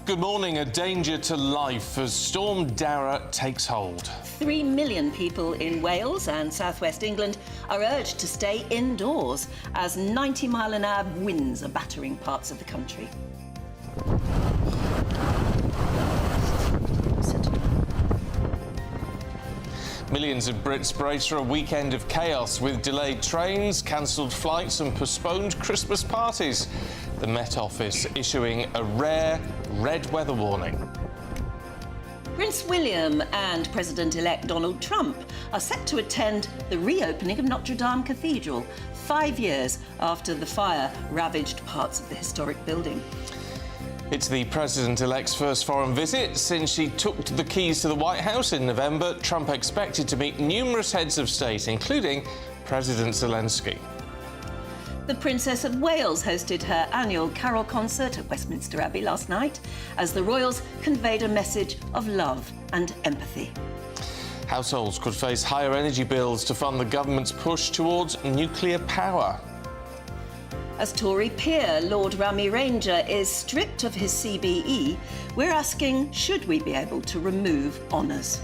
Good morning. A danger to life as Storm Darragh takes hold. 3 million people in Wales and southwest England are urged to stay indoors as 90-mile-an-hour winds are battering parts of the country. Millions of Brits brace for a weekend of chaos with delayed trains, cancelled flights and postponed Christmas parties. The Met Office issuing a rare red weather warning. Prince William and President-elect Donald Trump are set to attend the reopening of Notre-Dame Cathedral 5 years after the fire ravaged parts of the historic building. It's the President-elect's first foreign visit since she took the keys to the White House in November. Trump expected to meet numerous heads of state, including President Zelensky. The Princess of Wales hosted her annual carol concert at Westminster Abbey last night as the royals conveyed a message of love and empathy. Households could face higher energy bills to fund the government's push towards nuclear power. As Tory peer Lord Rami Ranger is stripped of his CBE, we're asking, should we be able to remove honours?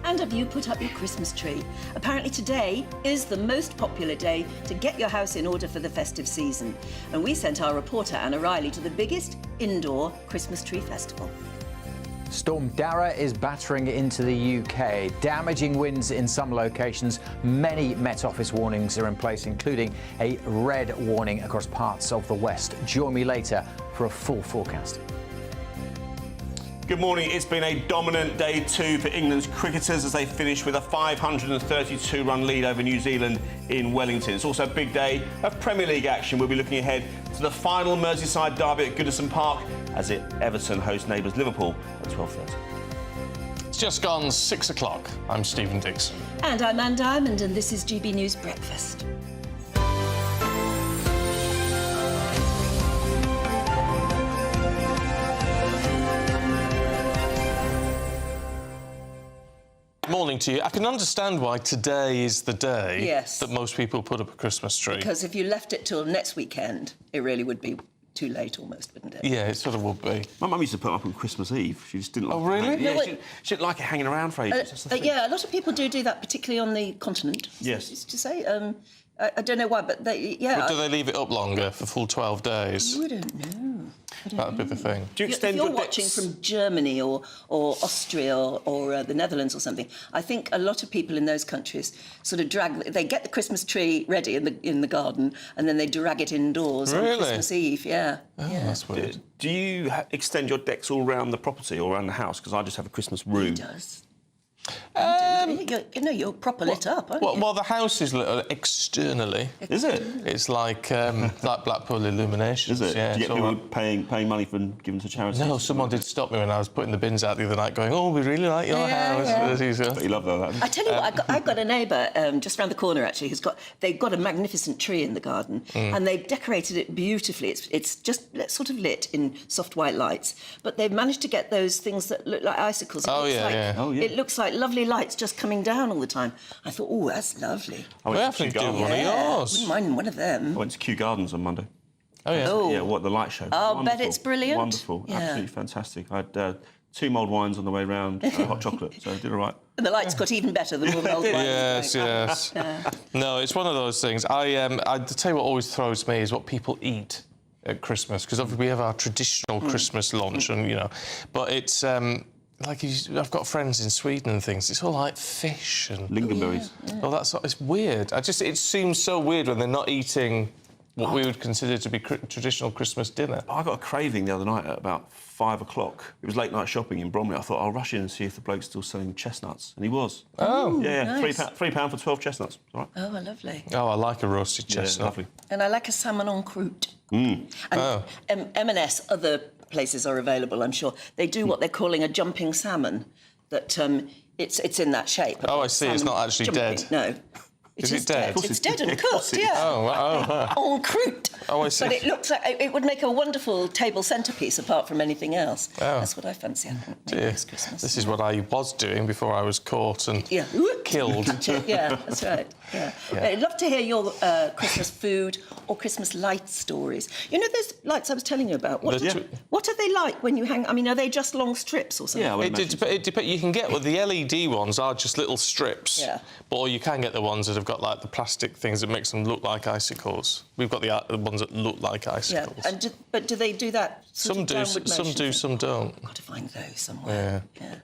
And have you put up your Christmas tree? Apparently today is the most popular day to get your house in order for the festive season. And we sent our reporter Anna Riley to the biggest indoor Christmas tree festival. Storm Darragh is battering into the UK. Damaging winds in some locations. Many Met Office warnings are in place, including a red warning across parts of the west. Join me later for a full forecast. Good morning. It's been a dominant day two for England's cricketers as they finish with a 532-run lead over New Zealand in Wellington. It's also a big day of Premier League action. We'll be looking ahead to the final Merseyside derby at Goodison Park as Everton host neighbours Liverpool at 12:30. It's just gone 6 o'clock. I'm Stephen Dixon. And I'm Anne Diamond, and this is GB News Breakfast. Morning to you. I can understand why today is the day Yes. that most people put up a Christmas tree. Because if you left it till next weekend, it really would be too late almost, wouldn't it? Yeah, it sort of would be. My mum used to put them up on Christmas Eve. She just didn't like Oh, really? Yeah, No, she didn't like it hanging around for ages. That's the thing. Yeah, a lot of people do that, particularly on the continent. Yes. Used to say, I don't know why, but they, yeah. But do they leave it up longer for full 12 days? I wouldn't know. That'd be the thing. Do you extend if you're your watching decks? from Germany or Austria or the Netherlands or something, I think a lot of people in those countries sort of they get the Christmas tree ready in the garden and then they drag it indoors on Really? Christmas Eve. Yeah. Oh, yeah. that's weird. Do you extend your decks all around the property or around the house? Because I just have a Christmas room. It does. You're proper lit up, aren't you? Well, the house is lit externally. Is it? It's like Blackpool Illuminations. Is it? Yeah, Do you it's get all people paying money for giving to charity? No, someone did stop me when I was putting the bins out the other night going, oh, we really like your house. Yeah. But you love that. I tell you what, I've got a neighbour just round the corner actually they've got a magnificent tree in the garden and they've decorated it beautifully. It's just sort of lit in soft white lights, but they've managed to get those things that look like icicles. Oh, yeah. It looks like lovely lights just coming down all the time. I thought, oh, that's lovely. We have to do one of yours. Wouldn't mind one of them. I went to Kew Gardens on Monday. Oh, yeah. Oh. Yeah, what, the light show. I'll Wonderful. bet it's brilliant. Wonderful. Yeah. Absolutely fantastic. I had 2 mulled wines on the way round, hot chocolate, so I did all right. And the lights got even better than the old ones. Yes. No, it's one of those things. I tell you what always throws me is what people eat at Christmas, because obviously we have our traditional Christmas lunch, and but it's I've got friends in Sweden and things. It's all like fish and Lingonberries. Oh, it's weird. It seems so weird when they're not eating what we would consider to be traditional Christmas dinner. I got a craving the other night at about 5 o'clock. It was late night shopping in Bromley. I thought I'll rush in and see if the bloke's still selling chestnuts, and he was. Oh, yeah, nice. £3 for 12 chestnuts. All right. Oh, lovely. Oh, I like a roasted chestnut. Yeah, lovely. And I like a salmon en croûte. And M&S, other places are available, I'm sure. They do what they're calling a jumping salmon, that it's in that shape. Oh, I see. It's not actually jumping. dead. No. Is it dead? It's dead and cooked, yeah. Oh. En croûte. Oh, I see. But it looks like it would make a wonderful table centrepiece apart from anything else. Oh. That's what I fancy. I think maybe this Christmas. This is what I was doing before I was caught and killed. Yeah, that's right. Yeah. I'd love to hear your Christmas food or Christmas light stories. You know those lights I was telling you about? What are they like when you hang... I mean, are they just long strips or something? Yeah, it depends. You can get... Well, the LED ones are just little strips. Yeah. Or you can get the ones that have got, like, the plastic things that makes them look like icicles. We've got the ones that look like icicles. Yeah. But do they do that Some do, some don't. I've got to find those somewhere. Yeah.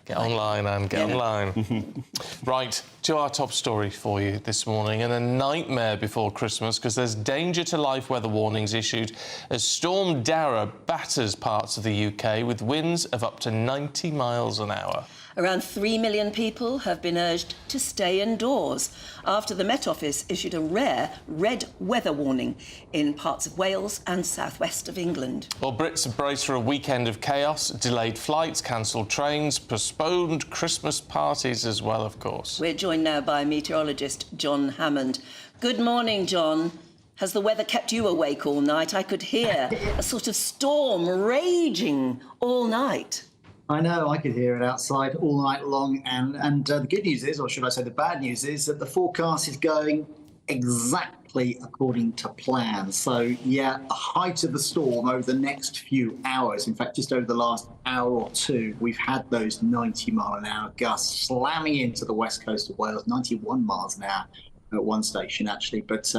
Get online, Anne, get online. Right, to our top story for you this morning, and a nightmare before Christmas because there's danger to life weather warnings issued as Storm Darragh batters parts of the UK with winds of up to 90 miles an hour. Around 3 million people have been urged to stay indoors after the Met Office issued a rare red weather warning in parts of Wales and southwest of England. Well, Brits have braced for a weekend of chaos, delayed flights, cancelled trains, postponed Christmas parties as well, of course. We're joined now by meteorologist John Hammond. Good morning, John. Has the weather kept you awake all night? I could hear a sort of storm raging all night. I know, I could hear it outside all night long, and the good news is, or should I say the bad news is, that the forecast is going exactly according to plan. So, yeah, the height of the storm over the next few hours, in fact, just over the last hour or two, we've had those 90-mile-an-hour gusts slamming into the west coast of Wales, 91 miles an hour at one station, actually, but...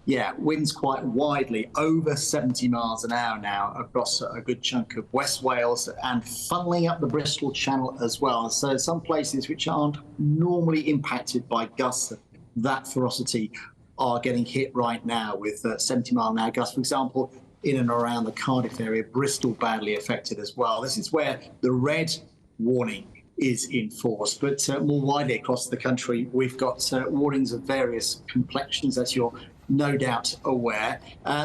yeah, winds quite widely, over 70 miles an hour now across a good chunk of West Wales and funneling up the Bristol Channel as well. So some places which aren't normally impacted by gusts of that ferocity are getting hit right now with 70 mile an hour gusts. For example, in and around the Cardiff area, Bristol badly affected as well. This is where the red warning is in force, but more widely across the country, we've got warnings of various complexions, as you're no doubt aware.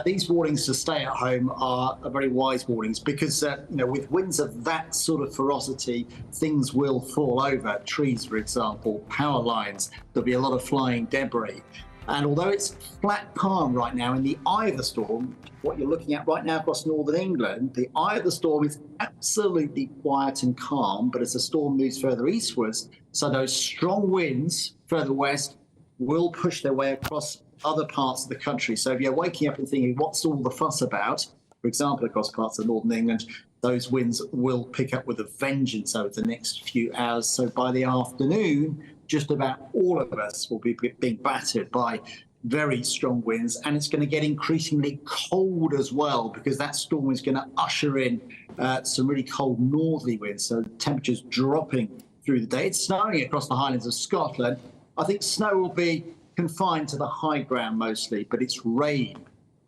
These warnings to stay at home are very wise warnings because, with winds of that sort of ferocity, things will fall over. Trees, for example, power lines, there'll be a lot of flying debris. And although it's flat calm right now in the eye of the storm, what you're looking at right now across northern England, the eye of the storm is absolutely quiet and calm, but as the storm moves further eastwards, so those strong winds further west will push their way across other parts of the country. So if you're waking up and thinking, what's all the fuss about? For example, across parts of northern England, those winds will pick up with a vengeance over the next few hours. So by the afternoon, just about all of us will be being battered by very strong winds, and it's going to get increasingly cold as well because that storm is going to usher in some really cold northerly winds. So temperatures dropping through the day. It's snowing across the Highlands of Scotland. I think snow will be confined to the high ground mostly, but it's rain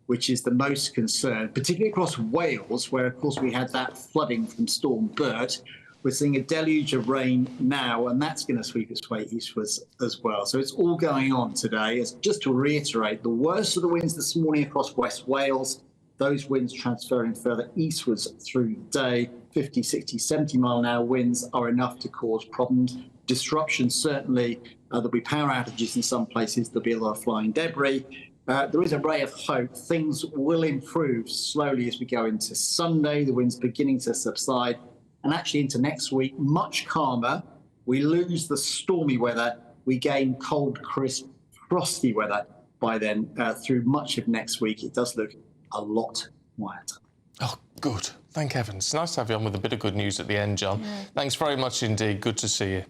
which is the most concern, particularly across Wales, where, of course, we had that flooding from Storm Bert. We're seeing a deluge of rain now, and that's going to sweep its way eastwards as well. So it's all going on today. Just to reiterate, the worst of the winds this morning across West Wales, those winds transferring further eastwards through the day. 50, 60, 70 mile an hour winds are enough to cause problems. Disruption, certainly. There'll be power outages in some places. There'll be a lot of flying debris. There is a ray of hope. Things will improve slowly as we go into Sunday. The wind's beginning to subside. And actually into next week, much calmer. We lose the stormy weather. We gain cold, crisp, frosty weather by then through much of next week. It does look a lot quieter. Oh, good. Thank heavens. It's nice to have you on with a bit of good news at the end, John. Yeah. Thanks very much indeed. Good to see you.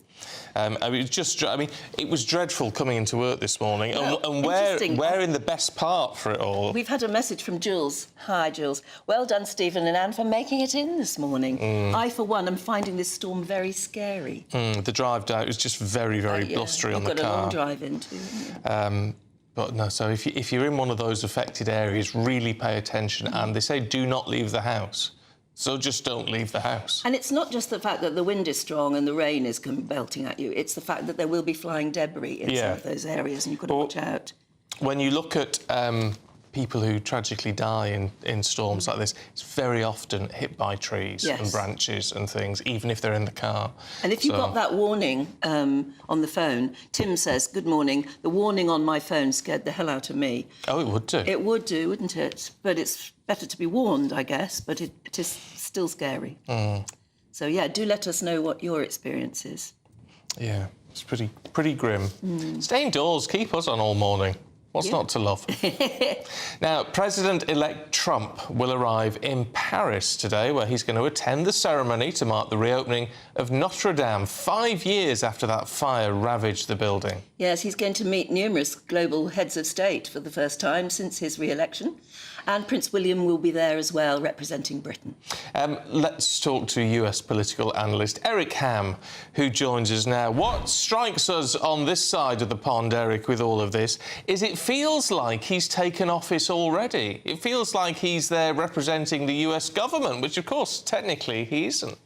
It was dreadful coming into work this morning. Well, and we're in the best part for it all. We've had a message from Jules. Hi, Jules. Well done, Stephen and Anne, for making it in this morning. I, for one, am finding this storm very scary. The drive down was just very, very blustery on the car. You've got a long drive in too, haven't you? But no, so if you're in one of those affected areas, really pay attention. And they say do not leave the house. So just don't leave the house. And it's not just the fact that the wind is strong and the rain is belting at you. It's the fact that there will be flying debris in some of those areas and you've got to watch out. When you look at people who tragically die in storms like this, it's very often hit by trees and branches and things, even if they're in the car. And if you got that warning on the phone, Tim says, good morning, the warning on my phone scared the hell out of me. Oh, it would do. It would do, wouldn't it? But it's better to be warned, I guess, but it is still scary. So, yeah, do let us know what your experience is. Yeah, it's pretty grim. Stay indoors, keep us on all morning. What's not to love? Now, President-elect Trump will arrive in Paris today, where he's going to attend the ceremony to mark the reopening of Notre-Dame 5 years after that fire ravaged the building. Yes, he's going to meet numerous global heads of state for the first time since his re-election. And Prince William will be there as well, representing Britain. Let's talk to US political analyst Eric Ham, who joins us now. What strikes us on this side of the pond, Eric, with all of this, is it feels like he's taken office already. It feels like he's there representing the US government, which, of course, technically he isn't.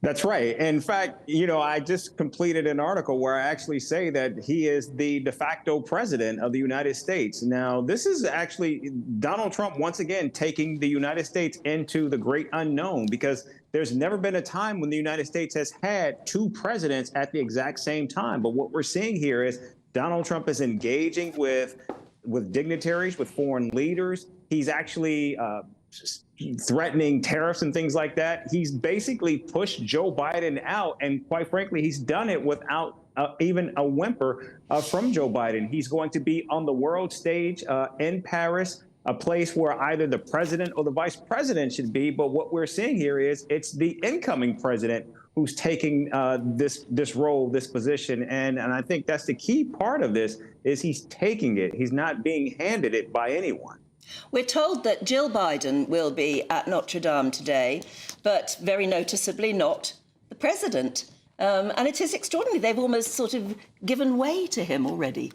That's right. In fact, you know, I just completed an article where I actually say that he is the de facto president of the United States. Now, this is actually Donald Trump once again taking the United States into the great unknown, because there's never been a time when the United States has had two presidents at the exact same time. But what we're seeing here is Donald Trump is engaging with dignitaries, with foreign leaders. He's actually threatening tariffs and things like that. He's basically pushed Joe Biden out, and quite frankly, he's done it without even a whimper from Joe Biden. He's going to be on the world stage in Paris, a place where either the president or the vice president should be. But what we're seeing here is it's the incoming president who's taking this role, this position. And I think that's the key part of this, is he's taking it. He's not being handed it by anyone. We're told that Jill Biden will be at Notre Dame today, but very noticeably not the president. And it is extraordinary. They've almost sort of given way to him already.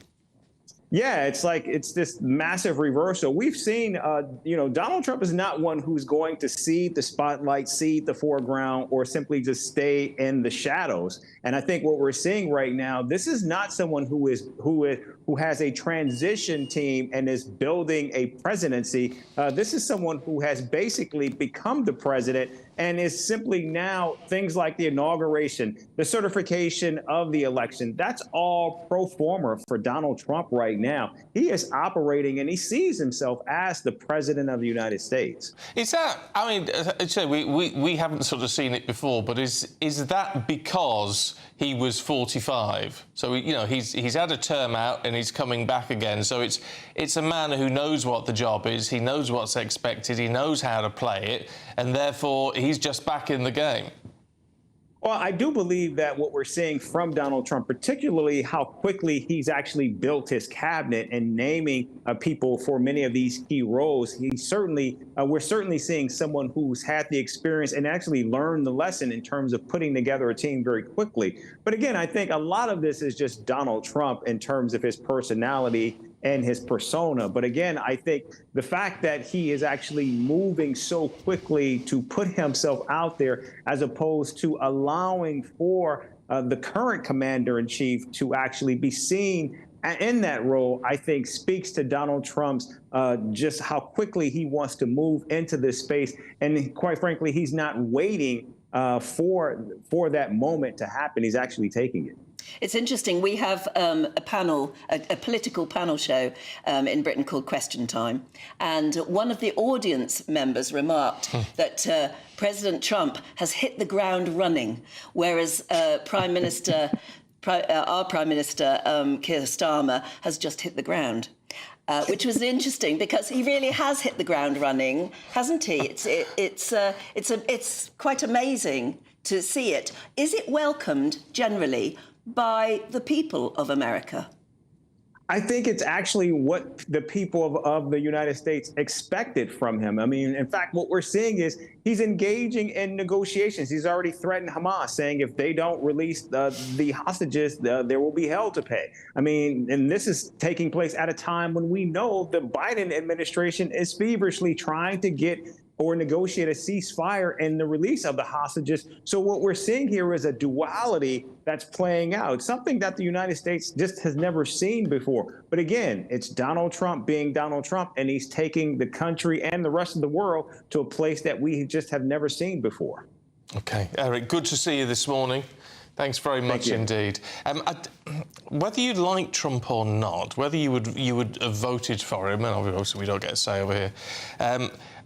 Yeah, it's like it's this massive reversal. We've seen, you know, Donald Trump is not one who's going to cede the spotlight, cede the foreground, or simply just stay in the shadows. And I think what we're seeing right now, this is not someone who has a transition team and is building a presidency. This is someone who has basically become the president and is simply now things like the inauguration, the certification of the election. That's all pro forma for Donald Trump right now. He is operating and he sees himself as the president of the United States. Is that, I mean, we haven't sort of seen it before, but is that because he was 45? So, you know, he's had a term out and he's coming back again. So it's a man who knows what the job is, he knows what's expected, he knows how to play it, and therefore he's just back in the game. Well, I do believe that what we're seeing from Donald Trump, particularly how quickly he's actually built his cabinet and naming people for many of these key roles, we're certainly seeing someone who's had the experience and actually learned the lesson in terms of putting together a team very quickly. But again, I think a lot of this is just Donald Trump in terms of his personality and his persona. But again, I think the fact that he is actually moving so quickly to put himself out there, as opposed to allowing for the current commander-in-chief to actually be seen in that role, I think speaks to Donald Trump's just how quickly he wants to move into this space. And quite frankly, he's not waiting for that moment to happen. He's actually taking it. It's interesting. We have a political panel show in Britain called Question Time. And one of the audience members remarked that President Trump has hit the ground running, whereas our Prime Minister, Keir Starmer, has just hit the ground. Which was interesting because he really has hit the ground running, hasn't he? It's quite amazing to see it. Is it welcomed generally by the people of America? I think it's actually what the people of the United States expected from him. I mean, in fact, what we're seeing is he's engaging in negotiations. He's already threatened Hamas, saying if they don't release the hostages, there will be hell to pay. I mean, and this is taking place at a time when we know the Biden administration is feverishly trying to get or negotiate a ceasefire and the release of the hostages. So what we're seeing here is a duality that's playing out, something that the United States just has never seen before. But again, it's Donald Trump being Donald Trump, and he's taking the country and the rest of the world to a place that we just have never seen before. OK. Eric, good to see you this morning. Thanks very much indeed. Whether you like Trump or not, whether you would have voted for him, and obviously we don't get a say over here,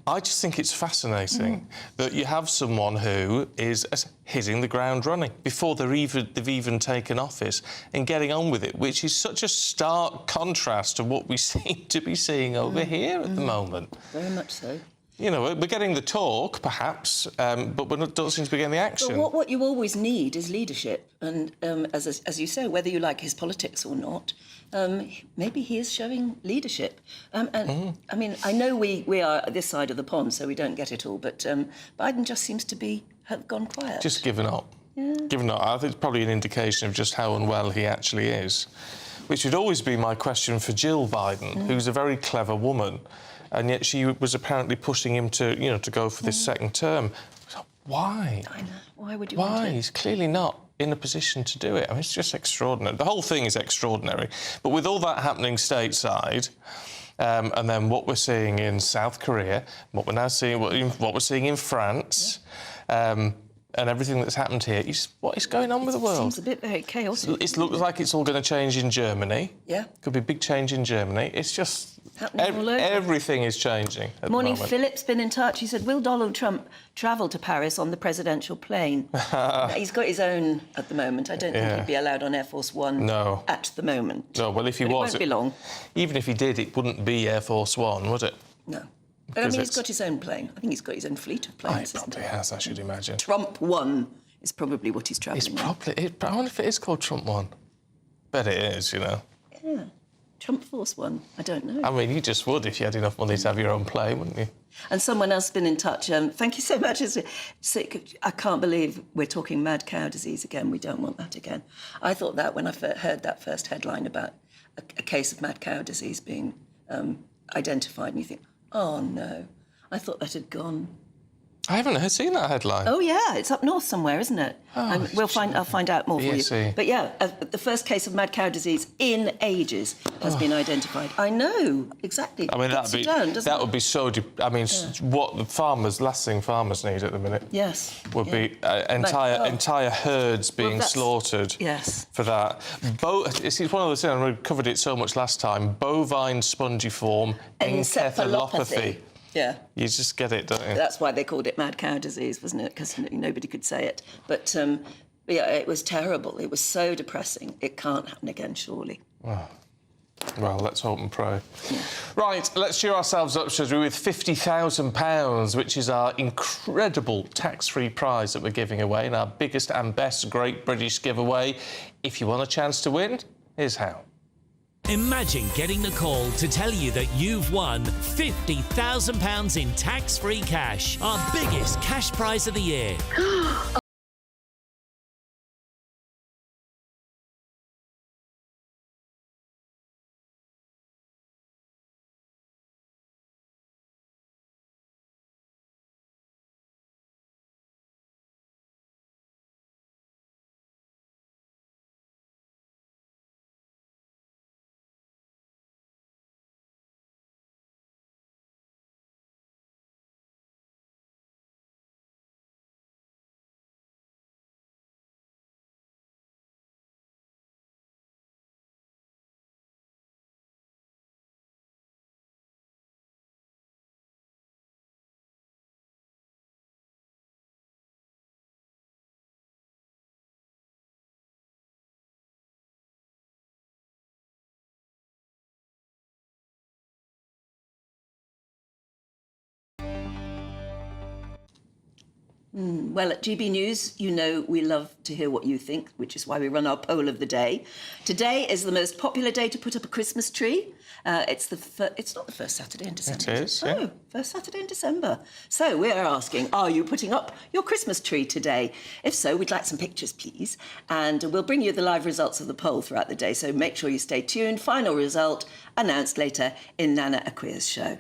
I just think it's fascinating that you have someone who is hitting the ground running before they've even taken office and getting on with it, which is such a stark contrast to what we seem to be seeing over here at the moment. Very much so. You know, we're getting the talk, perhaps, but we don't seem to be getting the action. But what you always need is leadership. And as you say, whether you like his politics or not, maybe he is showing leadership. I mean, I know we are at this side of the pond, so we don't get it all, but Biden just seems to have gone quiet. Just given up. Yeah. Given up. I think it's probably an indication of just how unwell he actually is, which would always be my question for Jill Biden, who's a very clever woman. And yet she was apparently pushing him to go for this second term. Why? I know. Why would you Why? want to? He's clearly not in a position to do it. I mean, it's just extraordinary. The whole thing is extraordinary. But with all that happening stateside, and then what we're seeing in South Korea, what we're now seeing, what we're seeing in France, and everything that's happened here, what is going on with the world? It seems a bit very chaotic. It looks like it's all going to change in Germany. Yeah. Could be a big change in Germany. It's just... happening all over. Everything is changing at Morning, the moment. Philip's been in touch. He said, will Donald Trump travel to Paris on the presidential plane? He's got his own at the moment. I don't think he'd be allowed on Air Force One at the moment. No, well, if he was... It won't be long. Even if he did, it wouldn't be Air Force One, would it? No. But, I mean, he's got his own plane. I think he's got his own fleet of planes. He probably has, I should imagine. Trump One is probably what he's travelling I wonder if it is called Trump One. Bet it is, you know. Yeah. Trump Force One. I don't know. I mean, you just would if you had enough money to have your own plane, wouldn't you? And someone else has been in touch. Thank you so much. I can't believe we're talking mad cow disease again. We don't want that again. I thought that when I heard that first headline about a case of mad cow disease being identified, and you think, oh, no. I thought that had gone. I haven't seen that headline. Oh, yeah, it's up north somewhere, isn't it? Oh, I'll find out more for you. But, yeah, the first case of mad cow disease in ages has been identified. I know, exactly. I mean, that would be so... what the last thing farmers need at the minute... Yes. ...would be entire herds being slaughtered for that. It's one of those things, I covered it so much last time, bovine spongiform encephalopathy. Yeah. You just get it, don't you? That's why they called it mad cow disease, wasn't it? Because nobody could say it. But, yeah, it was terrible. It was so depressing. It can't happen again, surely. Oh. Well, let's hope and pray. Yeah. Right, let's cheer ourselves up, shall we, with £50,000, which is our incredible tax-free prize that we're giving away in our biggest and best Great British giveaway. If you want a chance to win, here's how. Imagine getting the call to tell you that you've won £50,000 in tax-free cash, our biggest cash prize of the year. Well, at GB News, you know we love to hear what you think, which is why we run our poll of the day. Today is the most popular day to put up a Christmas tree. It's not the first Saturday in December. It is, yeah. Oh, first Saturday in December. So we're asking, are you putting up your Christmas tree today? If so, we'd like some pictures, please. And we'll bring you the live results of the poll throughout the day, so make sure you stay tuned. Final result announced later in Nana Akwia's show.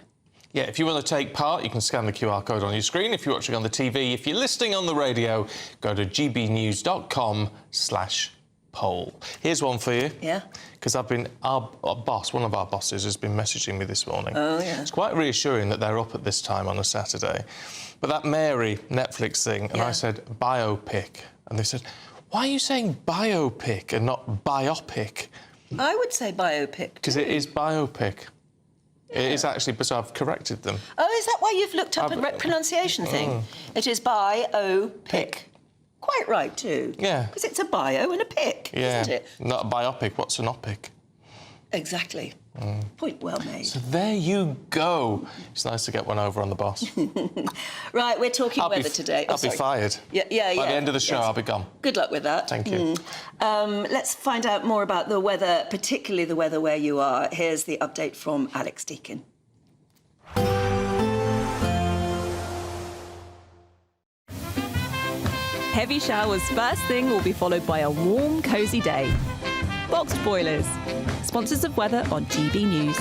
Yeah, if you want to take part, you can scan the QR code on your screen. If you're watching on the TV, if you're listening on the radio, go to gbnews.com/poll. Here's one for you. Yeah? Because one of our bosses has been messaging me this morning. Oh, yeah. It's quite reassuring that they're up at this time on a Saturday. But that Mary Netflix thing, and I said biopic, and they said, why are you saying biopic and not biopic? I would say biopic. Because it is biopic. Yeah. It is actually, but I've corrected them. Oh, is that why you've looked up a pronunciation thing? It is biopic. Quite right, too. Yeah. Because it's a bio and a pic, isn't it? Not a biopic. What's an opic? Exactly. Point well made. So there you go. It's nice to get one over on the boss. Right, we're talking weather today. I'll be fired. Yeah. By the end of the show, I'll be gone. Good luck with that. Thank you. Let's find out more about the weather, particularly the weather where you are. Here's the update from Alex Deakin. Heavy showers first thing will be followed by a warm, cosy day. Boxed boilers, sponsors of weather on GB News.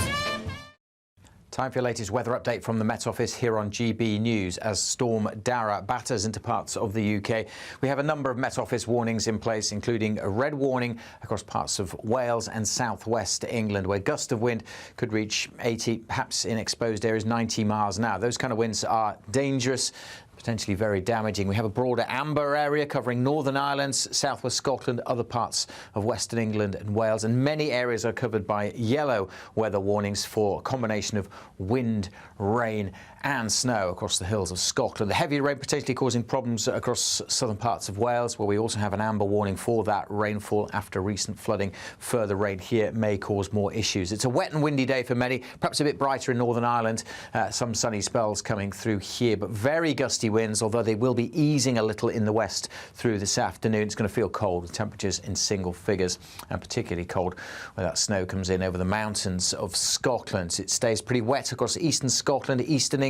Time for your latest weather update from the Met Office here on GB News. As Storm Darragh batters into parts of the UK, we have a number of Met Office warnings in place, including a red warning across parts of Wales and southwest England, where gusts of wind could reach 80, perhaps in exposed areas 90 miles an hour. Those kind of winds are dangerous, potentially very damaging. We have a broader amber area covering Northern Ireland, southwest Scotland, other parts of Western England and Wales, and many areas are covered by yellow weather warnings for a combination of wind, rain and snow across the hills of Scotland. The heavy rain potentially causing problems across southern parts of Wales, where we also have an amber warning for that rainfall after recent flooding. Further rain here may cause more issues. It's a wet and windy day for many, perhaps a bit brighter in Northern Ireland. Some sunny spells coming through here, but very gusty winds, although they will be easing a little in the west through this afternoon. It's going to feel cold with temperatures in single figures, and particularly cold where that snow comes in over the mountains of Scotland. It stays pretty wet across eastern Scotland, eastern England,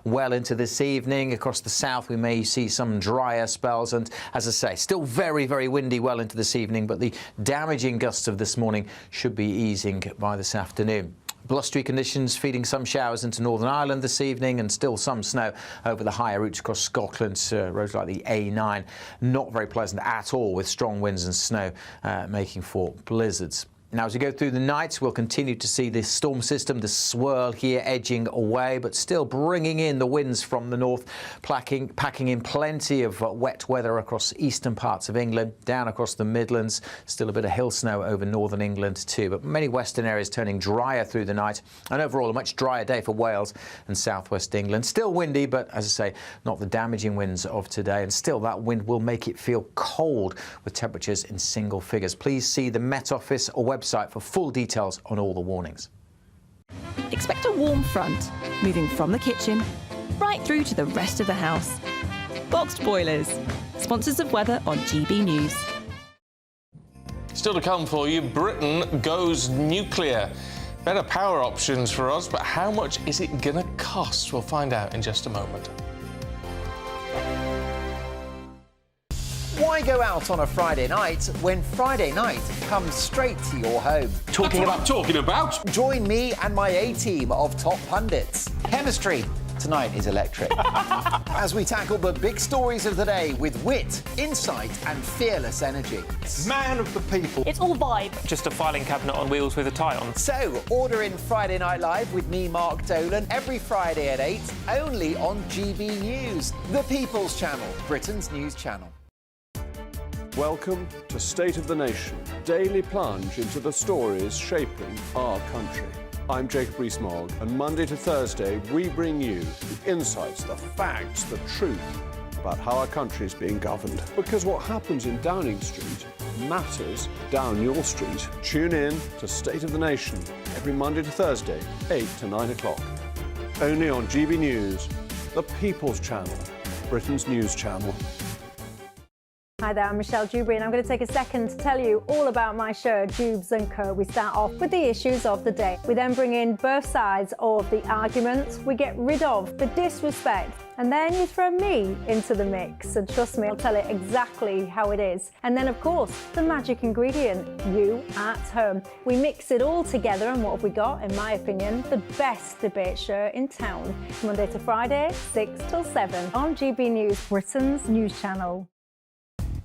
well into this evening. Across the south, we may see some drier spells, and as I say, still very, very windy well into this evening, but the damaging gusts of this morning should be easing by this afternoon. Blustery conditions feeding some showers into Northern Ireland this evening, and still some snow over the higher routes across Scotland, roads like the A9. Not very pleasant at all, with strong winds and snow making for blizzards. Now, as we go through the night, we'll continue to see this storm system, the swirl here edging away, but still bringing in the winds from the north, packing in plenty of wet weather across eastern parts of England, down across the Midlands. Still a bit of hill snow over northern England too, but many western areas turning drier through the night. And overall, a much drier day for Wales and southwest England. Still windy, but as I say, not the damaging winds of today. And still, that wind will make it feel cold with temperatures in single figures. Please see the Met Office website for full details on all the warnings. Expect a warm front, moving from the kitchen right through to the rest of the house. Boxed boilers, sponsors of weather on GB News. Still to come for you, Britain goes nuclear. Better power options for us, but how much is it going to cost? We'll find out in just a moment. Why go out on a Friday night when Friday night comes straight to your home? Talking about? Join me and my A-team of top pundits. Chemistry tonight is electric. As we tackle the big stories of the day with wit, insight and fearless energy. Man of the people. It's all vibe. Just a filing cabinet on wheels with a tie on. So, order in Friday Night Live with me, Mark Dolan, every Friday at 8, only on GB News, the People's Channel, Britain's news channel. Welcome to State of the Nation, daily plunge into the stories shaping our country. I'm Jacob Rees-Mogg, and Monday to Thursday we bring you the insights, the facts, the truth about how our country is being governed. Because what happens in Downing Street matters down your street. Tune in to State of the Nation every Monday to Thursday, 8 to 9 o'clock. Only on GB News, the People's Channel, Britain's news channel. Hi there, I'm Michelle Dewberry, and I'm going to take a second to tell you all about my show, Dubes & Co. We start off with the issues of the day. We then bring in both sides of the arguments. We get rid of the disrespect, and then you throw me into the mix. And trust me, I'll tell it exactly how it is. And then, of course, the magic ingredient, you at home. We mix it all together, and what have we got? In my opinion, the best debate show in town. Monday to Friday, 6 till 7 on GB News, Britain's news channel.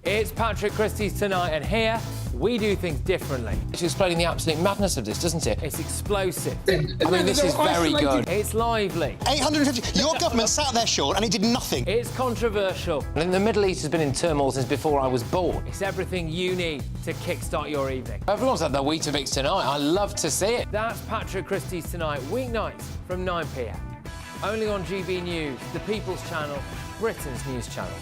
It's Patrick Christie's Tonight, and here we do things differently. It's explaining the absolute madness of this, doesn't it? It's explosive. I mean, this is very good. It's lively. 850. Your government sat there, Sean, and it did nothing. It's controversial. And the Middle East has been in turmoil since before I was born. It's everything you need to kickstart your evening. Everyone's had their Weetabix tonight. I love to see it. That's Patrick Christie's Tonight, weeknights from 9 p.m. Only on GB News, the People's Channel, Britain's news channel.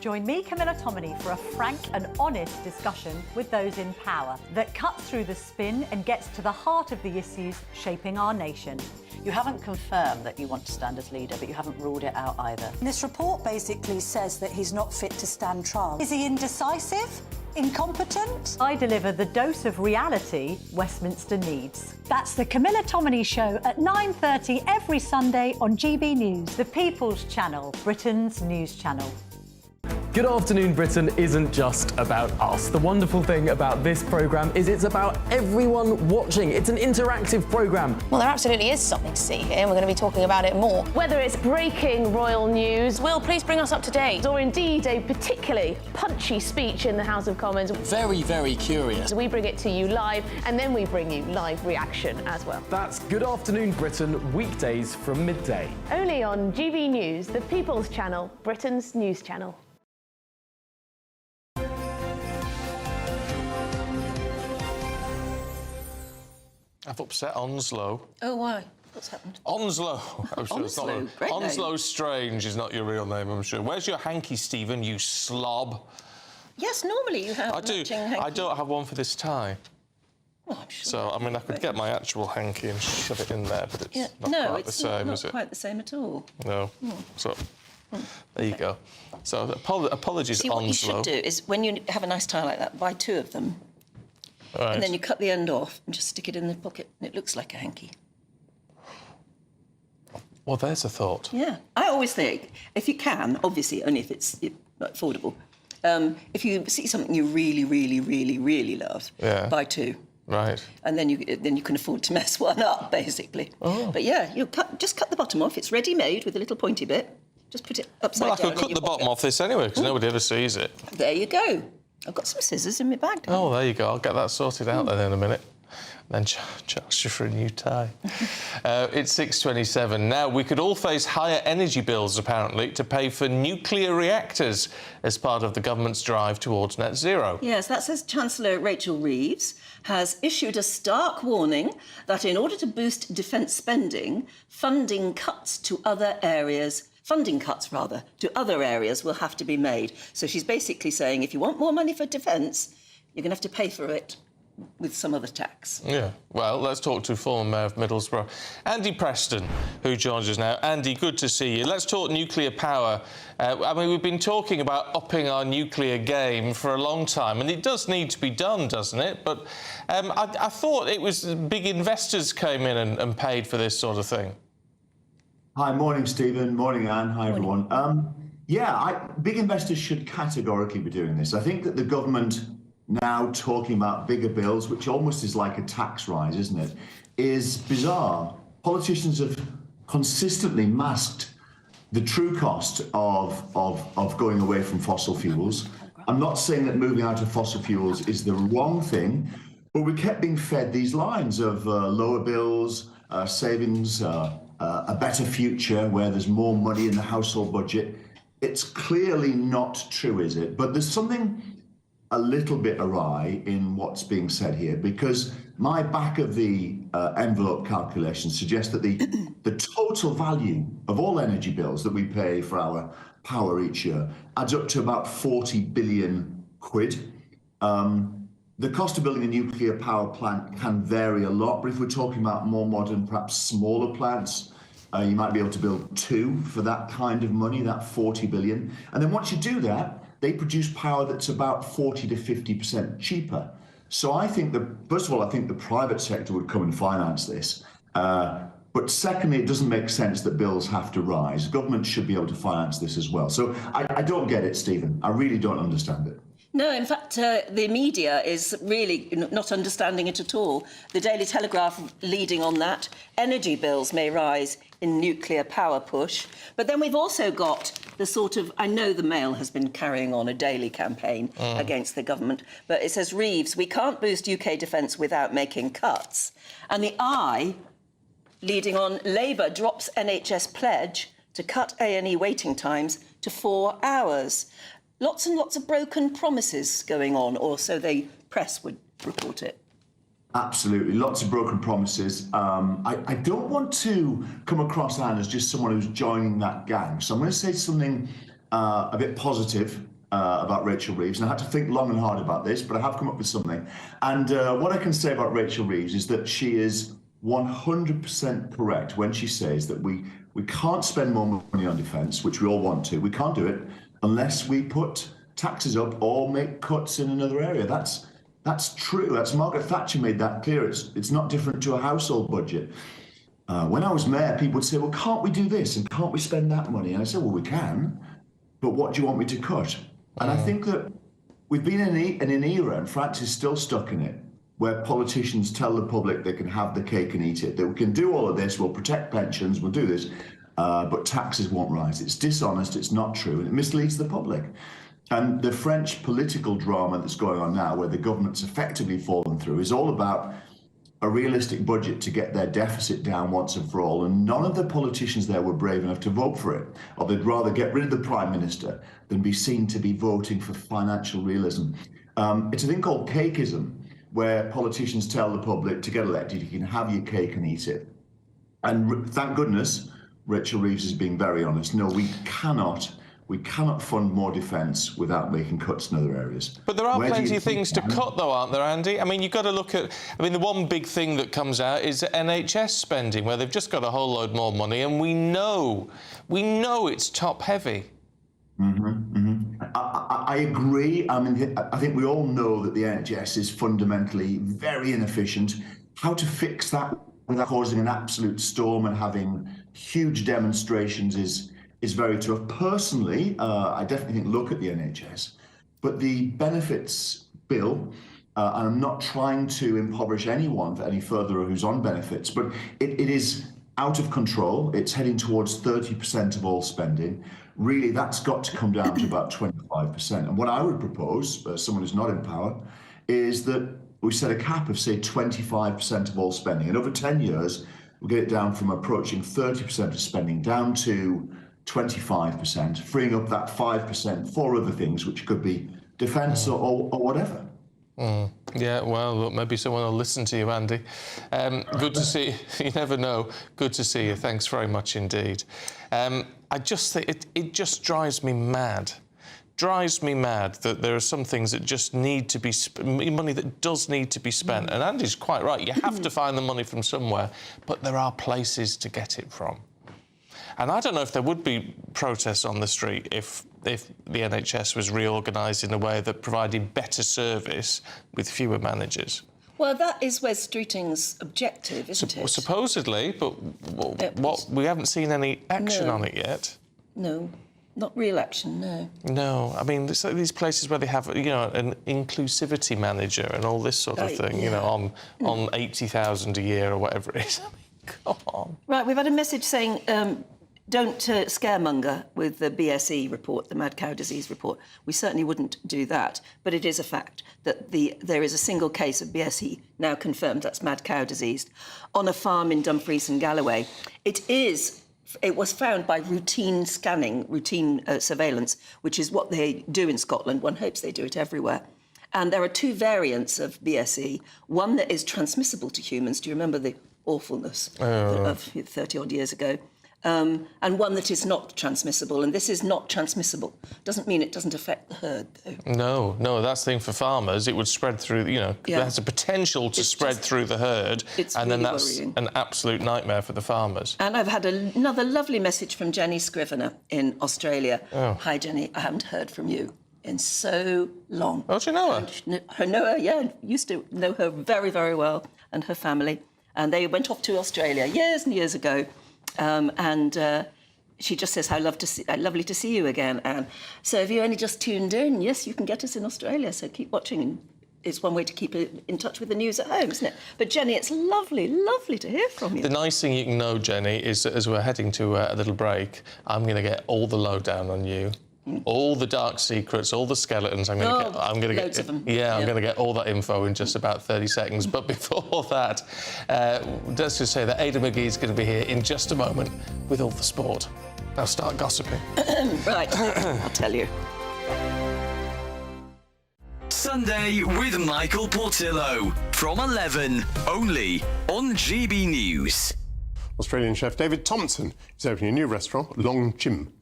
Join me, Camilla Tominey, for a frank and honest discussion with those in power that cuts through the spin and gets to the heart of the issues shaping our nation. You haven't confirmed that you want to stand as leader, but you haven't ruled it out either. This report basically says that he's not fit to stand trial. Is he indecisive? Incompetent? I deliver the dose of reality Westminster needs. That's the Camilla Tominey Show at 9:30 every Sunday on GB News, the People's Channel, Britain's news channel. Good Afternoon Britain isn't just about us. The wonderful thing about this programme is it's about everyone watching. It's an interactive programme. Well, there absolutely is something to see here, and we're going to be talking about it more. Whether it's breaking royal news, Will, please bring us up to date, or indeed a particularly punchy speech in the House of Commons. Very, very curious. We bring it to you live, and then we bring you live reaction as well. That's Good Afternoon Britain, weekdays from midday. Only on GB News, the People's Channel, Britain's news channel. I've upset Onslow. Oh, why? What's happened? Onslow. I'm sure it's not. Great Onslow name. Strange is not your real name, I'm sure. Where's your hanky, Stephen, you slob? Yes, normally you have I do. matching hanky. I don't have one for this tie. Well, I'm sure. So, I mean, I could get my actual hanky and shove it in there, but it's not quite the same, is it? Not quite the same at all. No. So, there you go. So, apologies, See, what you Onslow. should do is, when you have a nice tie like that, buy 2 of them. Right. And then you cut the end off and just stick it in the pocket, and it looks like a hanky. Well, there's a thought. Yeah. I always think, if you can, obviously, only if it's affordable, if you see something you really, really, really, really love, buy 2. Right. And then you can afford to mess one up, basically. Oh. But yeah, just cut the bottom off. It's ready-made with a little pointy bit. Just put it upside down. Well, I could cut the bottom off this anyway, because nobody ever sees it. There you go. I've got some scissors in my bag. Oh, there you go. I'll get that sorted out then in a minute. Then charge you for a new tie. It's 6:27 now. We could all face higher energy bills, apparently, to pay for nuclear reactors as part of the government's drive towards net zero. Yes, that says Chancellor Rachel Reeves has issued a stark warning that in order to boost defence spending, funding cuts to other areas will have to be made. So she's basically saying, if you want more money for defence, you're going to have to pay for it with some other tax. Yeah. Well, let's talk to former Mayor of Middlesbrough, Andy Preston, who joins us now. Andy, good to see you. Let's talk nuclear power. I mean, we've been talking about upping our nuclear game for a long time, and it does need to be done, doesn't it? But I thought it was big investors came in and paid for this sort of thing. Hi, morning, Stephen. Morning, Anne. Hi, everyone. Big investors should categorically be doing this. I think that the government now talking about bigger bills, which almost is like a tax rise, isn't it, is bizarre. Politicians have consistently masked the true cost of going away from fossil fuels. I'm not saying that moving out of fossil fuels is the wrong thing, but we kept being fed these lines of lower bills, savings, a better future where there's more money in the household budget. It's clearly not true, is it? But there's something a little bit awry in what's being said here, because my back of the envelope calculations suggest that the total value of all energy bills that we pay for our power each year adds up to about 40 billion quid. The cost of building a nuclear power plant can vary a lot, but if we're talking about more modern, perhaps smaller plants, you might be able to build 2 for that kind of money, that 40 billion. And then once you do that, they produce power that's about 40 to 50% cheaper. So I think that, first of all, I think the private sector would come and finance this. But secondly, it doesn't make sense that bills have to rise. Government should be able to finance this as well. So I don't get it, Stephen. I really don't understand it. No, in fact, the media is really not understanding it at all. The Daily Telegraph leading on that. Energy bills may rise in nuclear power push. But then we've also got the sort of... I know the Mail has been carrying on a daily campaign against the government, but it says, Reeves, we can't boost UK defence without making cuts. And the Eye, leading on, Labour drops NHS pledge to cut A&E waiting times to 4 hours. Lots and lots of broken promises going on, or so the press would report it. Absolutely, lots of broken promises. I don't want to come across, Anne, as just someone who's joining that gang. So I'm going to say something a bit positive about Rachel Reeves. And I had to think long and hard about this, but I have come up with something. And what I can say about Rachel Reeves is that she is 100% correct when she says that we can't spend more money on defence, which we all want to. We can't do it unless we put taxes up or make cuts in another area. That's true. That's Margaret Thatcher made that clear. It's not different to a household budget. When I was mayor, people would say, well, can't we do this and can't we spend that money? And I said, well, we can, but what do you want me to cut? And I think that we've been in an era, and France is still stuck in it, where politicians tell the public they can have the cake and eat it, that we can do all of this, we'll protect pensions, we'll do this, but taxes won't rise. It's dishonest, it's not true, and it misleads the public. And the French political drama that's going on now, where the government's effectively fallen through, is all about a realistic budget to get their deficit down once and for all. And none of the politicians there were brave enough to vote for it, or they'd rather get rid of the Prime Minister than be seen to be voting for financial realism. It's a thing called cakeism, where politicians tell the public to get elected, you can have your cake and eat it. And thank goodness, Rachel Reeves is being very honest. No, we cannot fund more defence without making cuts in other areas. But there are plenty of things to cut, though, aren't there, Andy? I mean, you've got to look at... I mean, the one big thing that comes out is NHS spending, where they've just got a whole load more money, and we know it's top-heavy. I agree. I mean, I think we all know that the NHS is fundamentally very inefficient. How to fix that without causing an absolute storm and having huge demonstrations is very tough. Personally, I definitely think look at the NHS, but the benefits bill, and I'm not trying to impoverish anyone any further who's on benefits, but it is out of control. It's heading towards 30% of all spending. Really, that's got to come down to about 25%. And what I would propose, as someone who's not in power, is that we set a cap of, say, 25% of all spending. And over 10 years, we'll get it down from approaching 30% of spending down to 25%, freeing up that 5% for other things, which could be defence or whatever. Yeah, well, look, maybe someone will listen to you, Andy. Good to see you. You never know. Good to see you. Thanks very much indeed. I just think it just drives me mad. Drives me mad that there are some things that just need to be money that does need to be spent. And Andy's quite right. You have to find the money from somewhere, but there are places to get it from. And I don't know if there would be protests on the street if the NHS was reorganised in a way that provided better service with fewer managers. Well, that is Wes Streeting's objective, isn't it? Supposedly, but we haven't seen any action on it yet. No, not real action, no. No, I mean, it's like these places where they have, you know, an inclusivity manager and all this sort of thing, you know, on 80,000 a year or whatever it is. I mean, come on. Right, we've had a message saying... don't scaremonger with the BSE report, the mad cow disease report. We certainly wouldn't do that, but it is a fact that there is a single case of BSE now confirmed, that's mad cow disease, on a farm in Dumfries and Galloway. It was found by routine scanning, routine surveillance, which is what they do in Scotland. One hopes they do it everywhere. And there are two variants of BSE, one that is transmissible to humans. Do you remember the awfulness of 30-odd years ago? And one that is not transmissible, and this is not transmissible. Doesn't mean it doesn't affect the herd, though. No, that's the thing for farmers. It would spread through, you know, it has a potential to spread through the herd, and then that's an absolute nightmare for the farmers. And I've had another lovely message from Jenny Scrivener in Australia. Hi, Jenny, I haven't heard from you in so long. Oh, do you know her? I know her, yeah. Used to know her very, very well, and her family. And they went off to Australia years and years ago. She just says, how lovely to see you again, Anne. So if you only just tuned in, yes, you can get us in Australia, so keep watching. It's one way to keep in touch with the news at home, isn't it? But, Jenny, it's lovely, lovely to hear from you. The nice thing you can know, Jenny, is that as we're heading to a little break, I'm going to get all the lowdown on you. All the dark secrets, all the skeletons. I'm going to get loads of them. Yeah, I'm going to get all that info in just about 30 seconds. But before that, let's just say that Ada McGee is going to be here in just a moment with all the sport. Now start gossiping. Right, I'll tell you. Sunday with Michael Portillo from 11, only on GB News. Australian chef David Thompson is opening a new restaurant, Long Chim.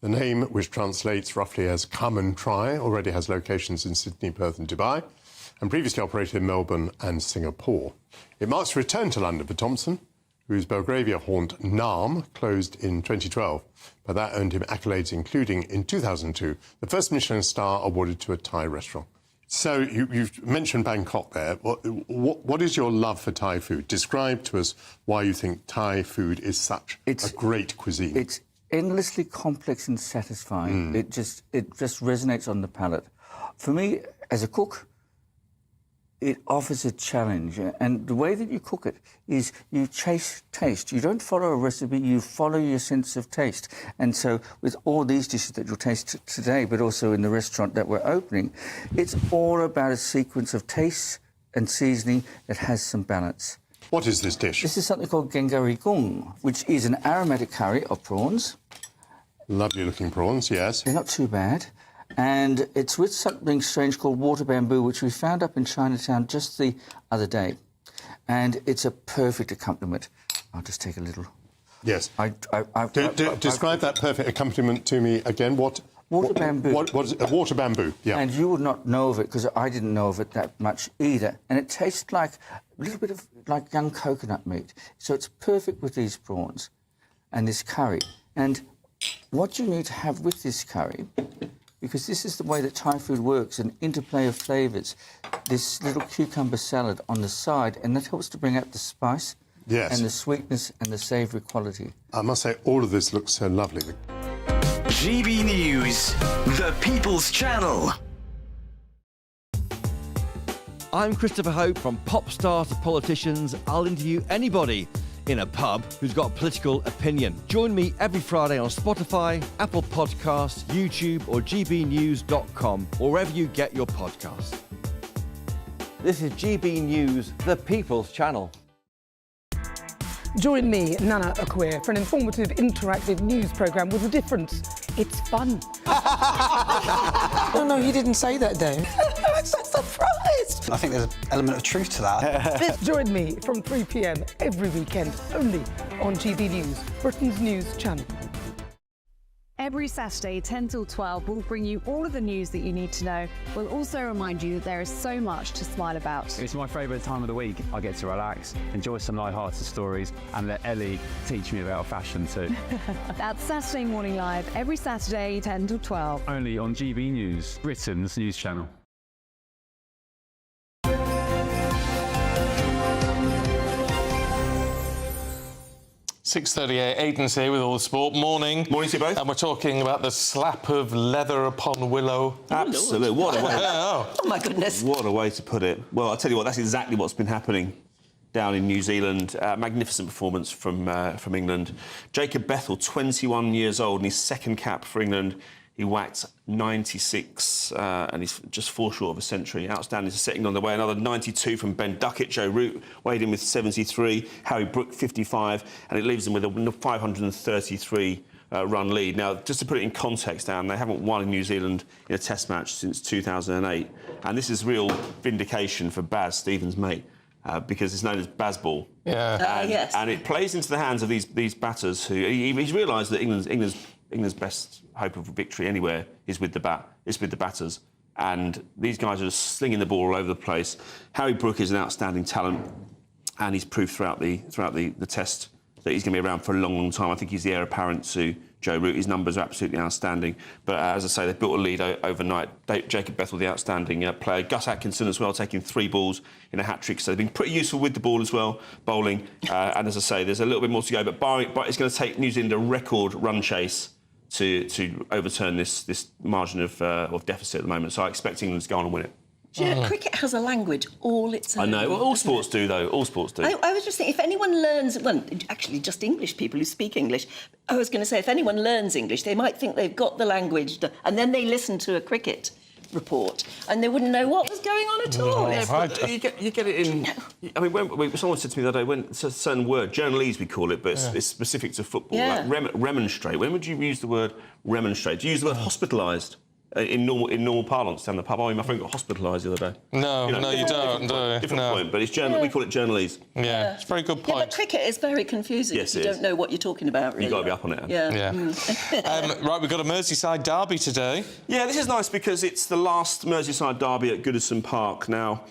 The name, which translates roughly as come and try, already has locations in Sydney, Perth and Dubai, and previously operated in Melbourne and Singapore. It marks a return to London for Thompson, whose Belgravia haunt Naarm closed in 2012. But that earned him accolades, including, in 2002, the first Michelin star awarded to a Thai restaurant. So you've mentioned Bangkok there. What is your love for Thai food? Describe to us why you think Thai food is such a great cuisine. It's endlessly complex and satisfying. It just resonates on the palate. For me, as a cook, it offers a challenge, and the way that you cook it is you chase taste. You don't follow a recipe, you follow your sense of taste. And so with all these dishes that you'll taste today, but also in the restaurant that we're opening, it's all about a sequence of taste and seasoning that has some balance. What is this dish? This is something called gengari gung, which is an aromatic curry of prawns. Lovely looking prawns, yes. They're not too bad. And it's with something strange called water bamboo, which we found up in Chinatown just the other day. And it's a perfect accompaniment. I'll just take a little. Yes. Describe that perfect accompaniment to me again. Water bamboo. What is it? Water bamboo, yeah. And you would not know of it, because I didn't know of it that much either. And it tastes like a little bit of like young coconut meat. So it's perfect with these prawns and this curry. And what you need to have with this curry, because this is the way that Thai food works, an interplay of flavours. This little cucumber salad on the side, and that helps to bring out the spice and the sweetness and the savoury quality. I must say, all of this looks so lovely. GB News, the People's Channel. I'm Christopher Hope. From pop stars to politicians, I'll interview anybody in a pub who's got a political opinion. Join me every Friday on Spotify, Apple Podcasts, YouTube or gbnews.com, or wherever you get your podcasts. This is GB News, the People's Channel. Join me, Nana Okoye, for an informative, interactive news programme with a difference. It's fun. No, he didn't say that, Dave. I'm so surprised. I think there's an element of truth to that. Join me from 3 p.m. every weekend, only on GB News, Britain's news channel. Every Saturday, 10 till 12, we'll bring you all of the news that you need to know. We'll also remind you that there is so much to smile about. It's my favourite time of the week. I get to relax, enjoy some light-hearted stories, and let Ellie teach me about fashion too. That's Saturday Morning Live, every Saturday, 10 till 12. Only on GB News, Britain's news channel. 6:38, Aidan's here with all the sport. Morning. Morning to you both. And we're talking about the slap of leather upon willow. Absolutely. What a way. Oh, my goodness. What a way to put it. Well, I'll tell you what, that's exactly what's been happening down in New Zealand. Magnificent performance from England. Jacob Bethell, 21 years old, in his second cap for England. He whacked 96, and he's just 4 short of a century. Outstanding to setting on the way. Another 92 from Ben Duckett. Joe Root weighed in with 73. Harry Brook, 55. And it leaves him with a 533 run lead. Now, just to put it in context, Dan, they haven't won in New Zealand in a test match since 2008. And this is real vindication for Baz, Stephen's mate, because it's known as Bazball. Yeah. Yes. And it plays into the hands of these batters who... He's realised that England's best hope of victory anywhere is with the bat. It's with the batters, and these guys are just slinging the ball all over the place. Harry Brook is an outstanding talent, and he's proved throughout the test that he's going to be around for a long, long time. I think he's the heir apparent to Joe Root. His numbers are absolutely outstanding. But as I say, they've built a lead overnight. Jacob Bethel, the outstanding player. Gus Atkinson as well, taking 3 balls in a hat-trick. So they've been pretty useful with the ball as well, bowling. And as I say, there's a little bit more to go. But it's going to take New Zealand a record run chase to overturn this margin of deficit at the moment. So I expect England to go on and win it. Do you know, cricket has a language all its own. I know. Well, all sports do, though. All sports do. I was just thinking, if anyone learns... Well, actually, just English people who speak English. I was going to say, if anyone learns English, they might think they've got the language, and then they listen to a cricket report, and they wouldn't know what was going on at all. Yeah, but you get it in... I mean, someone said to me the other day, when it's a certain word, journalese we call it, but it's specific to football, like remonstrate. When would you use the word remonstrate? Do you use the word hospitalised? In normal parlance down the pub. My friend got hospitalised the other day. No, you don't. Different point, but it's we call it journalese. Yeah, it's a very good point. Yeah, but cricket is very confusing if you don't know what you're talking about, really. You've got to be up on it. Yeah. Right, we've got a Merseyside derby today. Yeah, this is nice because it's the last Merseyside derby at Goodison Park. Now,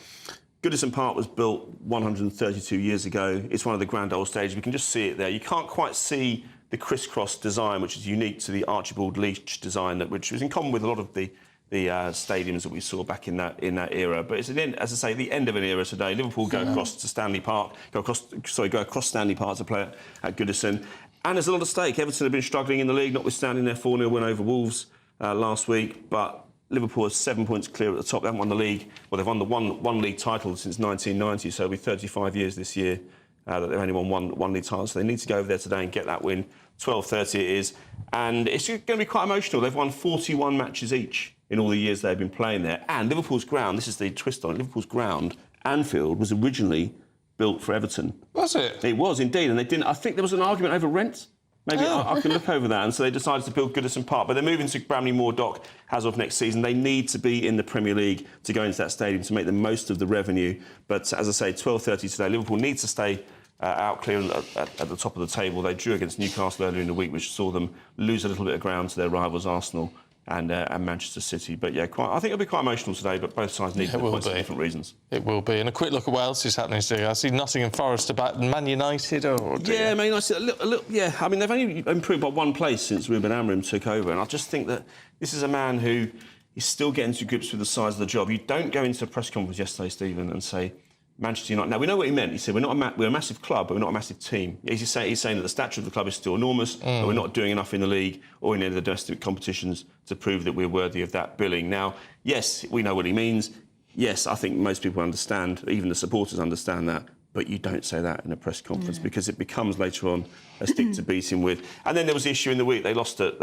Goodison Park was built 132 years ago. It's one of the grand old stages. We can just see it there. You can't quite see the crisscross design, which is unique to the Archibald Leach design, which was in common with a lot of the stadiums that we saw back in that era. But it's, as I say, the end of an era today. Liverpool go across to Stanley Park, go across Stanley Park to play at Goodison. And there's a lot at stake. Everton have been struggling in the league, notwithstanding their 4-0 win over Wolves last week. But Liverpool is 7 points clear at the top. They haven't won the league. Well, they've won the one league title since 1990, so it'll be 35 years this year that they've only won one league title. So they need to go over there today and get that win. 12:30 it is. And it's going to be quite emotional. They've won 41 matches each in all the years they've been playing there. And Liverpool's ground, this is the twist on it, Liverpool's ground, Anfield, was originally built for Everton. Was it? It was, indeed. And they didn't... I think there was an argument over rent. Maybe I can look over that. And so they decided to build Goodison Park. But they're moving to Bramley Moor Dock as of next season. They need to be in the Premier League to go into that stadium to make the most of the revenue. But as I say, 12:30 today, Liverpool needs to stay out clear at the top of the table. They drew against Newcastle earlier in the week, which saw them lose a little bit of ground to their rivals Arsenal and Manchester City. But yeah, I think it'll be quite emotional today, but both sides need the points for different reasons. It will be. And a quick look at what else is happening today. I see Nottingham Forest about Man United. Man United, a little, yeah. I mean, they've only improved by one place since Ruben Amorim took over, and I just think that this is a man who is still getting to grips with the size of the job. You don't go into a press conference yesterday, Stephen, and say, Manchester United. Now, we know what he meant. He said, we're a massive club, but we're not a massive team. He's saying that the stature of the club is still enormous, but we're not doing enough in the league or in any of the domestic competitions to prove that we're worthy of that billing. Now, yes, we know what he means. Yes, I think most people understand, even the supporters understand that, but you don't say that in a press conference because it becomes later on a stick to beat him with. And then there was the issue in the week. They lost at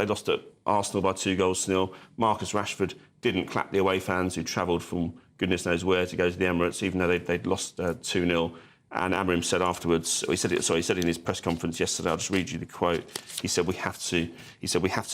Arsenal by 2-0. Marcus Rashford didn't clap the away fans who travelled from goodness knows where to go to the Emirates, even though they'd lost 2-0. And Amorim said afterwards, he said in his press conference yesterday, I'll just read you the quote. He said, we have to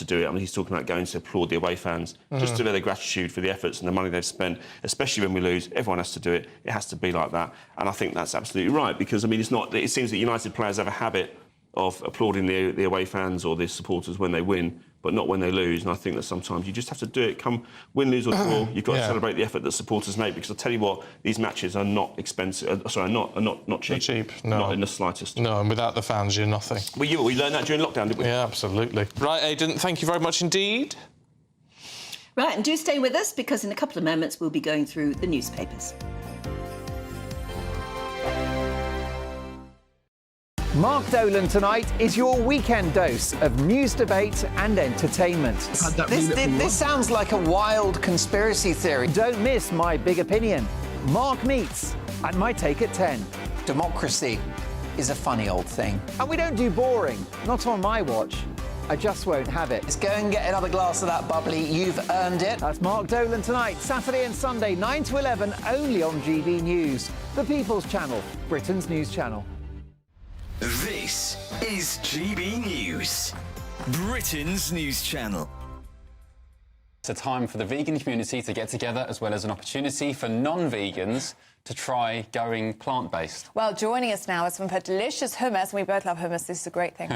do it. I mean, he's talking about going to applaud the away fans, just to their gratitude for the efforts and the money they've spent, especially when we lose. Everyone has to do it. It has to be like that. And I think that's absolutely right, because, I mean, it seems that United players have a habit of applauding the away fans or the supporters when they win, but not when they lose. And I think that sometimes you just have to do it. Come win, lose or draw, you've got to celebrate the effort that supporters make. Because I'll tell you what, these matches are not expensive. Not cheap. Not cheap. No. Not in the slightest. No, and without the fans, you're nothing. We learned that during lockdown, didn't we? Yeah, absolutely. Right, Aidan, thank you very much indeed. Right, and do stay with us because in a couple of moments we'll be going through the newspapers. Mark Dolan tonight is your weekend dose of news, debate and entertainment. This sounds like a wild conspiracy theory. Don't miss My Big Opinion. Mark Meets at My Take at 10. Democracy is a funny old thing. And we don't do boring, not on my watch. I just won't have it. Let's go and get another glass of that bubbly. You've earned it. That's Mark Dolan tonight, Saturday and Sunday, 9 to 11, only on GB News, the People's Channel, Britain's news channel. This is GB News, Britain's news channel. It's a time for the vegan community to get together, as well as an opportunity for non-vegans to try going plant-based. Well, joining us now is from her delicious hummus, and we both love hummus, this is a great thing.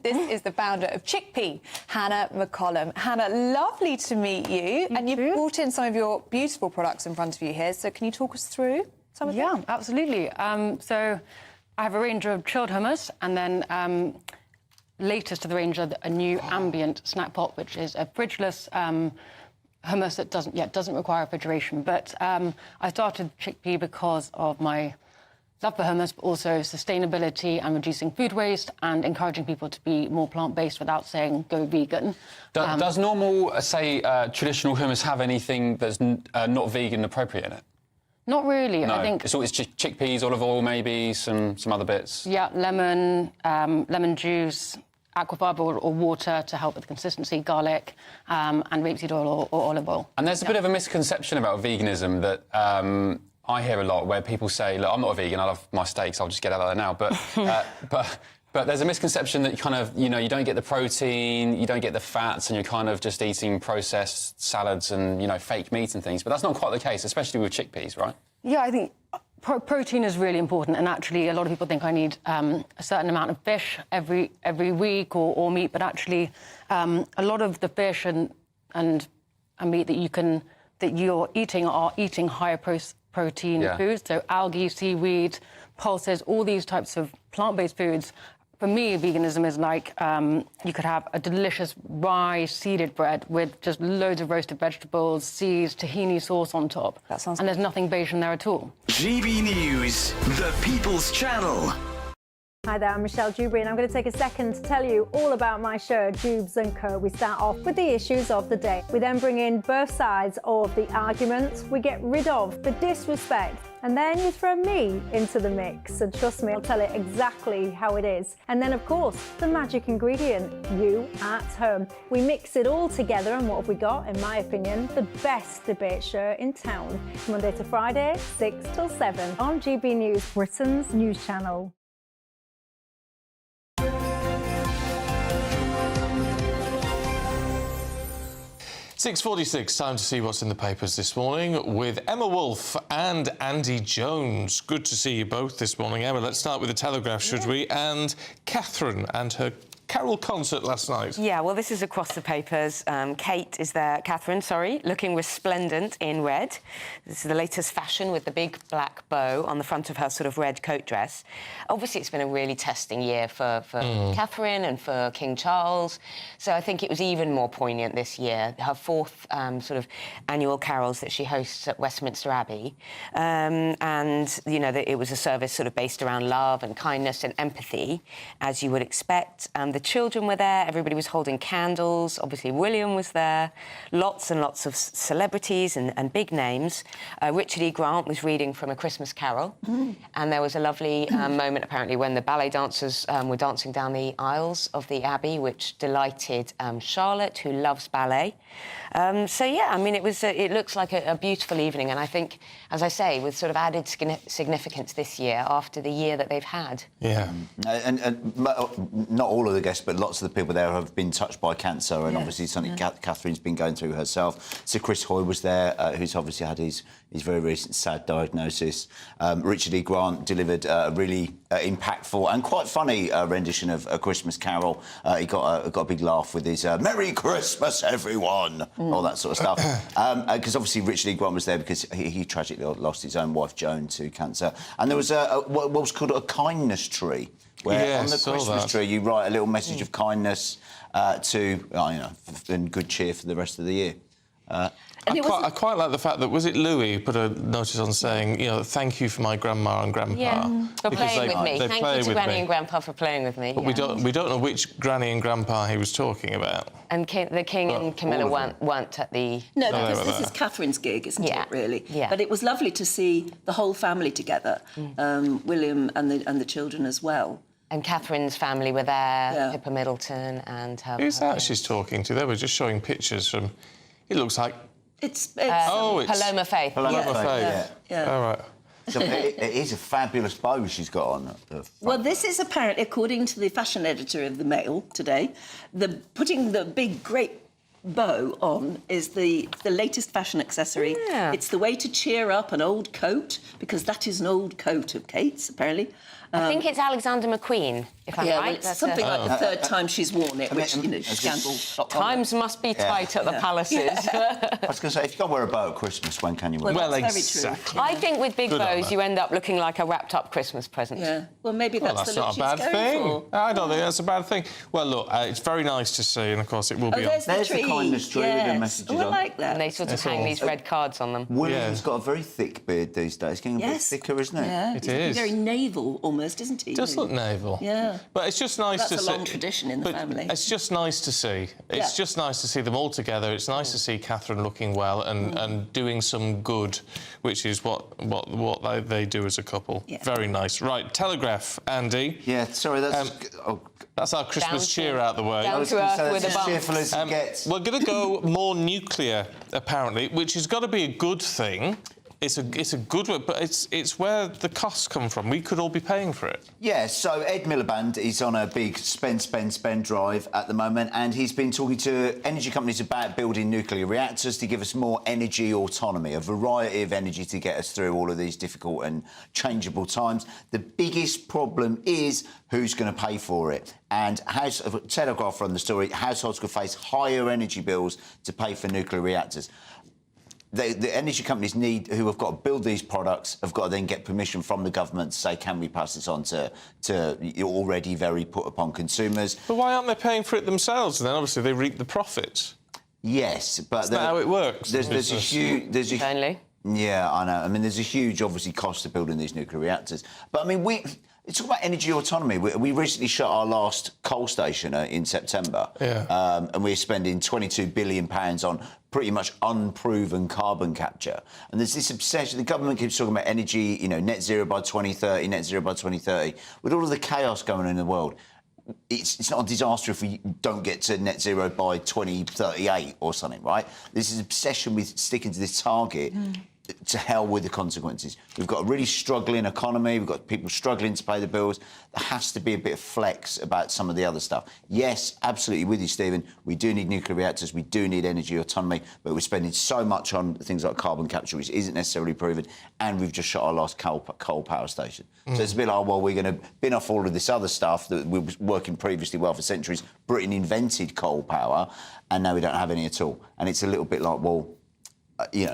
This is the founder of Chickpea, Hannah McCollum. Hannah, lovely to meet you. And you've brought in some of your beautiful products in front of you here, so can you talk us through some of them? Yeah, absolutely. So I have a range of chilled hummus, and then latest of the range are a new ambient snack pot, which is a fridgeless hummus that doesn't require refrigeration. But I started chickpea because of my love for hummus, but also sustainability and reducing food waste and encouraging people to be more plant-based without saying go vegan. Does normal, say, traditional hummus have anything that's not vegan appropriate in it? Not really. No, I think it's always chickpeas, olive oil, maybe some other bits. Yeah, lemon juice, aquafibre or water to help with the consistency, garlic, and rapeseed oil or olive oil. And there's a bit of a misconception about veganism that I hear a lot, where people say, look, I'm not a vegan, I love my steaks, I'll just get out of there now. But there's a misconception that you don't get the protein, you don't get the fats, and you're kind of just eating processed salads and, fake meat and things. But that's not quite the case, especially with chickpeas, right? Yeah, I think protein is really important, and actually a lot of people think I need a certain amount of fish every week or meat, but actually a lot of the fish and meat that you're eating are eating higher protein foods, so algae, seaweed, pulses, all these types of plant-based foods. For me, veganism is like you could have a delicious rye seeded bread with just loads of roasted vegetables, seeds, tahini sauce on top. That sounds and there's nothing beige in there at all. GB News, the People's Channel. Hi there, I'm Michelle Dewberry, and I'm going to take a second to tell you all about my show, Dubes & Co. We start off with the issues of the day. We then bring in both sides of the arguments. We get rid of the disrespect. And then you throw me into the mix. And trust me, I'll tell it exactly how it is. And then, of course, the magic ingredient, you at home. We mix it all together, and what have we got? In my opinion, the best debate show in town. Monday to Friday, 6 till 7 on GB News, Britain's news channel. 6:46, time to see what's in the papers this morning with Emma Wolfe and Andy Jones. Good to see you both this morning. Emma, let's start with the Telegraph, should we? And Catherine and her carol concert last night. Yeah, well, this is across the papers. Catherine, looking resplendent in red. This is the latest fashion with the big black bow on the front of her sort of red coat dress. Obviously, it's been a really testing year for Catherine and for King Charles. So I think it was even more poignant this year, her fourth sort of annual carols that she hosts at Westminster Abbey. And, that it was a service sort of based around love and kindness and empathy, as you would expect. The children were there, everybody was holding candles, obviously William was there, lots and lots of celebrities and big names. Richard E. Grant was reading from A Christmas Carol, and there was a lovely moment, apparently, when the ballet dancers were dancing down the aisles of the Abbey, which delighted Charlotte, who loves ballet. It looks like a beautiful evening, and I think, as I say, with sort of added significance this year after the year that they've had. Yeah. And not all of the guests, but lots of the people there have been touched by cancer, and obviously something Catherine's been going through herself. So Chris Hoy was there, who's obviously had his very recent sad diagnosis. Richard E. Grant delivered a really impactful and quite funny rendition of A Christmas Carol. He got a big laugh with his "Merry Christmas, everyone," all that sort of stuff. Because obviously Richard E. Grant was there because he tragically lost his own wife Joan to cancer. And there was what was called a kindness tree, where on the Christmas tree you write a little message of kindness and good cheer for the rest of the year. I quite like the fact that, was it Louis who put a notice on saying, thank you for my grandma and grandpa. Yeah, for playing with me. Thank you to Granny and Grandpa for playing with me. But we don't know which Granny and Grandpa he was talking about. And the King and Camilla weren't at the... No, because this is Catherine's gig, isn't it, really? Yeah. But it was lovely to see the whole family together, William and the children as well. And Catherine's family were there, Pippa Middleton and her... Who's that she's talking to? They were just showing pictures from... It looks like... It's Paloma Faith. Paloma Faith, yeah. All right. So it is a fabulous bow she's got on. Well, this is apparently, according to the fashion editor of the Mail today, putting the big, great bow on is the latest fashion accessory. Yeah. It's the way to cheer up an old coat, because that is an old coat of Kate's, apparently. I think it's Alexander McQueen, if I'm yeah, right. well, it's something like the third time she's worn it, which, you know, scandal. Times must be tight at the palaces. I was going to say, if you can't wear a bow at Christmas, when can you wear it? Well, exactly. I think with big bows, you end up looking like a wrapped-up Christmas present. Yeah, well, maybe that's the look not a bad she's thing. going for. I don't think that's a bad thing. Well, look, it's very nice to see, and of course it will be there's on. the tree. kindness tree with the messages I on. like that. And they sort of hang these red cards on them. William's got a very thick beard these days. It's getting a bit thicker, isn't it? Yeah, It he's is. very naval, almost, isn't he? It does look naval. Yeah. But it's just nice to see. That's a long tradition in the family. It's just nice to see. It's just nice to see them all together. It's nice to see Catherine looking well and doing some good, which is what they do as a couple. Yeah. Very nice. Right, Telegraph, Andy. Yeah, sorry, that's... That's our Christmas cheer out the way. Down to earth with a bump. Cheerful as it gets. We're going to go more nuclear, apparently, which has got to be a good thing. It's a good one, but it's where the costs come from. We could all be paying for it. Yeah, so Ed Miliband is on a big spend drive at the moment, and he's been talking to energy companies about building nuclear reactors to give us more energy autonomy, a variety of energy to get us through all of these difficult and changeable times. The biggest problem is who's going to pay for it. And Telegraph run the story, households could face higher energy bills to pay for nuclear reactors. The energy companies who have got to build these products have got to then get permission from the government to say, can we pass this on to already very put upon consumers? But why aren't they paying for it themselves? And then obviously they reap the profits. Yes, but that's not how it works. There's a huge. Yeah, I know. I mean, there's a huge, obviously, cost of building these nuclear reactors. But I mean, it's all about energy autonomy. We recently shut our last coal station in September, and we're spending £22 billion on pretty much unproven carbon capture. And there's this obsession. The government keeps talking about energy, net zero by 2030, net zero by 2030. With all of the chaos going on in the world, it's not a disaster if we don't get to net zero by 2038 or something, right? This is obsession with sticking to this target. To hell with the consequences. We've got a really struggling economy. We've got people struggling to pay the bills. There has to be a bit of flex about some of the other stuff. Yes, absolutely with you, Stephen. We do need nuclear reactors. We do need energy autonomy. But we're spending so much on things like carbon capture, which isn't necessarily proven. And we've just shut our last coal power station. So it's a bit like, well, we're going to bin off all of this other stuff that we were working previously well for centuries. Britain invented coal power, and now we don't have any at all. And it's a little bit like, well,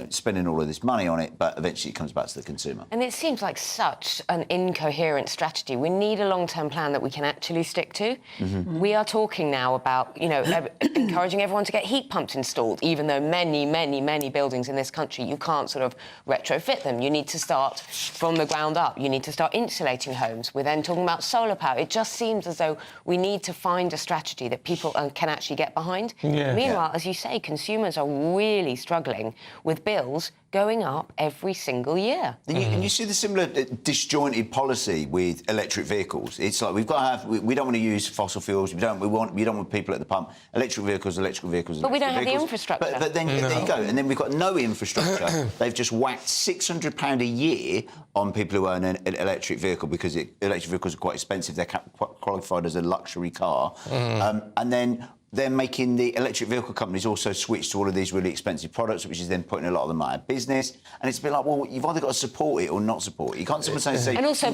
spending all of this money on it, but eventually it comes back to the consumer. And it seems like such an incoherent strategy. We need a long-term plan that we can actually stick to. We are talking now about, encouraging everyone to get heat pumps installed, even though many, many, many buildings in this country, you can't sort of retrofit them. You need to start from the ground up. You need to start insulating homes. We're then talking about solar power. It just seems as though we need to find a strategy that people can actually get behind. Meanwhile, as you say, consumers are really struggling with bills going up every single year. And you see the similar disjointed policy with electric vehicles. It's like we don't want to use fossil fuels. We don't want people at the pump. Electric vehicles. But we don't have the infrastructure. But then there you go. And then we've got no infrastructure. They've just whacked £600 a year on people who own an electric vehicle because electric vehicles are quite expensive. They're qualified as a luxury car. And then they're making the electric vehicle companies also switch to all of these really expensive products, which is then putting a lot of them out of business. And it's a bit like, well, you've either got to support it or not support it. You can't say and also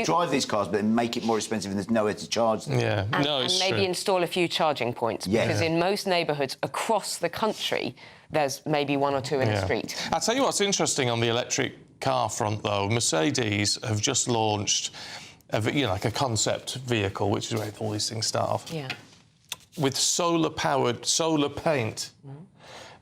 drive these cars, but then make it more expensive and there's nowhere to charge them. And maybe install a few charging points, because in most neighbourhoods across the country, there's maybe one or two in the street. I'll tell you what's interesting on the electric car front, though. Mercedes have just launched like a concept vehicle, which is where all these things start off. With solar paint.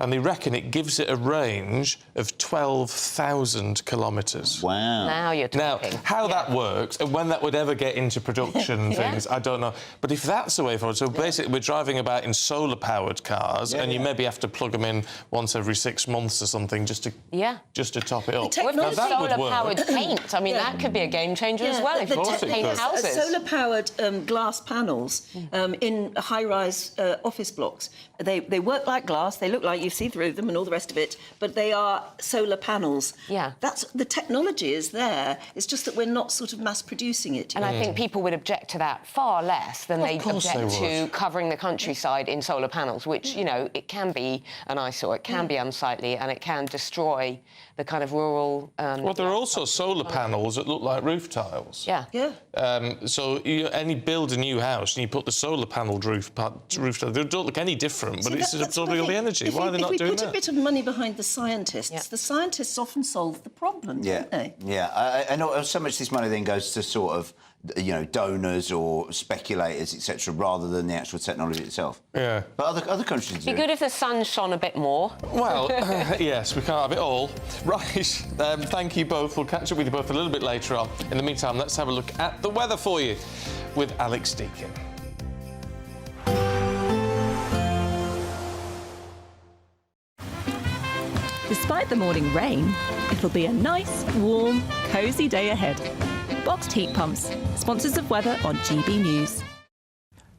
And they reckon it gives it a range of 12,000 kilometres. Wow. Now you're talking. Now, how that works and when that would ever get into production and things, I don't know. But if that's the way forward, so basically we're driving about in solar-powered cars and you maybe have to plug them in once every 6 months or something just to top it up. With solar-powered paint, I mean, that could be a game-changer as well if you paint houses. Solar-powered glass panels in high-rise office blocks. They work like glass, they look like you see through them and all the rest of it, but they are solar panels. Yeah. The technology is there. It's just that we're not sort of mass producing it. And I think people would object to that far less than they object to covering the countryside in solar panels, which, you know, it can be an eyesore, it can be unsightly, and it can destroy the kind of rural... well, there are also solar panels that look like roof tiles. Yeah. So build a new house and you put the solar panelled roof tile, they don't look any different, but it's absorbing all the energy. Why are they not doing that? If we put a bit of money behind the scientists, the scientists often solve the problem, don't they? Yeah, and so much of this money then goes to sort of, you know, donors or speculators, etc., rather than the actual technology itself. Yeah. But other countries do. It'd be good if the sun shone a bit more. Well, yes, we can't have it all. Right, thank you both. We'll catch up with you both a little bit later on. In the meantime, let's have a look at the weather for you with Alex Deakin. Despite the morning rain, it'll be a nice, warm, cosy day ahead. Boxed heat pumps, sponsors of weather on GB News.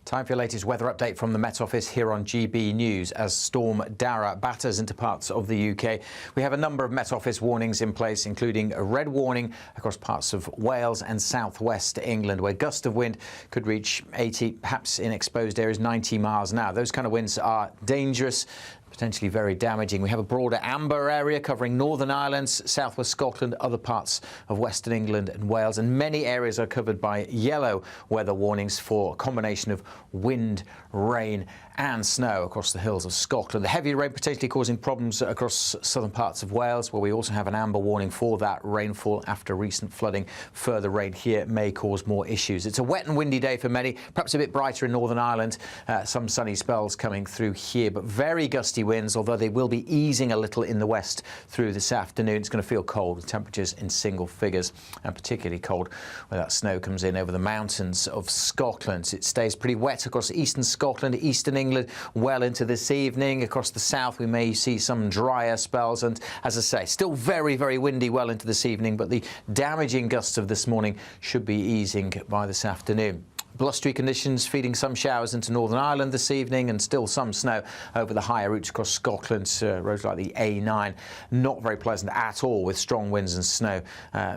Time for your latest weather update from the Met Office here on GB News. As Storm Darragh batters into parts of the UK, we have a number of Met Office warnings in place, including a red warning across parts of Wales and southwest England, where gusts of wind could reach 80, perhaps in exposed areas 90 miles an hour. Those kind of winds are dangerous, potentially very damaging. We have a broader amber area covering Northern Ireland, southwest Scotland, other parts of Western England and Wales, and many areas are covered by yellow weather warnings for a combination of wind, rain and snow across the hills of Scotland. The heavy rain potentially causing problems across southern parts of Wales, where we also have an amber warning for that rainfall after recent flooding. Further rain here may cause more issues. It's a wet and windy day for many, perhaps a bit brighter in Northern Ireland. Some sunny spells coming through here, but very gusty winds, although they will be easing a little in the west through this afternoon. It's going to feel cold with temperatures in single figures, and particularly cold where that snow comes in over the mountains of Scotland. It stays pretty wet across eastern Scotland, eastern England, well into this evening. Across the south we may see some drier spells, and as I say, still very, very windy well into this evening, but the damaging gusts of this morning should be easing by this afternoon. Blustery conditions feeding some showers into Northern Ireland this evening, and still some snow over the higher routes across Scotland, roads like the A9. Not very pleasant at all, with strong winds and snow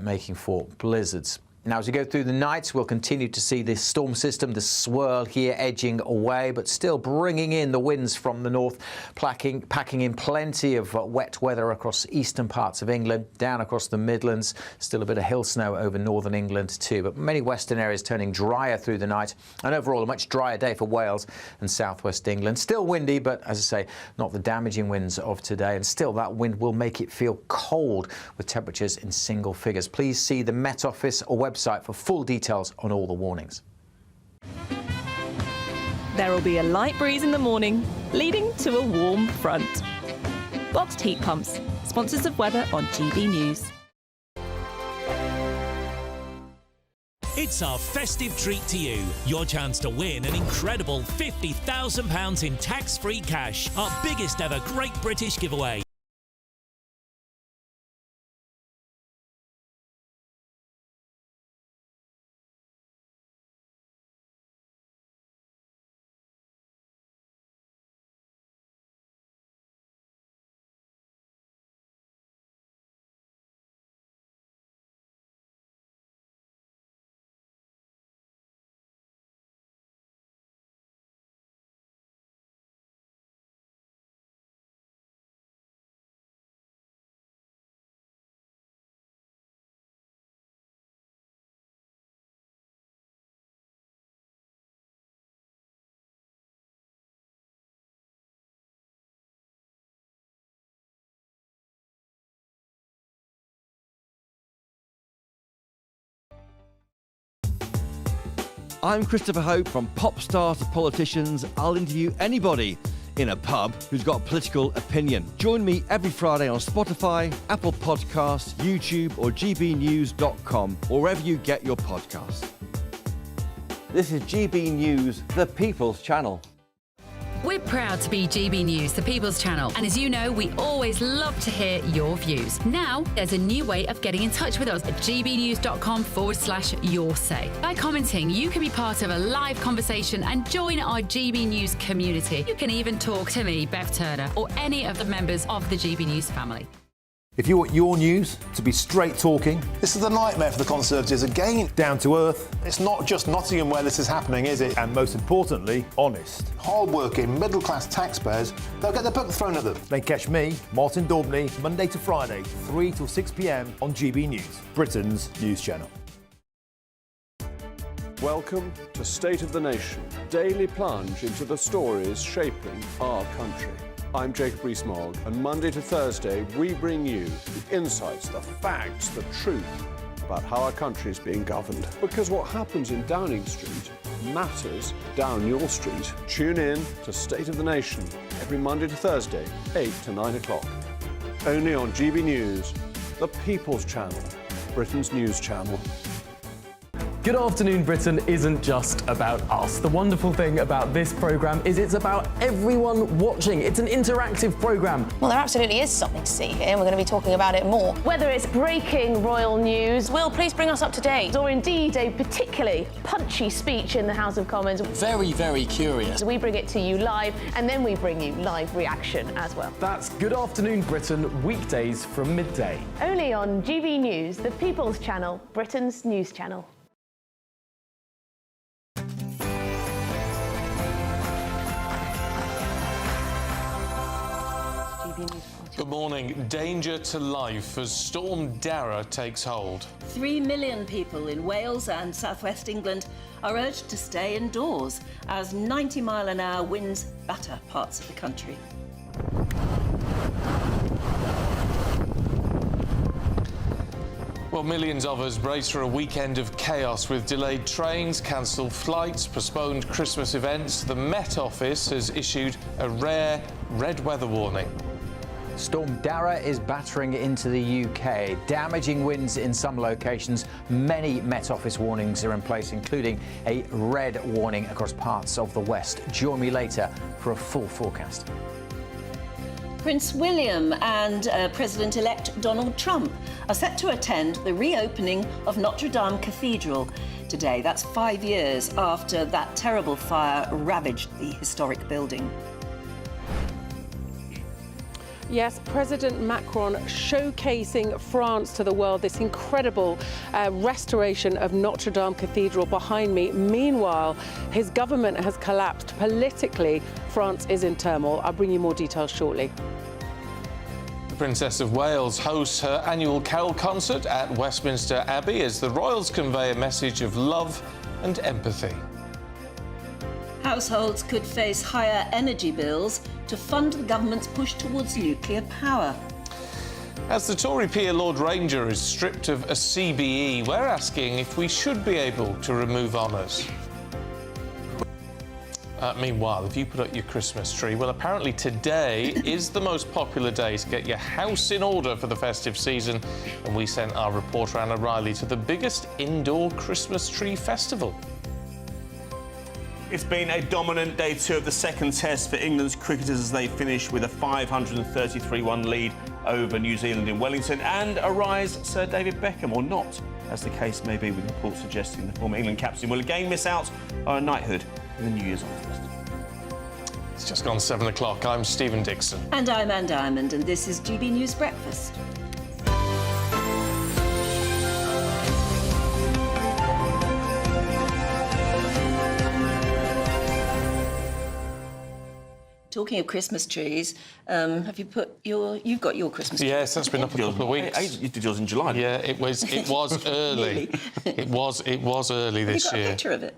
making for blizzards. Now, as we go through the night, we'll continue to see this storm system, the swirl here edging away, but still bringing in the winds from the north, packing in plenty of wet weather across eastern parts of England, down across the Midlands. Still a bit of hill snow over northern England too, but many western areas turning drier through the night. And overall, a much drier day for Wales and southwest England. Still windy, but as I say, not the damaging winds of today. And still, that wind will make it feel cold with temperatures in single figures. Please see the Met Office website for full details on all the warnings. There will be a light breeze in the morning, leading to a warm front. Boxed heat pumps, sponsors of weather on GB News. It's our festive treat to you. Your chance to win an incredible £50,000 in tax-free cash. Our biggest ever Great British giveaway. I'm Christopher Hope. From pop stars to politicians, I'll interview anybody in a pub who's got a political opinion. Join me every Friday on Spotify, Apple Podcasts, YouTube or gbnews.com, or wherever you get your podcasts. This is GB News, the People's Channel. We're proud to be GB News, the People's Channel. And as you know, we always love to hear your views. Now, there's a new way of getting in touch with us at gbnews.com/your-say. By commenting, you can be part of a live conversation and join our GB News community. You can even talk to me, Bev Turner, or any of the members of the GB News family. If you want your news to be straight talking, this is a nightmare for the Conservatives again. Down to earth. It's not just Nottingham where this is happening, is it? And most importantly, honest. Hard-working, middle-class taxpayers, they'll get their book thrown at them. Then catch me, Martin Daubney, Monday to Friday, 3 till 6 p.m. on GB News, Britain's news channel. Welcome to State of the Nation, daily plunge into the stories shaping our country. I'm Jacob Rees-Mogg, and Monday to Thursday we bring you the insights, the facts, the truth about how our country is being governed. Because what happens in Downing Street matters down your street. Tune in to State of the Nation every Monday to Thursday, 8 to 9 o'clock. Only on GB News, the People's Channel, Britain's news channel. Good Afternoon Britain isn't just about us. The wonderful thing about this programme is it's about everyone watching. It's an interactive programme. Well, there absolutely is something to see here, and we're going to be talking about it more. Whether it's breaking royal news, Will, please bring us up to date, or indeed a particularly punchy speech in the House of Commons. Very, very curious. We bring it to you live, and then we bring you live reaction as well. That's Good Afternoon Britain, weekdays from midday. Only on GB News, the People's Channel, Britain's news channel. Good morning. Danger to life as Storm Darragh takes hold. 3 million people in Wales and southwest England are urged to stay indoors as 90-mile-an-hour winds batter parts of the country. Well, millions of us brace for a weekend of chaos with delayed trains, cancelled flights, postponed Christmas events. The Met Office has issued a rare red weather warning. Storm Darragh is battering into the UK, damaging winds in some locations. Many Met Office warnings are in place, including a red warning across parts of the west. Join me later for a full forecast. Prince William and President-elect Donald Trump are set to attend the reopening of Notre-Dame Cathedral today. That's 5 years after that terrible fire ravaged the historic building. Yes, President Macron showcasing France to the world, this incredible restoration of Notre-Dame Cathedral behind me. Meanwhile, his government has collapsed. Politically, France is in turmoil. I'll bring you more details shortly. The Princess of Wales hosts her annual carol concert at Westminster Abbey as the royals convey a message of love and empathy. Households could face higher energy bills to fund the government's push towards nuclear power. As the Tory peer Lord Ranger is stripped of a CBE, we're asking if we should be able to remove honours. Meanwhile, if you put up your Christmas tree, well, apparently today is the most popular day to get your house in order for the festive season, and we sent our reporter Anna Riley to the biggest indoor Christmas tree festival. It's been a dominant day two of the second test for England's cricketers as they finish with a 533-run lead over New Zealand in Wellington and a rise Sir David Beckham, or not, as the case may be, with reports suggesting the former England captain will again miss out on a knighthood in the New Year's Old. It's just gone 7 o'clock. I'm Stephen Dixon. And I'm Anne Diamond, and this is GB News Breakfast. Talking of Christmas trees, have you put you've got your Christmas tree? Yes, that's been up a couple of weeks. You did yours in July. Yeah, it was early. it was early this Have you got year. a picture of it?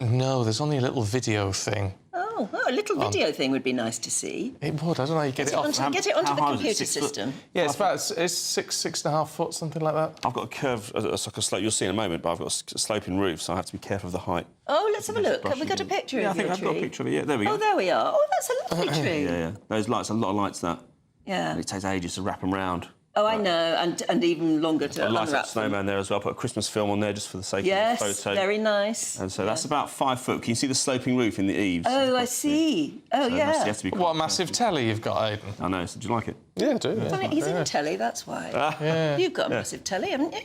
No, there's only a little video thing. Oh, a little video thing would be nice to see. It would. I don't know how you get it off. Get it onto the computer system. Yeah, it's about 6.5 foot, something like that. I've got a curve, it's like a slope. You'll see in a moment, but I've got a sloping roof, so I have to be careful of the height. Oh, let's have a look. Have we got a picture of your tree? Yeah, I think I've got a picture of it. Yeah, there we go. Oh, there we are. Oh, that's a lovely tree. Yeah. Those lights, a lot of lights. That. Yeah. And it takes ages to wrap them round. Oh, I know, and even longer to A light up unwrap them. snowman there as well. Put a Christmas film on there just for the sake Yes, of the photo. very nice. And so that's about 5 foot. Can you see the sloping roof in the eaves? Oh, I see. Oh, So it yeah. has to be What a massive telly you've got, Aidan. I know. So do you like it? Yeah, I do. I mean, he's in a telly, that's why. Yeah. You've got a massive telly, haven't you?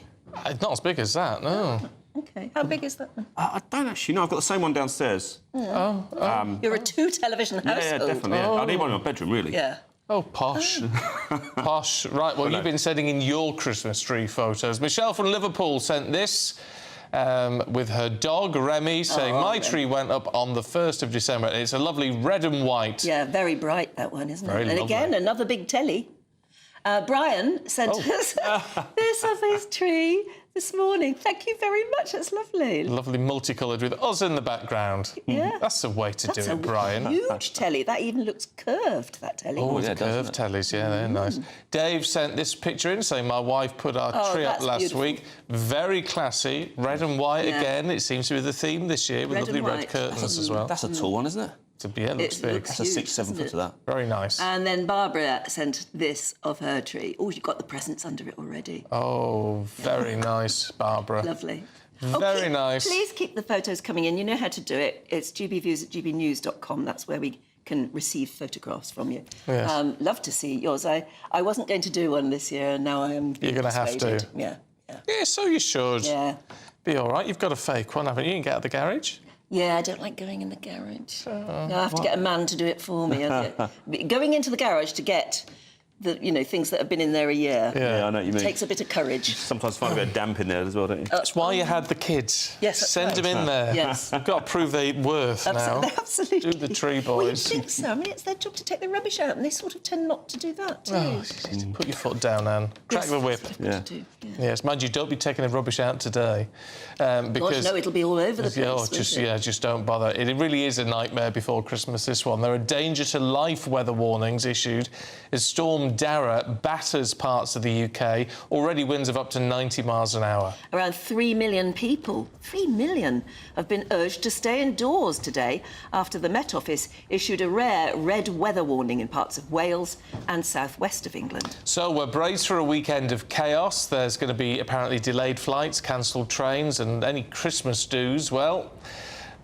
It's not as big as that, no. OK. How big is that? I don't actually know. I've got the same one downstairs. You're a two-television household. Yeah, definitely. Yeah. I need one in my bedroom, really. Yeah. Oh, posh. Posh. Right, well, you've been sending in your Christmas tree photos. Michelle from Liverpool sent this with her dog, Remy, saying, my tree went up on the 1st of December. It's a lovely red and white. Yeah, very bright, that one, isn't Very it? And lovely. again, another big telly. Brian sent us this of his tree this morning. Thank you very much. That's lovely. Lovely multicoloured with us in the background. Yeah. That's the way to That's do a it, Brian. huge telly. That even looks curved, that telly. Oh, it's curved tellies, yeah, they're nice. Dave sent this picture in saying, my wife put our tree up that's last beautiful. week. Very classy, red and white Yeah. again. It seems to be the theme this year with Red lovely and red white. curtains as well. That's a tall one, isn't it? Yeah, it looks big. looks That's a huge, 6, 7 doesn't foot it? of that. Very nice. And then Barbara sent this of her tree. Oh, you've got the presents under it already. Oh, very nice, Barbara. Lovely. Very nice. Please keep the photos coming in. You know how to do it. It's gbviews@gbnews.com. That's where we can receive photographs from you. Yes. Love to see yours. I wasn't going to do one this year, and now I am. You're going to have to. Yeah. Yeah, so you should. Yeah. Be all right. You've got a fake one, haven't you? You can get out of the garage. Yeah, I don't like going in the garage. I have to get a man to do it for me. Going into the garage to get the things that have been in there a year. Yeah, I know what you mean. Takes a bit of courage. Sometimes find a bit of damp in there as well, don't you? That's why you had the kids. Yes, that's Send right. them in there. Yes. You've got to prove their worth now. Absolutely. Do the tree Well, you boys. think so? I mean, it's their job to take the rubbish out, and they sort of tend not to do that, too. Oh, put your foot down, Anne. Crack the whip. Yes, mind you, don't be taking the rubbish out today, because no, it'll be all over the place. Just don't bother. It really is a nightmare before Christmas. This one. There are danger to life weather warnings issued as Storm Darragh batters parts of the UK. Already winds of up to 90 miles an hour. Around 3 million people, 3 million, have been urged to stay indoors today after the Met Office issued a rare red weather warning in parts of Wales and southwest of England. So we're braced for a weekend of chaos. There's going to be apparently delayed flights, cancelled trains, and any Christmas dues, well,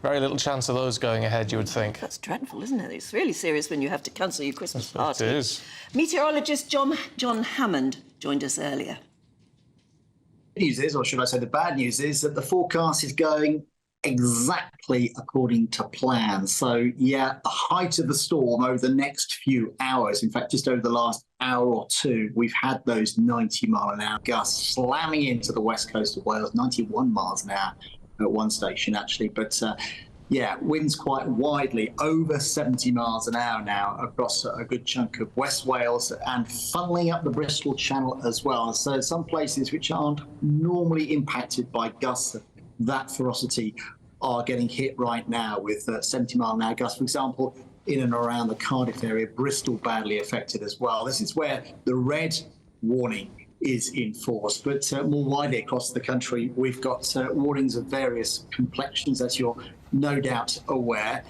very little chance of those going ahead, you would think. That's dreadful, isn't it? It's really serious when you have to cancel your Christmas party. It is. Meteorologist John Hammond joined us earlier. The news is, or should I say the bad news is, that the forecast is going exactly according to plan. So, yeah, the height of the storm over the next few hours, in fact, just over the last hour or two, we've had those 90-mile-an-hour gusts slamming into the west coast of Wales, 91 miles an hour at one station, actually. But, yeah, winds quite widely, over 70 miles an hour now across a good chunk of West Wales and funneling up the Bristol Channel as well. So some places which aren't normally impacted by gusts of that ferocity are getting hit right now with 70-mile-an-hour gusts. For example, in and around the Cardiff area, Bristol badly affected as well. This is where the red warning is in force, but more widely across the country, we've got warnings of various complexions, as you're no doubt aware.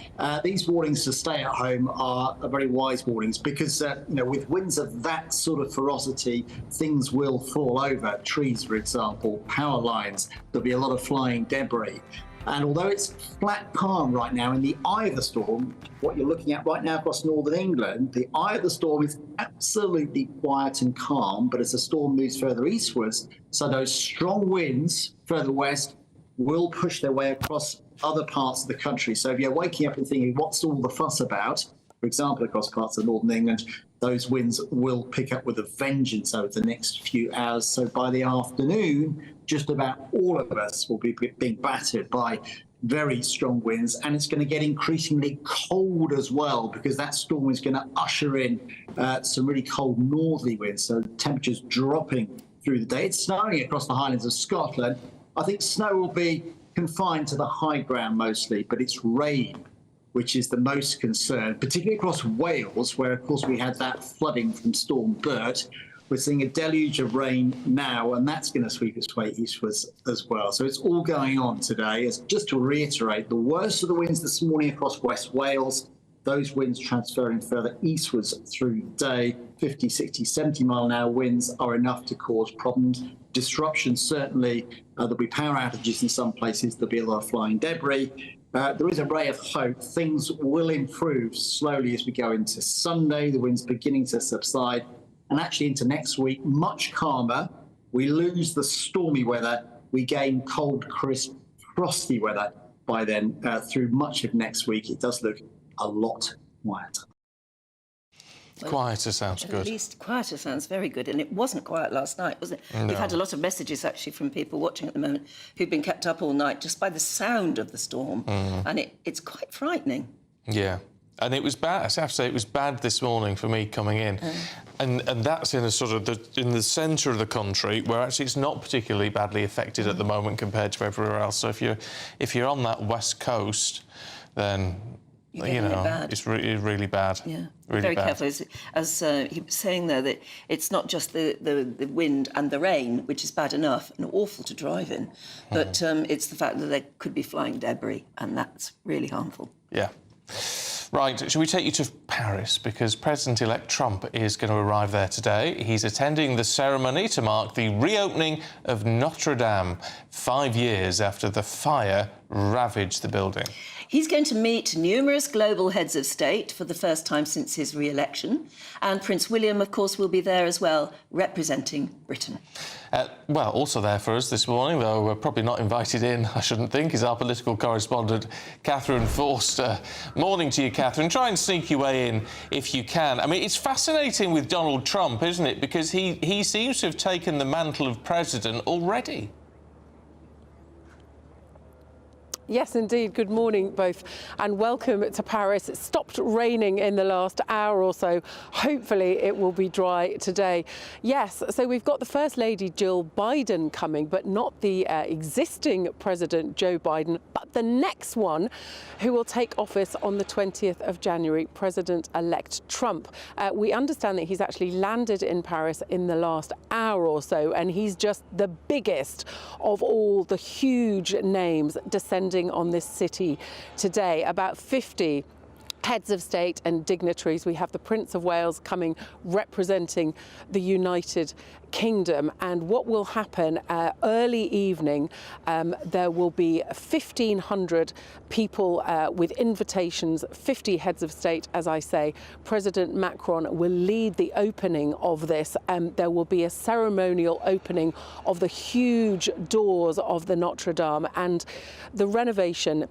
These warnings to stay at home are very wise warnings because, with winds of that sort of ferocity, things will fall over. Trees, for example, power lines, there'll be a lot of flying debris. And although it's flat calm right now in the eye of the storm, what you're looking at right now across northern England, the eye of the storm is absolutely quiet and calm, but as the storm moves further eastwards, so those strong winds further west will push their way across other parts of the country. So if you're waking up and thinking, what's all the fuss about? For example, across parts of northern England, those winds will pick up with a vengeance over the next few hours. So by the afternoon, just about all of us will be being battered by very strong winds, and it's going to get increasingly cold as well because that storm is going to usher in some really cold northerly winds, so temperatures dropping through the day. It's snowing across the Highlands of Scotland. I think snow will be confined to the high ground mostly, but it's rain which is the most concern, particularly across Wales, where, of course, we had that flooding from Storm Bert. We're seeing a deluge of rain now, and that's going to sweep its way eastwards as well. So it's all going on today. Just to reiterate, the worst of the winds this morning across West Wales, Those winds transferring further eastwards through the day, 50, 60, 70 mile an hour winds are enough to cause problems. Disruption, certainly. There'll be power outages in some places. There'll be a lot of flying debris. There is a ray of hope. Things will improve slowly as we go into Sunday. The wind's beginning to subside. And actually into next week, much calmer. We lose the stormy weather. We gain cold, crisp, frosty weather by then through much of next week. It does look a lot quieter. Quieter sounds good. At least quieter sounds very good. And it wasn't quiet last night, was it? No. We've had a lot of messages, actually, from people watching at the moment who've been kept up all night just by the sound of the storm. And it's quite frightening. Yeah. And it was bad. I have to say, it was bad this morning for me coming in. And that's in a sort of in the centre of the country, where actually it's not particularly badly affected at the moment compared to everywhere else. So if you're on that west coast, then you know it's really bad. Yeah, really very bad. careful. As he was saying there, that it's not just the wind and the rain, which is bad enough and awful to drive in, but it's the fact that there could be flying debris, and that's really harmful. Yeah. Right, shall we take you to Paris, because President-elect Trump is going to arrive there today. He's attending the ceremony to mark the reopening of Notre-Dame 5 years after the fire ravaged the building. He's going to meet numerous global heads of state for the first time since his re-election, and Prince William, of course, will be there as well, representing Britain. Well, also there for us this morning, though we're probably not invited in, I shouldn't think, is our political correspondent, Catherine Forster. Morning to you, Catherine. Try and sneak your way in if you can. I mean, it's fascinating with Donald Trump, isn't it? Because he seems to have taken the mantle of president already. Yes, indeed. Good morning, both, and welcome to Paris. It stopped raining in the last hour or so. Hopefully it will be dry today. Yes, so we've got the First Lady Jill Biden coming, but not the existing President Joe Biden, but the next one who will take office on the 20th of January, President-elect Trump. We understand that he's actually landed in Paris in the last hour or so, and he's just the biggest of all the huge names descending on this city today. About 50 heads of state and dignitaries. We have the Prince of Wales coming representing the United Kingdom. And what will happen early evening, there will be 1,500 people with invitations, 50 heads of state, as I say. President Macron will lead the opening of this, and there will be a ceremonial opening of the huge doors of the Notre-Dame, and the renovation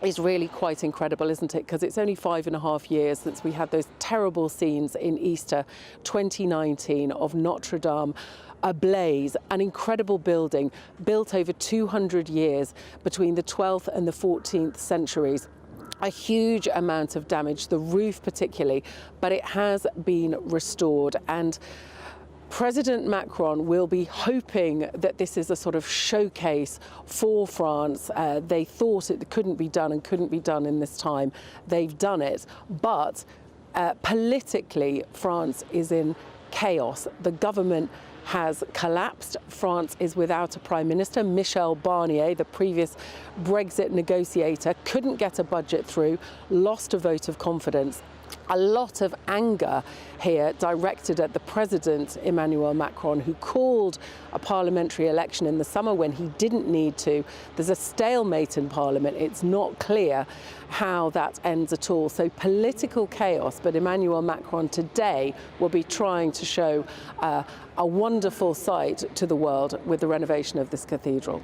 is really quite incredible, isn't it? Because it's only 5.5 years since we had those terrible scenes in Easter 2019 of Notre-Dame ablaze, an incredible building built over 200 years between the 12th and the 14th centuries. A huge amount of damage, the roof particularly, but it has been restored. And President Macron will be hoping that this is a sort of showcase for France. They thought it couldn't be done and couldn't be done in this time. They've done it. But politically, France is in chaos. The government has collapsed. France is without a prime minister. Michel Barnier, the previous Brexit negotiator, couldn't get a budget through, lost a vote of confidence. A lot of anger here directed at the President, Emmanuel Macron, who called a parliamentary election in the summer when he didn't need to. There's a stalemate in Parliament. It's not clear how that ends at all. So political chaos, but Emmanuel Macron today will be trying to show a wonderful sight to the world with the renovation of this cathedral.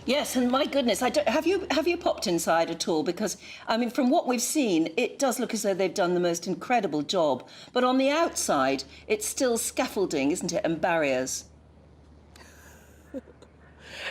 Yes, and my goodness, have you popped inside at all? Because, I mean, from what we've seen, it does look as though they've done the most incredible job. But on the outside, it's still scaffolding, isn't it, and barriers.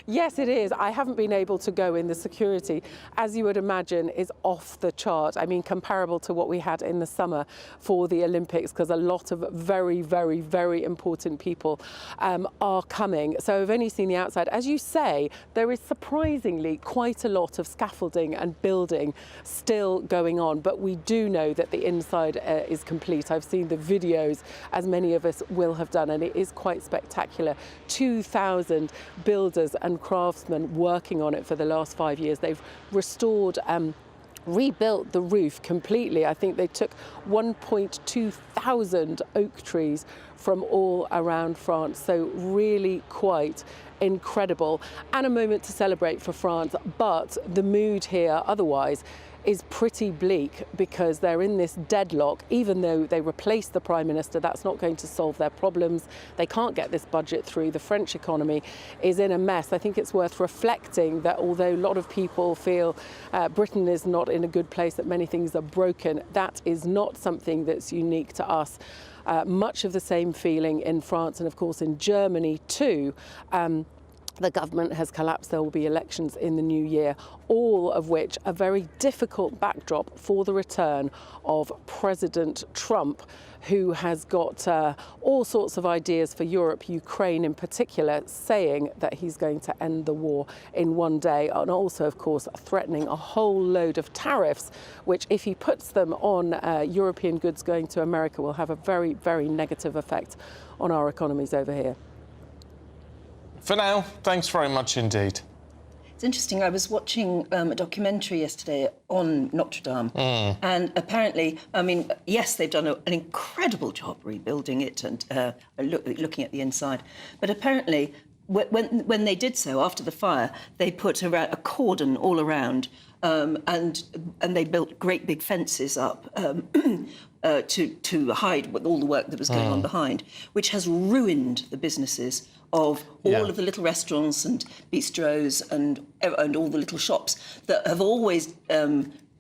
Yes, it is. I haven't been able to go in. The security, as you would imagine, is off the chart. I mean, comparable to what we had in the summer for the Olympics, because a lot of very, very, very important people are coming. So I've only seen the outside. As you say, there is surprisingly quite a lot of scaffolding and building still going on, but we do know that the inside is complete. I've seen the videos, as many of us will have done, and it is quite spectacular. 2,000 builders and craftsmen working on it for the last 5 years. They've restored rebuilt the roof completely. I think they took 1.2 thousand oak trees from all around France. So really quite incredible, and a moment to celebrate for France. But the mood here otherwise is pretty bleak, because they're in this deadlock. Even though they replaced the Prime Minister, that's not going to solve their problems. They can't get this budget through. The French economy is in a mess. I think it's worth reflecting that although a lot of people feel Britain is not in a good place, that many things are broken, that is not something that's unique to us. Much of the same feeling in France and of course in Germany too. The government has collapsed. There will be elections in the new year, all of which a very difficult backdrop for the return of President Trump, who has got all sorts of ideas for Europe, Ukraine in particular, saying that he's going to end the war in one day, and also, of course, threatening a whole load of tariffs, which, if he puts them on European goods going to America, will have a very, very negative effect on our economies over here. For now, thanks very much indeed. It's interesting, I was watching a documentary yesterday on Notre-Dame, and apparently, I mean, yes, they've done an incredible job rebuilding it and looking at the inside, but apparently, when they did so, after the fire, they put a cordon all around, and they built great big fences up to hide all the work that was going on behind, which has ruined the businesses of all of the little restaurants and bistros and all the little shops that have always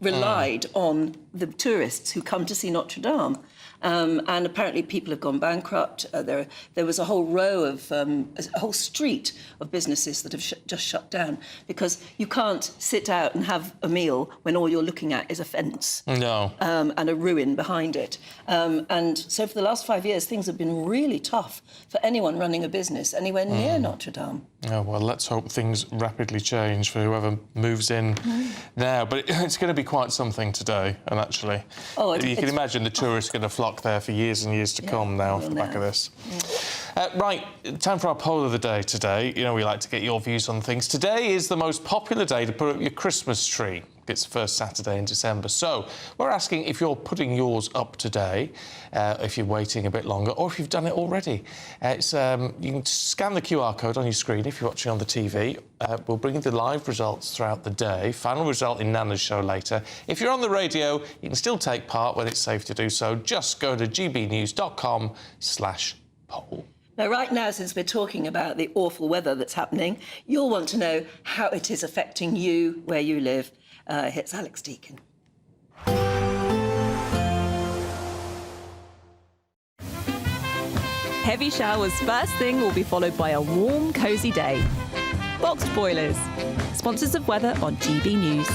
relied on the tourists who come to see Notre-Dame. And apparently people have gone bankrupt. There was a whole row of, a whole street of businesses that have just shut down, because you can't sit out and have a meal when all you're looking at is a fence and a ruin behind it. And so for the last 5 years, things have been really tough for anyone running a business anywhere near Notre-Dame. Oh, well, let's hope things rapidly change for whoever moves in now. But it's going to be quite something today, and actually, you can imagine the tourists are going to flock there for years and years to come now off the back of this. Right, time for our poll of the day today. You know, we like to get your views on things. Today is the most popular day to put up your Christmas tree. It's the first Saturday in December. So we're asking if you're putting yours up today, if you're waiting a bit longer, or if you've done it already. You can scan the QR code on your screen if you're watching on the TV. We'll bring you the live results throughout the day. Final result in Nana's show later. If you're on the radio, you can still take part when it's safe to do so. Just go to gbnews.com/poll. Now, right now, since we're talking about the awful weather that's happening, you'll want to know how it is affecting you where you live. Here's Alex Deakin. Heavy showers first thing will be followed by a warm, cosy day. Boxed boilers, sponsors of weather on GB News.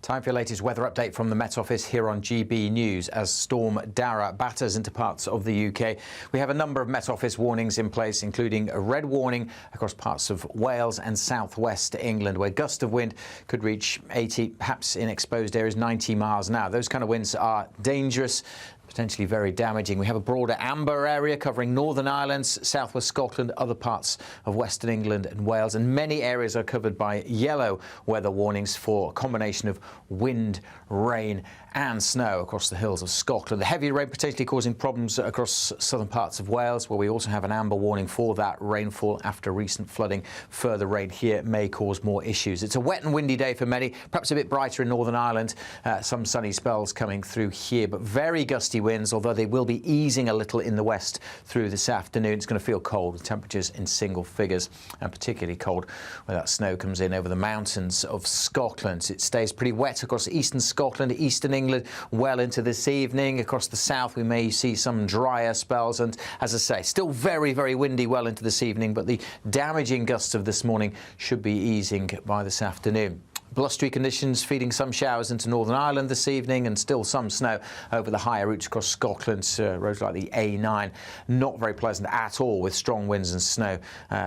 Time for your latest weather update from the Met Office here on GB News. As Storm Darragh batters into parts of the UK, we have a number of Met Office warnings in place, including a red warning across parts of Wales and southwest England, where gusts of wind could reach 80, perhaps in exposed areas 90 miles an hour. Those kind of winds are dangerous, potentially very damaging. We have a broader amber area covering Northern Ireland, southwest Scotland, other parts of Western England and Wales, and many areas are covered by yellow weather warnings for a combination of wind, rain and snow across the hills of Scotland. The heavy rain potentially causing problems across southern parts of Wales, where we also have an amber warning for that rainfall after recent flooding. Further rain here may cause more issues. It's a wet and windy day for many, perhaps a bit brighter in Northern Ireland. Some sunny spells coming through here, but very gusty winds, although they will be easing a little in the west through this afternoon. It's going to feel cold with temperatures in single figures, and particularly cold where that snow comes in over the mountains of Scotland. It stays pretty wet across eastern Scotland, eastern England, well into this evening. Across the south we may see some drier spells, and as I say, still very, very windy well into this evening, but the damaging gusts of this morning should be easing by this afternoon. Blustery conditions feeding some showers into Northern Ireland this evening, and still some snow over the higher routes across Scotland, roads like the A9. Not very pleasant at all, with strong winds and snow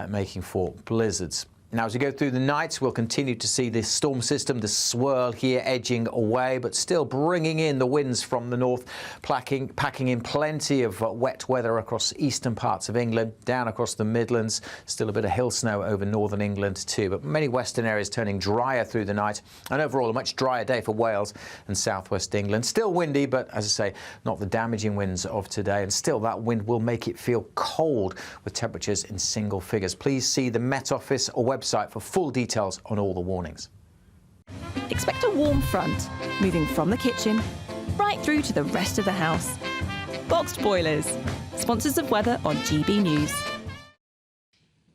making for blizzards. Now, as we go through the night, we'll continue to see this storm system, the swirl here edging away, but still bringing in the winds from the north, packing in plenty of wet weather across eastern parts of England, down across the Midlands. Still a bit of hill snow over northern England too, but many western areas turning drier through the night. And overall, a much drier day for Wales and southwest England. Still windy, but as I say, not the damaging winds of today. And still, that wind will make it feel cold with temperatures in single figures. Please see the Met Office or website for full details on all the warnings. Expect a warm front, moving from the kitchen right through to the rest of the house. Boxed Boilers, sponsors of weather on GB News.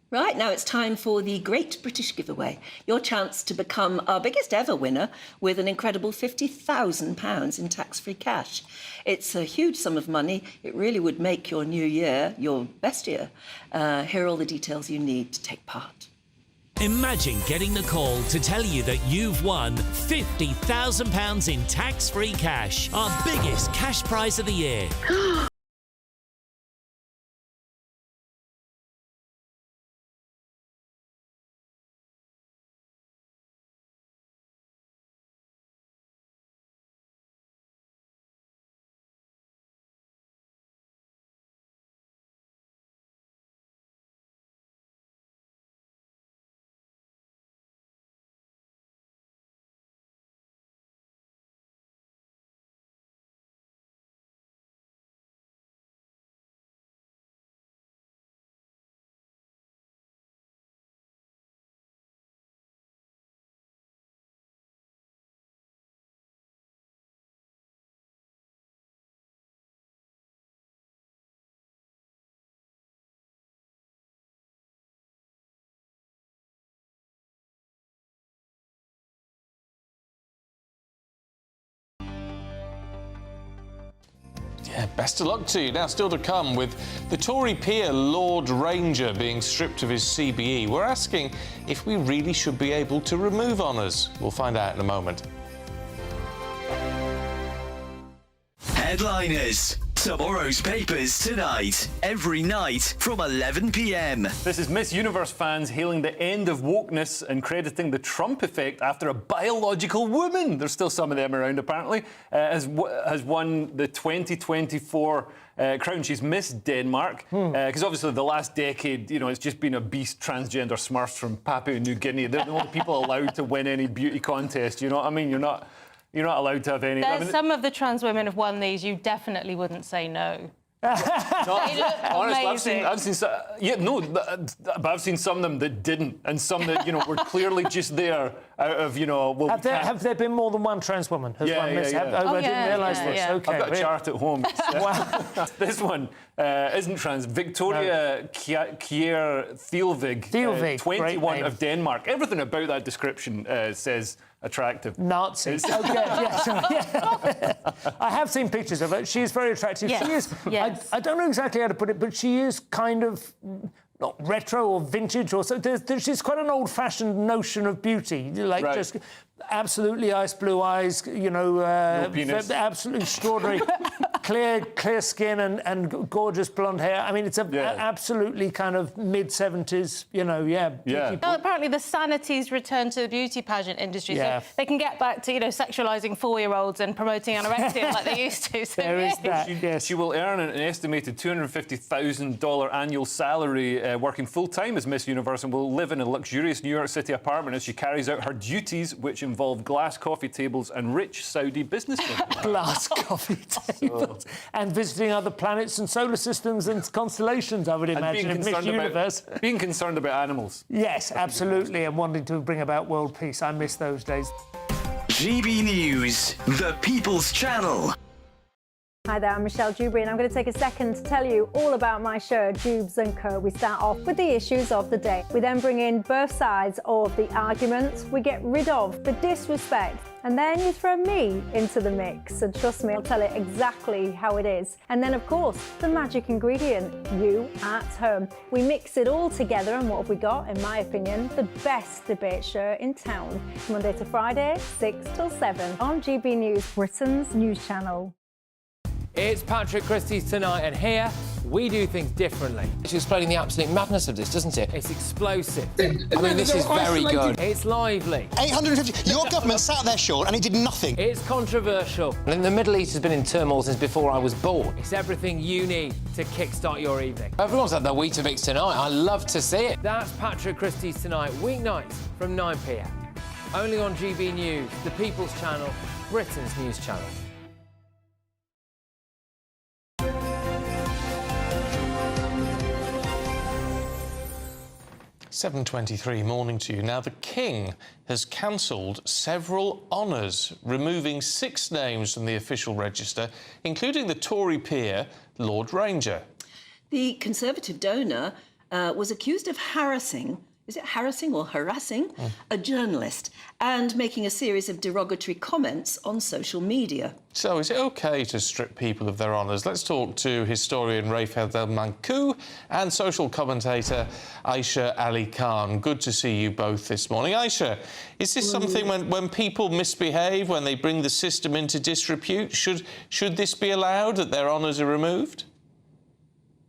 Right, now it's time for the Great British Giveaway. Your chance to become our biggest ever winner with an incredible £50,000 in tax-free cash. It's a huge sum of money. It really would make your new year your best year. Here are all the details you need to take part. Imagine getting the call to tell you that you've won £50,000 in tax-free cash, our biggest cash prize of the year. Yeah, best of luck to you. Now, still to come, with the Tory peer Lord Ranger being stripped of his CBE, we're asking if we really should be able to remove honours. We'll find out in a moment. Headliners. Tomorrow's papers tonight, every night from 11 p.m. This is Miss Universe fans hailing the end of wokeness and crediting the Trump effect after a biological woman, there's still some of them around apparently, has won the 2024 crown. She's Miss Denmark, because obviously the last decade, you know, it's just been obese transgender smurfs from Papua New Guinea. They're the only people allowed to win any beauty contest, you know what I mean? You're not allowed to have any. There's some of the trans women have won these. You definitely wouldn't say no. Honestly, I've seen some, but I've seen some of them that didn't, and some that were clearly just there out of well. Have there been more than one trans woman? Has Yeah. I didn't realise this. Yeah. Okay, I've got a chart at home. This one isn't trans. Victoria Kjær-Thielvig, 21 of Denmark. Everything about that description says attractive. Nazi. Okay, yeah. I have seen pictures of her. She is very attractive. Yes. She is. Yes. I don't know exactly how to put it, but she is kind of not retro or vintage or so. She's quite an old-fashioned notion of beauty, like just absolutely ice blue eyes. No penis. Absolutely extraordinary, clear skin and gorgeous blonde hair. I mean, it's absolutely kind of mid-70s. Well, apparently the sanity's returned to the beauty pageant industry, so they can get back to sexualising 4-year-olds and promoting anorexia like they used to. So there is that. She will earn an estimated $250,000 annual salary working full-time as Miss Universe, and will live in a luxurious New York City apartment as she carries out her duties, which involve glass coffee tables and rich Saudi businessmen. Glass coffee tables. And visiting other planets and solar systems and constellations, I would imagine, in Miss Universe. Being concerned about animals. Yes, absolutely, and wanting to bring about world peace. I miss those days. GB News, the People's Channel. Hi there, I'm Michelle Dewberry, and I'm going to take a second to tell you all about my show, Jubes & Co. We start off with the issues of the day. We then bring in both sides of the arguments. We get rid of the disrespect. And then you throw me into the mix. And trust me, I'll tell it exactly how it is. And then, of course, the magic ingredient, you at home. We mix it all together, and what have we got? In my opinion, the best debate show in town. Monday to Friday, 6 till 7 on GB News, Britain's news channel. It's Patrick Christie's Tonight, and here We do things differently. It's explaining the absolute madness of this, doesn't it? It's explosive. I mean, this is very good. It's lively. 850. Your government sat there, Sean, and it did nothing. It's controversial. And the Middle East has been in turmoil since before I was born. It's everything you need to kickstart your evening. Everyone's had their Weetabix tonight. I love to see it. That's Patrick Christie's Tonight, weeknights from 9 p.m. Only on GB News, the People's Channel, Britain's news channel. 7:23, morning to you. Now, the King has cancelled several honours, removing 6 names from the official register, including the Tory peer, Lord Ranger. The Conservative donor was accused of harassing a journalist and making a series of derogatory comments on social media. So is it OK to strip people of their honours? Let's talk to historian Rafael Del Mancu and social commentator Aisha Ali Khan. Good to see you both this morning. Aisha, is this something when people misbehave, when they bring the system into disrepute, should this be allowed, that their honours are removed?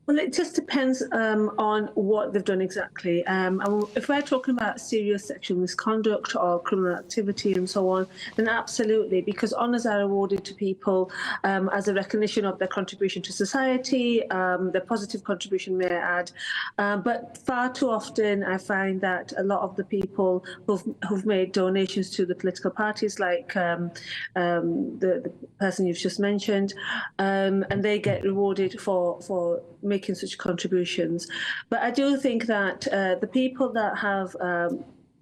Well, it just depends on what they've done exactly. If we're talking about serious sexual misconduct or criminal activity and so on, then absolutely, because honours are awarded to people as a recognition of their contribution to society, their positive contribution, may I add. But far too often, I find that a lot of the people who've made donations to the political parties, like the person you've just mentioned, and they get rewarded for making such contributions. But I do think that the people that have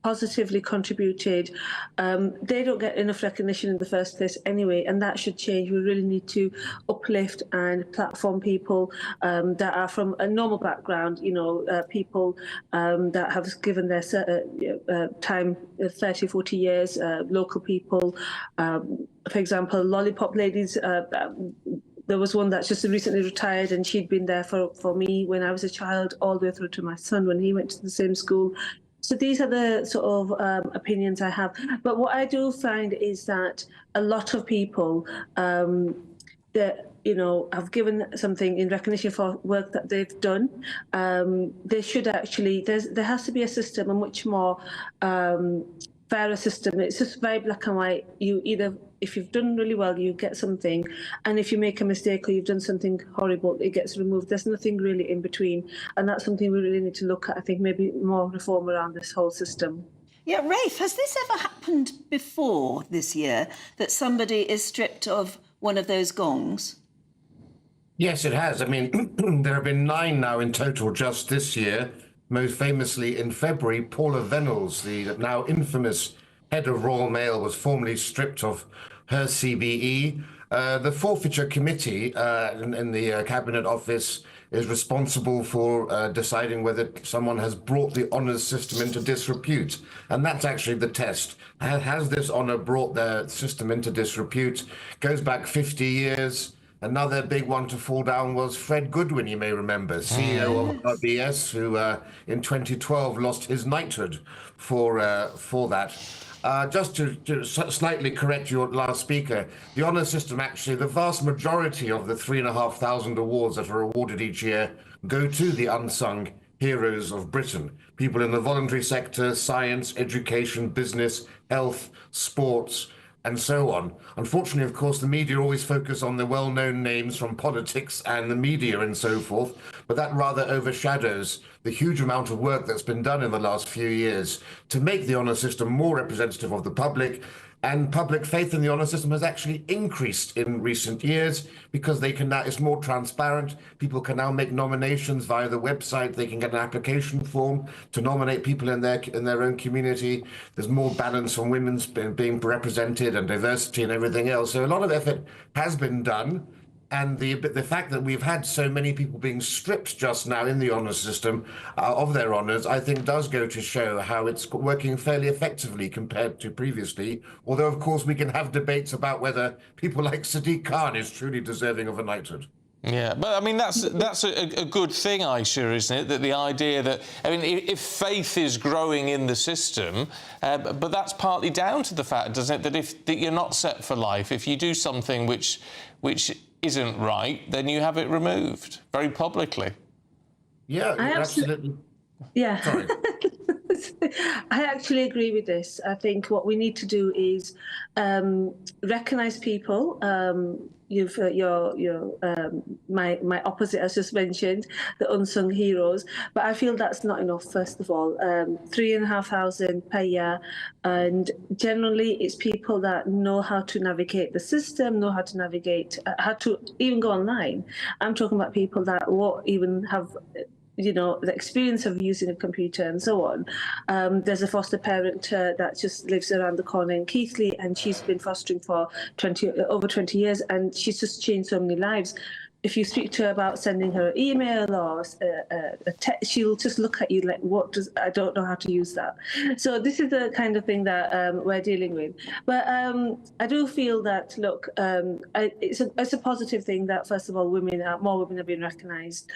positively contributed, they don't get enough recognition in the first place anyway, and that should change. We really need to uplift and platform people that are from a normal background, people that have given their time 30, 40 years, local people. For example, Lollipop Ladies, there was one that's just recently retired, and she'd been there for me when I was a child, all the way through to my son when he went to the same school. So these are the sort of opinions I have. But what I do find is that a lot of people that have given something in recognition for work that they've done, they should actually. There has to be a system, a much more fairer system. It's just very black and white. You either, if you've done really well, you get something, and if you make a mistake or you've done something horrible, it gets removed. There's nothing really in between, and that's something we really need to look at. I think maybe more reform around this whole system. Yeah, Rafe, has this ever happened before this year, that somebody is stripped of one of those gongs? Yes, it has. I mean, there have been 9 now in total just this year. Most famously, in February, Paula Venables, the now infamous head of Royal Mail, was formally stripped of her CBE. The Forfeiture Committee in the Cabinet Office is responsible for deciding whether someone has brought the honours system into disrepute. And that's actually the test. Has this honour brought their system into disrepute? Goes back 50 years. Another big one to fall down was Fred Goodwin, you may remember, CEO of RBS, who in 2012 lost his knighthood for that. Just to slightly correct your last speaker, the honour system, actually, the vast majority of the 3,500 awards that are awarded each year go to the unsung heroes of Britain. People in the voluntary sector, science, education, business, health, sports, and so on. Unfortunately, of course, the media always focus on the well-known names from politics and the media and so forth, but that rather overshadows the huge amount of work that's been done in the last few years to make the honour system more representative of the public. And public faith in the honour system has actually increased in recent years because they can now, it's more transparent. People can now make nominations via the website. They can get an application form to nominate people in their own community. There's more balance on women's being represented and diversity and everything else. So a lot of effort has been done. And the fact that we've had so many people being stripped just now in the honours system of their honours, I think does go to show how it's working fairly effectively compared to previously. Although, of course, we can have debates about whether people like Sadiq Khan is truly deserving of a knighthood. Yeah, but I mean, that's a good thing, Aisha, isn't it? That the idea that, I mean, if faith is growing in the system, but that's partly down to the fact, doesn't it, that if you're not set for life, if you do something which isn't right, then you have it removed very publicly. Yeah, absolutely. Yeah. Sorry. I actually agree with this. I think what we need to do is recognise people. My opposite, as just mentioned, the unsung heroes. But I feel that's not enough. First of all, 3,500 per year, and generally it's people that know how to navigate the system, know how to navigate, how to even go online. I'm talking about people that won't even have, you know, the experience of using a computer and so on. There's a foster parent that just lives around the corner in Keighley, and she's been fostering for over 20 years, and she's just changed so many lives. If you speak to her about sending her an email or a text, she'll just look at you like, I don't know how to use that. So this is the kind of thing that we're dealing with. But I do feel that, look, it's a positive thing that, first of all, more women are being recognised.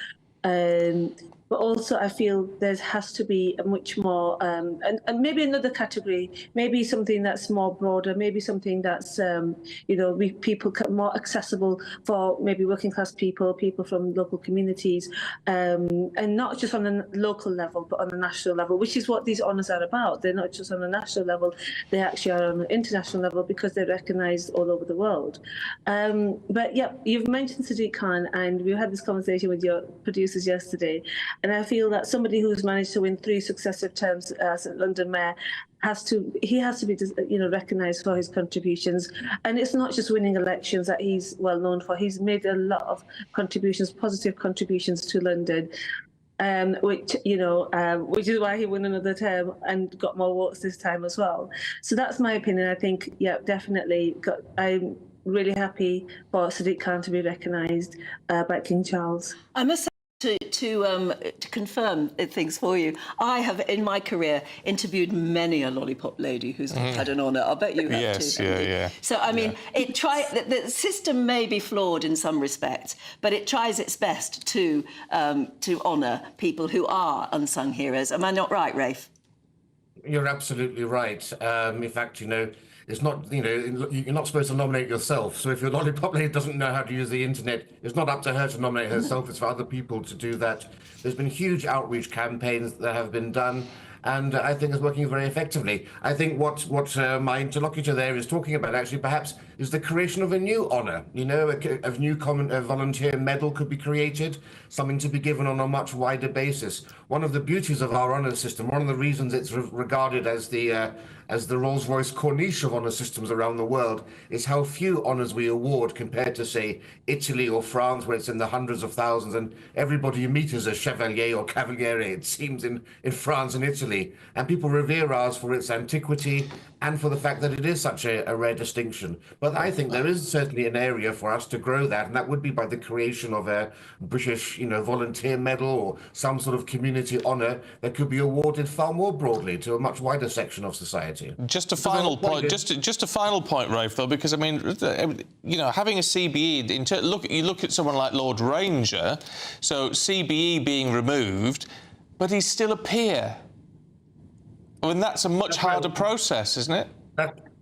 But also I feel there has to be a much more, and maybe another category, maybe something that's more broader, maybe something that's, you know, people more accessible for maybe working class people, people from local communities, and not just on a local level, but on a national level, which is what these honours are about. They're not just on a national level, they actually are on an international level because they're recognised all over the world. But yeah, you've mentioned Sadiq Khan, and we had this conversation with your producers yesterday. And I feel that somebody who's managed to win 3 successive terms as a London mayor has to be, you know, recognised for his contributions. And it's not just winning elections that he's well known for. He's made a lot of contributions, positive contributions to London, which is why he won another term and got more votes this time as well. So that's my opinion. I think, yeah, definitely. I'm really happy for Sadiq Khan to be recognised by King Charles. I must say, to confirm things for you, I have in my career interviewed many a lollipop lady who's had an honour. I'll bet you have too. Yeah. So I mean, the system may be flawed in some respects, but it tries its best to honour people who are unsung heroes. Am I not right, Rafe? You're absolutely right. In fact, you know, it's not, you know, you're not supposed to nominate yourself. So if your lollipop lady doesn't know how to use the internet, it's not up to her to nominate herself. It's for other people to do that. There's been huge outreach campaigns that have been done, and I think it's working very effectively. I think what my interlocutor there is talking about actually perhaps is the creation of a new honour. You know, a new volunteer medal could be created, something to be given on a much wider basis. One of the beauties of our honour system, one of the reasons it's regarded as the Rolls-Royce Corniche of honour systems around the world, is how few honours we award compared to, say, Italy or France, where it's in the hundreds of thousands, and everybody you meet is a chevalier or cavaliere, it seems, in France and Italy. And people revere ours for its antiquity and for the fact that it is such a rare distinction. But I think there is certainly an area for us to grow that, and that would be by the creation of a British, you know, volunteer medal or some sort of community honour that could be awarded far more broadly to a much wider section of society. Just a final point, just a final point, Rafe, though, because I mean, you know, having a CBE, you look at someone like Lord Ranger, so CBE being removed, but he's still a peer. I mean, that's a much harder process, isn't it?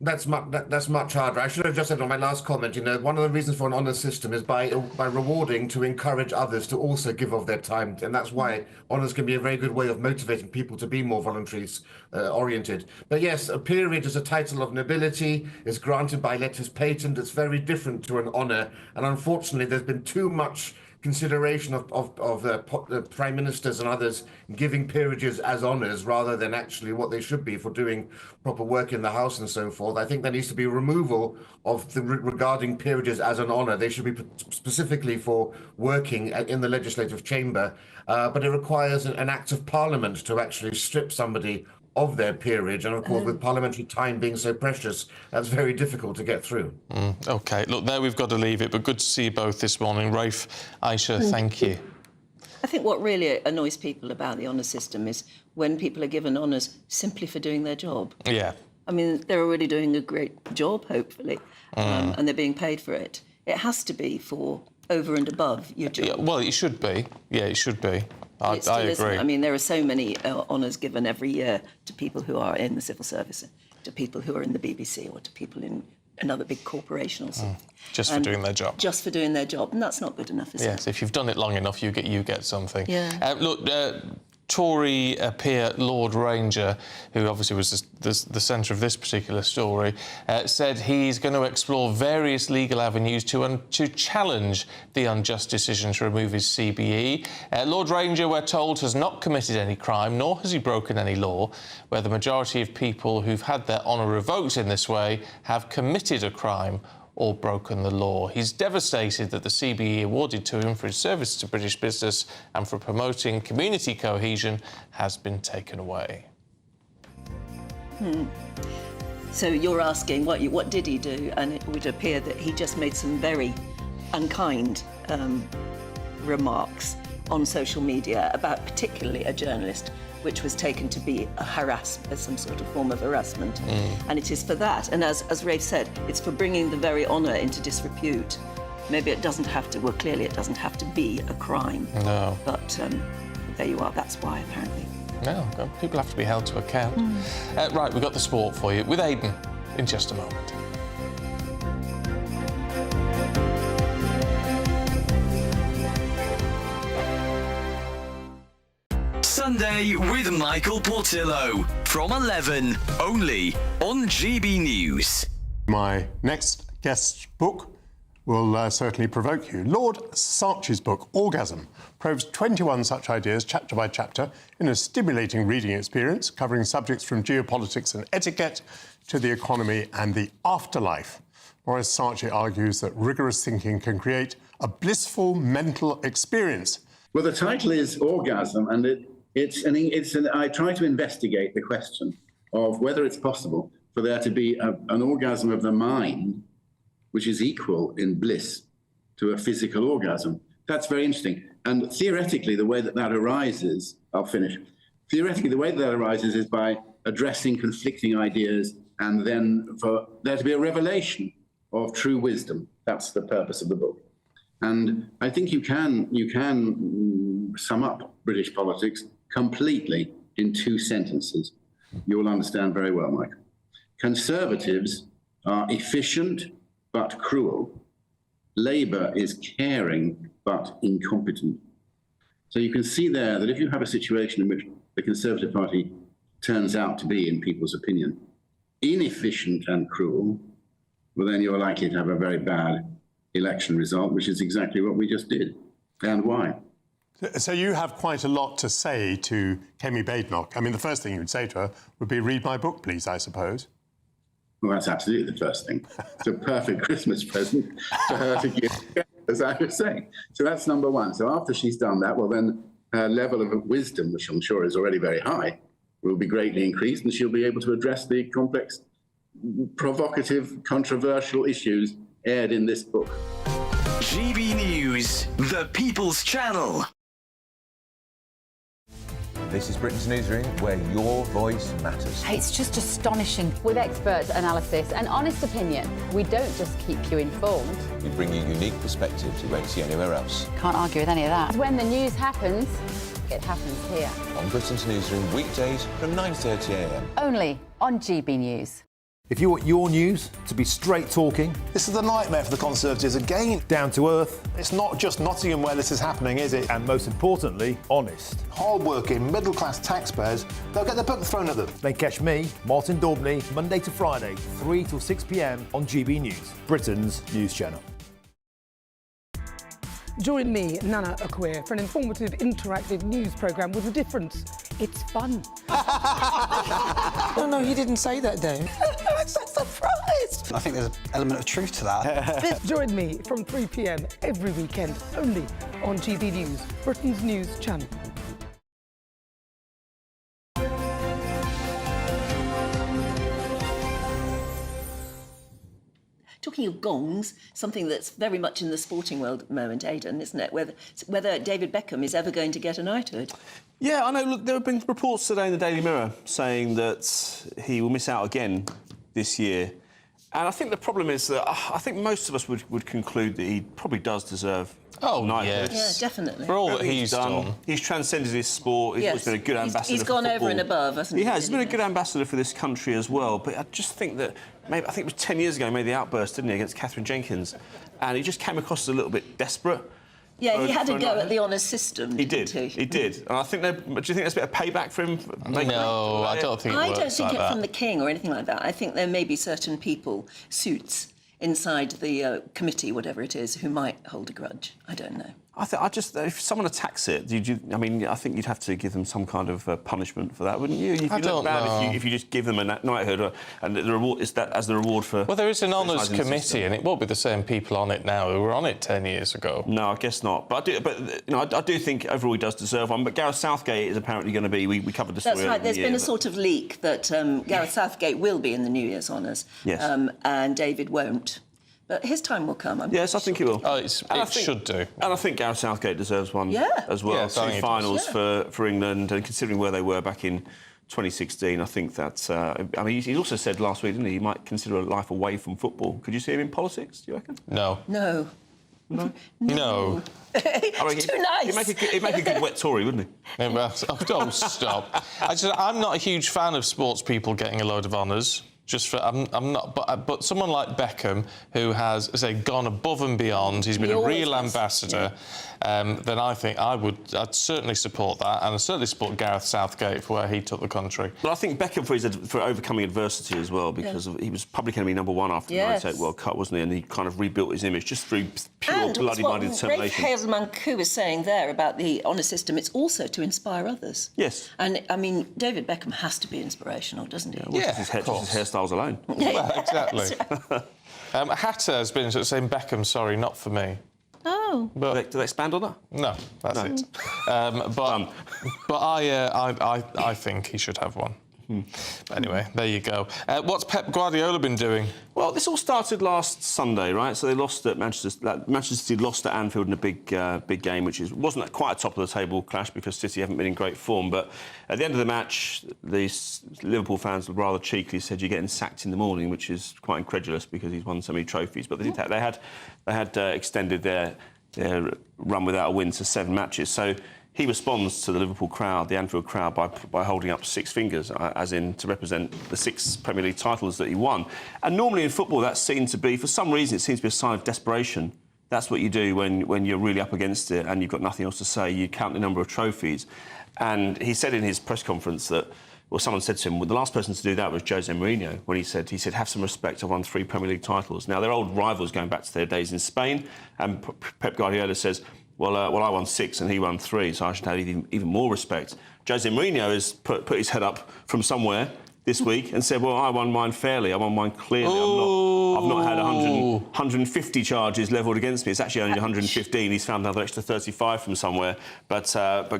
That's much harder. I should have just said on my last comment, you know, one of the reasons for an honour system is by rewarding to encourage others to also give of their time. And that's why honours can be a very good way of motivating people to be more voluntarily oriented. But yes, a peerage is a title of nobility, is granted by letters patent. It's very different to an honour. And unfortunately, there's been too much consideration of the prime ministers and others giving peerages as honours rather than actually what they should be for doing proper work in the House and so forth. I think there needs to be removal of regarding peerages as an honour. They should be specifically for working in the legislative chamber, but it requires an act of parliament to actually strip somebody of their peerage, and of course with parliamentary time being so precious, that's very difficult to get through. OK, look, there we've got to leave it, but good to see you both this morning. Rafe, Aisha, thank you. I think what really annoys people about the honour system is when people are given honours simply for doing their job. Yeah. I mean, they're already doing a great job, hopefully, and they're being paid for it. It has to be for over and above your job. Yeah, well, it should be. Yeah, it should be. I agree. I mean, there are so many honours given every year to people who are in the civil service, to people who are in the BBC, or to people in another big corporation or something. Just for doing their job. Just for doing their job, and that's not good enough, is it? Yes, if you've done it long enough, you get something. Yeah. Look, Tory peer Lord Ranger, who obviously was the centre of this particular story, said he's going to explore various legal avenues to challenge the unjust decision to remove his CBE. Lord Ranger, we're told, has not committed any crime, nor has he broken any law, where the majority of people who've had their honour revoked in this way have committed a crime or broken the law. He's devastated that the CBE awarded to him for his service to British business and for promoting community cohesion has been taken away. So you're asking what did he do? And it would appear that he just made some very unkind remarks on social media about particularly a journalist, which was taken to be as some sort of form of harassment. And it is for that. And as Rafe said, it's for bringing the very honour into disrepute. Maybe it doesn't have to, well, clearly it doesn't have to be a crime. No. But there you are, that's why, apparently. No, people have to be held to account. Right, we've got the sport for you with Aidan in just a moment. Sunday with Michael Portillo from 11, only on GB News. My next guest's book will certainly provoke you. Lord Sarch's book, Orgasm, probes 21 such ideas, chapter by chapter, in a stimulating reading experience, covering subjects from geopolitics and etiquette to the economy and the afterlife. Maurice Sarchi argues that rigorous thinking can create a blissful mental experience. Well, the title is Orgasm, and I try to investigate the question of whether it's possible for there to be an orgasm of the mind which is equal in bliss to a physical orgasm. That's very interesting. And theoretically, the way that arises, I'll finish. Theoretically, the way that arises is by addressing conflicting ideas and then for there to be a revelation of true wisdom. That's the purpose of the book. And I think you can sum up British politics completely in 2 sentences. You'll understand very well, Mike. Conservatives are efficient but cruel. Labour is caring but incompetent. So you can see there that if you have a situation in which the Conservative Party turns out to be, in people's opinion, inefficient and cruel, well, then you're likely to have a very bad election result, which is exactly what we just did. And why? So you have quite a lot to say to Kemi Badenoch. I mean, the first thing you would say to her would be, read my book, please, I suppose. Well, that's absolutely the first thing. It's a perfect Christmas present for her to give, as I was saying. So that's number one. So after she's done that, well, then her level of wisdom, which I'm sure is already very high, will be greatly increased, and she'll be able to address the complex, provocative, controversial issues aired in this book. GB News, the People's Channel. This is Britain's Newsroom, where your voice matters. It's just astonishing. With expert analysis and honest opinion, we don't just keep you informed. We bring you unique perspectives you won't see anywhere else. Can't argue with any of that. When the news happens, it happens here. On Britain's Newsroom, weekdays from 9:30 a.m. Only on GB News. If you want your news to be straight talking... This is a nightmare for the Conservatives again. Down to earth. It's not just Nottingham where this is happening, is it? And most importantly, honest. Hard-working, middle-class taxpayers, they'll get their book thrown at them. Then catch me, Martin Daubney, Monday to Friday, 3 till 6 p.m. on GB News, Britain's news channel. Join me, Nana Akwe, for an informative, interactive news programme with a difference. It's fun. No, he didn't say that, Dave. I'm so surprised. I think there's an element of truth to that. Join me from 3 p.m. every weekend, only on GB News, Britain's news channel. Talking of gongs, something that's very much in the sporting world at the moment, Aidan, isn't it? Whether David Beckham is ever going to get a knighthood. Yeah, I know. Look, there have been reports today in the Daily Mirror saying that he will miss out again this year. And I think the problem is that I think most of us would conclude that he probably does deserve Oh, knighthood. yes. Yeah, definitely. For all that Everything he's done. He's transcended his sport. He's Yes. always been a good ambassador. He's gone for over and football. above, hasn't he? He has. He's been a good ambassador for this country as well. But I just think that maybe, I think it was 10 years ago, he made the outburst, didn't he, against Catherine Jenkins, and he just came across as a little bit desperate. Yeah, he had a go at the honour system. He did. He did. And I think do you think there's a bit of payback for him? No, I don't think it I works don't think like it's that. from the king or anything like that. I think there may be certain people, suits, inside the committee, whatever it is, who might hold a grudge. I don't know. If someone attacks it, I mean, I think you'd have to give them some kind of punishment for that, wouldn't you? I don't know. If you just give them a knighthood, and the reward is that as the reward for. Well, there is an honours committee, and it won't be the same people on it now who were on it 10 years ago. No, I guess not. But I do think overall he does deserve one. But Gareth Southgate is apparently going to be. We covered the story. That's right. There's been a sort of leak that Gareth Southgate will be in the New Year's honours, yes. And David won't. But his time will come. Yes, I think it will. Oh, it should do. And I think Gareth Southgate deserves one as well. Yeah, 2 finals for England, and considering where they were back in 2016, I think that... I mean, he also said last week, didn't he might consider a life away from football. Could you see him in politics, do you reckon? No. No. No. It's too nice. He'd make a good wet Tory, wouldn't he? Oh, don't stop. I'm not a huge fan of sports people getting a load of honours. Just for I'm not, but someone like Beckham, who has, say, gone above and beyond, he's been a real ambassador. Then I think I'd certainly support that, and I'd certainly support Gareth Southgate for where he took the country. But I think Beckham for overcoming adversity as well, because he was public enemy #1 after the '98 World Cup, wasn't he? And he kind of rebuilt his image just through pure bloody-minded determination. Rafe Hales-Manku was saying there about the honour system, it's also to inspire others. Yes. And I mean, David Beckham has to be inspirational, doesn't he? Just his hairstyles alone. Well, exactly. Hatter has been saying Beckham, sorry, not for me. Oh. But do they expand on that? No, that's it. But I think he should have one. But anyway, there you go. What's Pep Guardiola been doing? Well, this all started last Sunday, right? So they lost at Manchester City lost at Anfield in a big game, which wasn't quite a top of the table clash because City haven't been in great form. But at the end of the match, these Liverpool fans rather cheekily said, "You're getting sacked in the morning," which is quite incredulous because he's won so many trophies. But they had extended their run without a win to 7 matches. So he responds to the Liverpool crowd, the Anfield crowd, by holding up 6 fingers, as in to represent the 6 Premier League titles that he won. And normally in football, that's seen to be, for some reason, it seems to be a sign of desperation. That's what you do when you're really up against it and you've got nothing else to say. You count the number of trophies. And he said in his press conference that, well, someone said to him, well, the last person to do that was Jose Mourinho, when he said, have some respect, I've won 3 Premier League titles. Now, they're old rivals going back to their days in Spain, and Pep Guardiola says, well, I won 6 and he won 3, so I should have even more respect. Jose Mourinho has put his head up from somewhere this week and said, well, I won mine fairly, I won mine clearly. I've not had 150 charges levelled against me. It's actually only 115. He's found another extra 35 from somewhere. But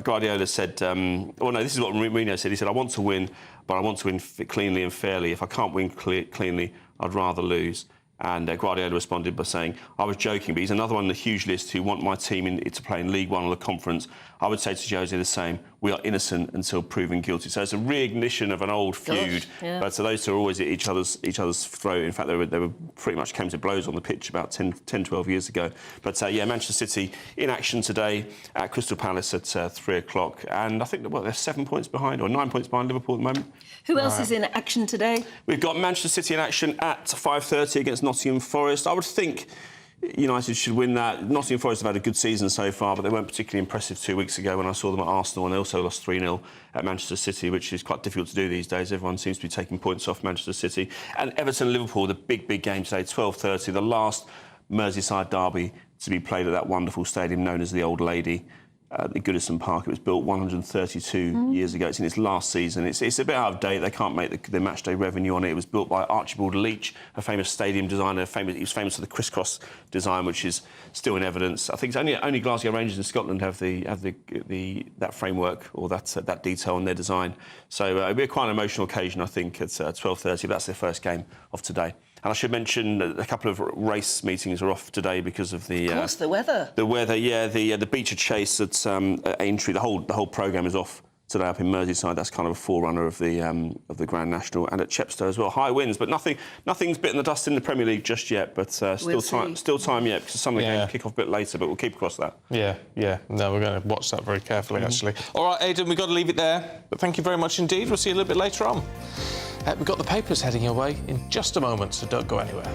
Guardiola said, well, no, this is what Mourinho said. He said, I want to win, but I want to win cleanly and fairly. If I can't win cleanly, I'd rather lose. And Guardiola responded by saying, I was joking, but he's another one on the huge list who want my team to play in League One or the Conference. I would say to Jose the same, we are innocent until proven guilty. So it's a reignition of an old feud. But so those two are always at each other's throat. In fact, they were pretty much came to blows on the pitch about 10, 12 years ago. But Manchester City in action today at Crystal Palace at 3 o'clock. And I think they're 7 points behind, or 9 points behind Liverpool at the moment. Who else is in action today? We've got Manchester City in action at 5:30 against Nottingham Forest. I would think United should win that. Nottingham Forest have had a good season so far, but they weren't particularly impressive 2 weeks ago when I saw them at Arsenal, and they also lost 3-0 at Manchester City, which is quite difficult to do these days. Everyone seems to be taking points off Manchester City. And Everton-Liverpool, the big game today, 12:30, the last Merseyside derby to be played at that wonderful stadium known as the Old Lady. The Goodison Park. It was built 132 years ago. It's in its last season. It's a bit out of date. They can't make the match day revenue on it. It was built by Archibald Leach, a famous stadium designer. He was famous for the crisscross design, which is still in evidence. I think it's only Glasgow Rangers in Scotland have that framework or that detail on their design. So it'll be quite an emotional occasion, I think, at 12:30. That's their first game of today. And I should mention a couple of race meetings are off today because of the... Of course, the weather. The weather, yeah. The Beecher Chase at Aintree, the whole programme is off today up in Merseyside. That's kind of a forerunner of the Grand National, and at Chepstow as well. High winds, but nothing's bitten the dust in the Premier League just yet. But still time yet, because some of the games kick off a bit later. But we'll keep across that. Yeah. No, we're going to watch that very carefully, actually. All right, Aidan, we've got to leave it there. But thank you very much indeed. We'll see you a little bit later on. We've got the papers heading your way in just a moment, so don't go anywhere.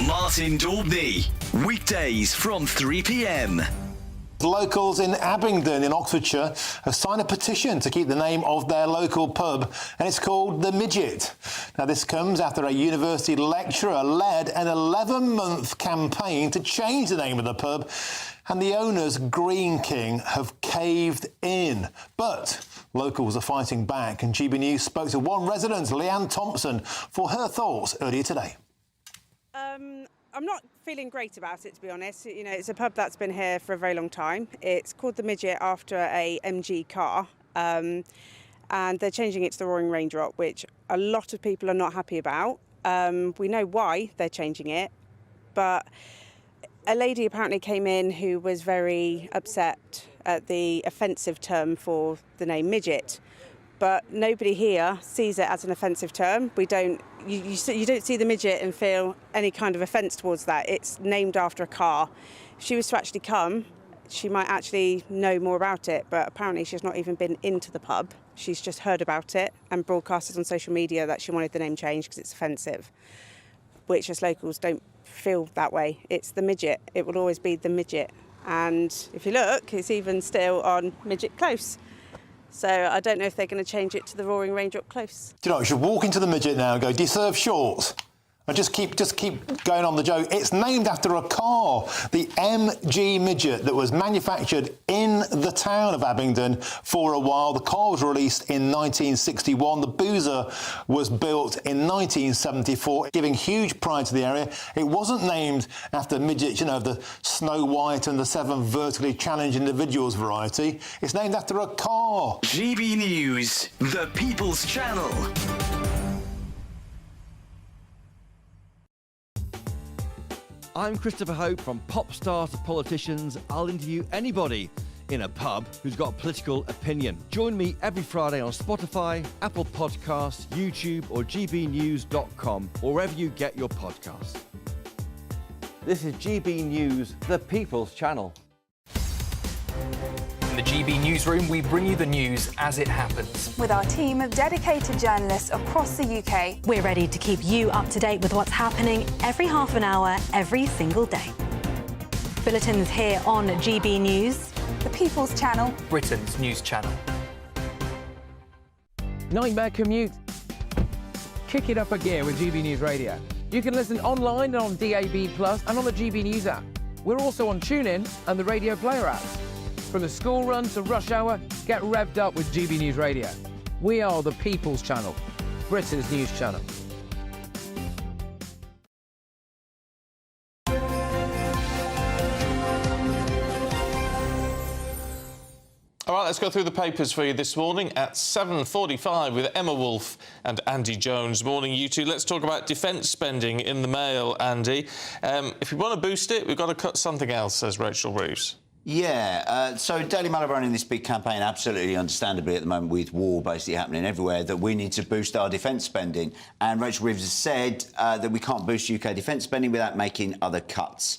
Martin Daubney, weekdays from 3 p.m. Locals in Abingdon in Oxfordshire have signed a petition to keep the name of their local pub, and it's called The Midget. Now, this comes after a university lecturer led an 11-month campaign to change the name of the pub, and the owners, Green King, have caved in. But locals are fighting back, and GB News spoke to one resident, Leanne Thompson, for her thoughts earlier today. I'm not feeling great about it, to be honest. You know, it's a pub that's been here for a very long time. It's called The Midget after a MG car, and they're changing it to the Roaring Range Rock, which a lot of people are not happy about. We know why they're changing it, but a lady apparently came in who was very upset at the offensive term for the name midget. But nobody here sees it as an offensive term. You don't see the midget and feel any kind of offence towards that. It's named after a car. If she was to actually come, she might actually know more about it, but apparently she's not even been into the pub. She's just heard about it and broadcasted on social media that she wanted the name changed because it's offensive, which as locals don't feel that way. It's the midget. It will always be the midget. And if you look, it's even still on Midget Close. So I don't know if they're going to change it to the Roaring Range Rock Close. Do you know, you should walk into the Midget now and go, do you serve shorts? And just keep going on the joke. It's named after a car, the MG Midget, that was manufactured in the town of Abingdon for a while. The car was released in 1961. The boozer was built in 1974, giving huge pride to the area. It wasn't named after midgets, you know, the Snow White and the 7 vertically challenged individuals variety. It's named after a car. GB News, the People's Channel. I'm Christopher Hope. From pop stars to politicians, I'll interview anybody in a pub who's got a political opinion. Join me every Friday on Spotify, Apple Podcasts, YouTube or gbnews.com, or wherever you get your podcasts. This is GB News, the People's Channel. In the GB Newsroom, we bring you the news as it happens. With our team of dedicated journalists across the UK, we're ready to keep you up to date with what's happening every half an hour, every single day. Bulletins here on GB News, the People's Channel, Britain's news channel. Nightmare commute? Kick it up a gear with GB News Radio. You can listen online and on DAB+ and on the GB News app. We're also on TuneIn and the Radio Player app. From the school run to rush hour, get revved up with GB News Radio. We are the People's Channel, Britain's news channel. All right, let's go through the papers for you this morning at 7:45 with Emma Wolfe and Andy Jones. Morning, you two. Let's talk about defence spending in the Mail, Andy. If we want to boost it, we've got to cut something else, says Rachel Reeves. Yeah, so Daily Mail are running this big campaign, absolutely understandably at the moment, with war basically happening everywhere, that we need to boost our defence spending. And Rachel Reeves has said that we can't boost UK defence spending without making other cuts.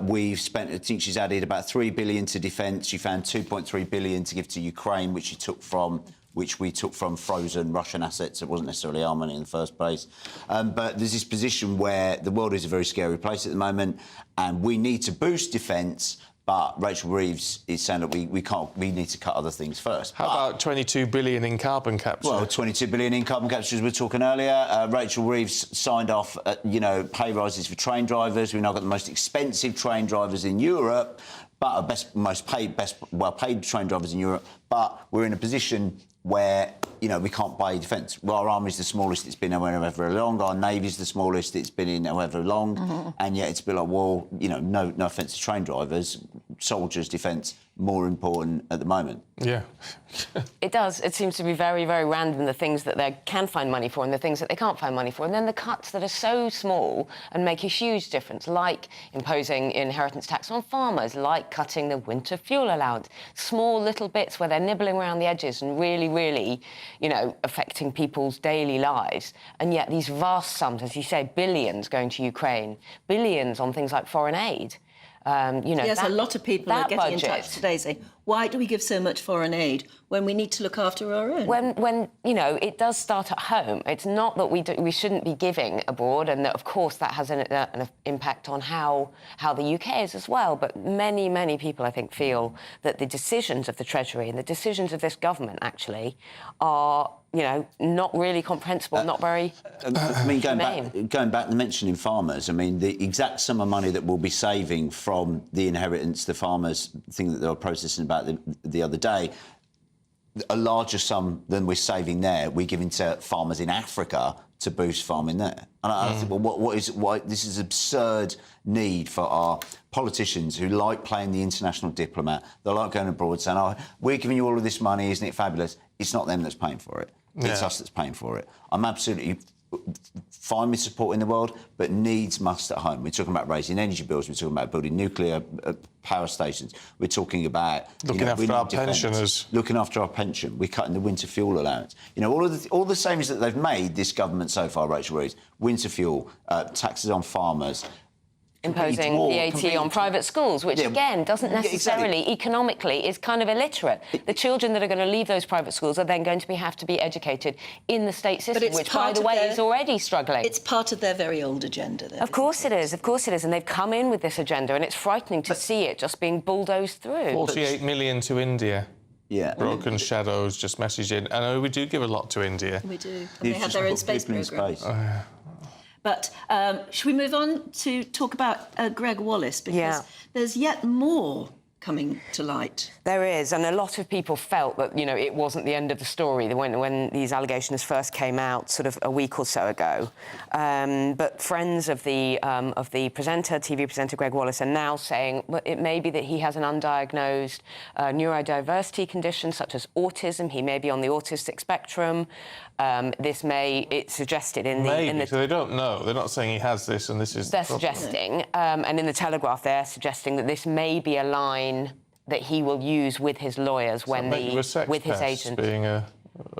We've spent, I think she's added about £3 billion to defence. She found £2.3 billion to give to Ukraine, which we took from frozen Russian assets. It wasn't necessarily our money in the first place. But there's this position where the world is a very scary place at the moment, and we need to boost defence. But Rachel Reeves is saying that we need to cut other things first. How about 22 billion in carbon capture? Well, 22 billion in carbon capture, as we were talking earlier. Rachel Reeves signed off, pay rises for train drivers. We've now got the most expensive train drivers in Europe, but well-paid train drivers in Europe. But we're in a position where, we can't buy defence. Well, our army's the smallest it's been however long. Our navy's the smallest it's been in however long. Mm-hmm. And yet it's been like, well, no offence to train drivers, soldiers' defence, more important at the moment. Yeah. It does. It seems to be very, very random, the things that they can find money for and the things that they can't find money for. And then the cuts that are so small and make a huge difference, like imposing inheritance tax on farmers, like cutting the winter fuel allowance. Small little bits where they're nibbling around the edges and really, really, you know, affecting people's daily lives. And yet these vast sums, as you say, billions going to Ukraine, billions on things like foreign aid. You know, yes, a lot of people are getting in touch today saying, why do we give so much foreign aid when we need to look after our own? When you know, it does start at home. It's not that we shouldn't be giving abroad, and that, of course, that has an impact on how the UK is as well. But many, many people, I think, feel that the decisions of the Treasury and the decisions of this government actually are, you know, not really comprehensible, not very I mean, going back and mentioning farmers, I mean, the exact sum of money that we'll be saving from the inheritance, the farmers thing that they were processing about the other day, a larger sum than we're saving there, we're giving to farmers in Africa to boost farming there. And I think, well, this is absurd need for our politicians who like playing the international diplomat. They like going abroad saying, oh, we're giving you all of this money, isn't it fabulous? It's not them that's paying for it. It's us that's paying for it. I'm absolutely fine with supporting the world, but needs must at home. We're talking about raising energy bills. We're talking about building nuclear power stations. We're talking about looking after our pensioners. Looking after our pension. We're cutting the winter fuel allowance. You know, all the savings that they've made, this government so far, Rachel Reeves, winter fuel, taxes on farmers, imposing VAT on private schools, which again doesn't necessarily economically is kind of illiterate. The children that are going to leave those private schools are then going to have to be educated in the state system, which, by the way, is already struggling. It's part of their very old agenda. Of course it is. Of course it is. And they've come in with this agenda, and it's frightening to see it just being bulldozed through. 48 million to India. Yeah. Broken Shadows just messaged in. I know we do give a lot to India. We do. And they have their own space programme. Oh, But should we move on to talk about Greg Wallace? Because there's yet more coming to light. There is, and a lot of people felt that, you know, it wasn't the end of the story when these allegations first came out sort of a week or so ago. But friends of the presenter, TV presenter Greg Wallace, are now saying well, it may be that he has an undiagnosed neurodiversity condition such as autism. He may be on the autistic spectrum. It's suggested in the... So they don't know. They're not saying he has this and this is... They're suggesting, and in the Telegraph they're suggesting that this may be a line that he will use with his lawyers with his agent. Being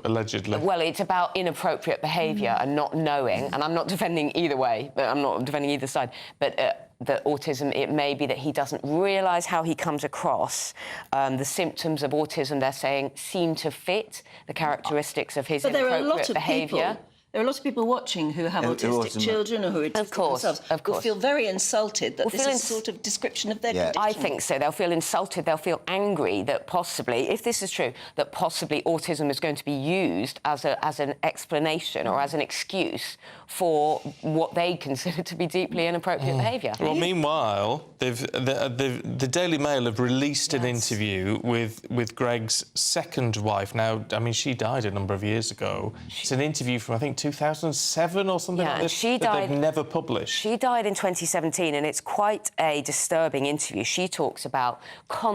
allegedly. Well, it's about inappropriate behaviour and not knowing, and I'm not defending either way, I'm not defending either side, but that autism, it may be that he doesn't realise how he comes across. The symptoms of autism, they're saying, seem to fit the characteristics of his inappropriate behaviour. There are a lot of people watching who have autistic children or who are autistic themselves who feel very insulted that this is a sort of description of their condition. I think so. They'll feel insulted, they'll feel angry that possibly, if this is true, that possibly autism is going to be used as an explanation or as an excuse for what they consider to be deeply inappropriate behaviour. Well, meanwhile, the Daily Mail have released an interview with Greg's second wife. Now, I mean, she died a number of years ago. It's an interview from, I think, 2007 or something like this, she that died, they've never published. She died in 2017, and it's quite a disturbing interview. She talks about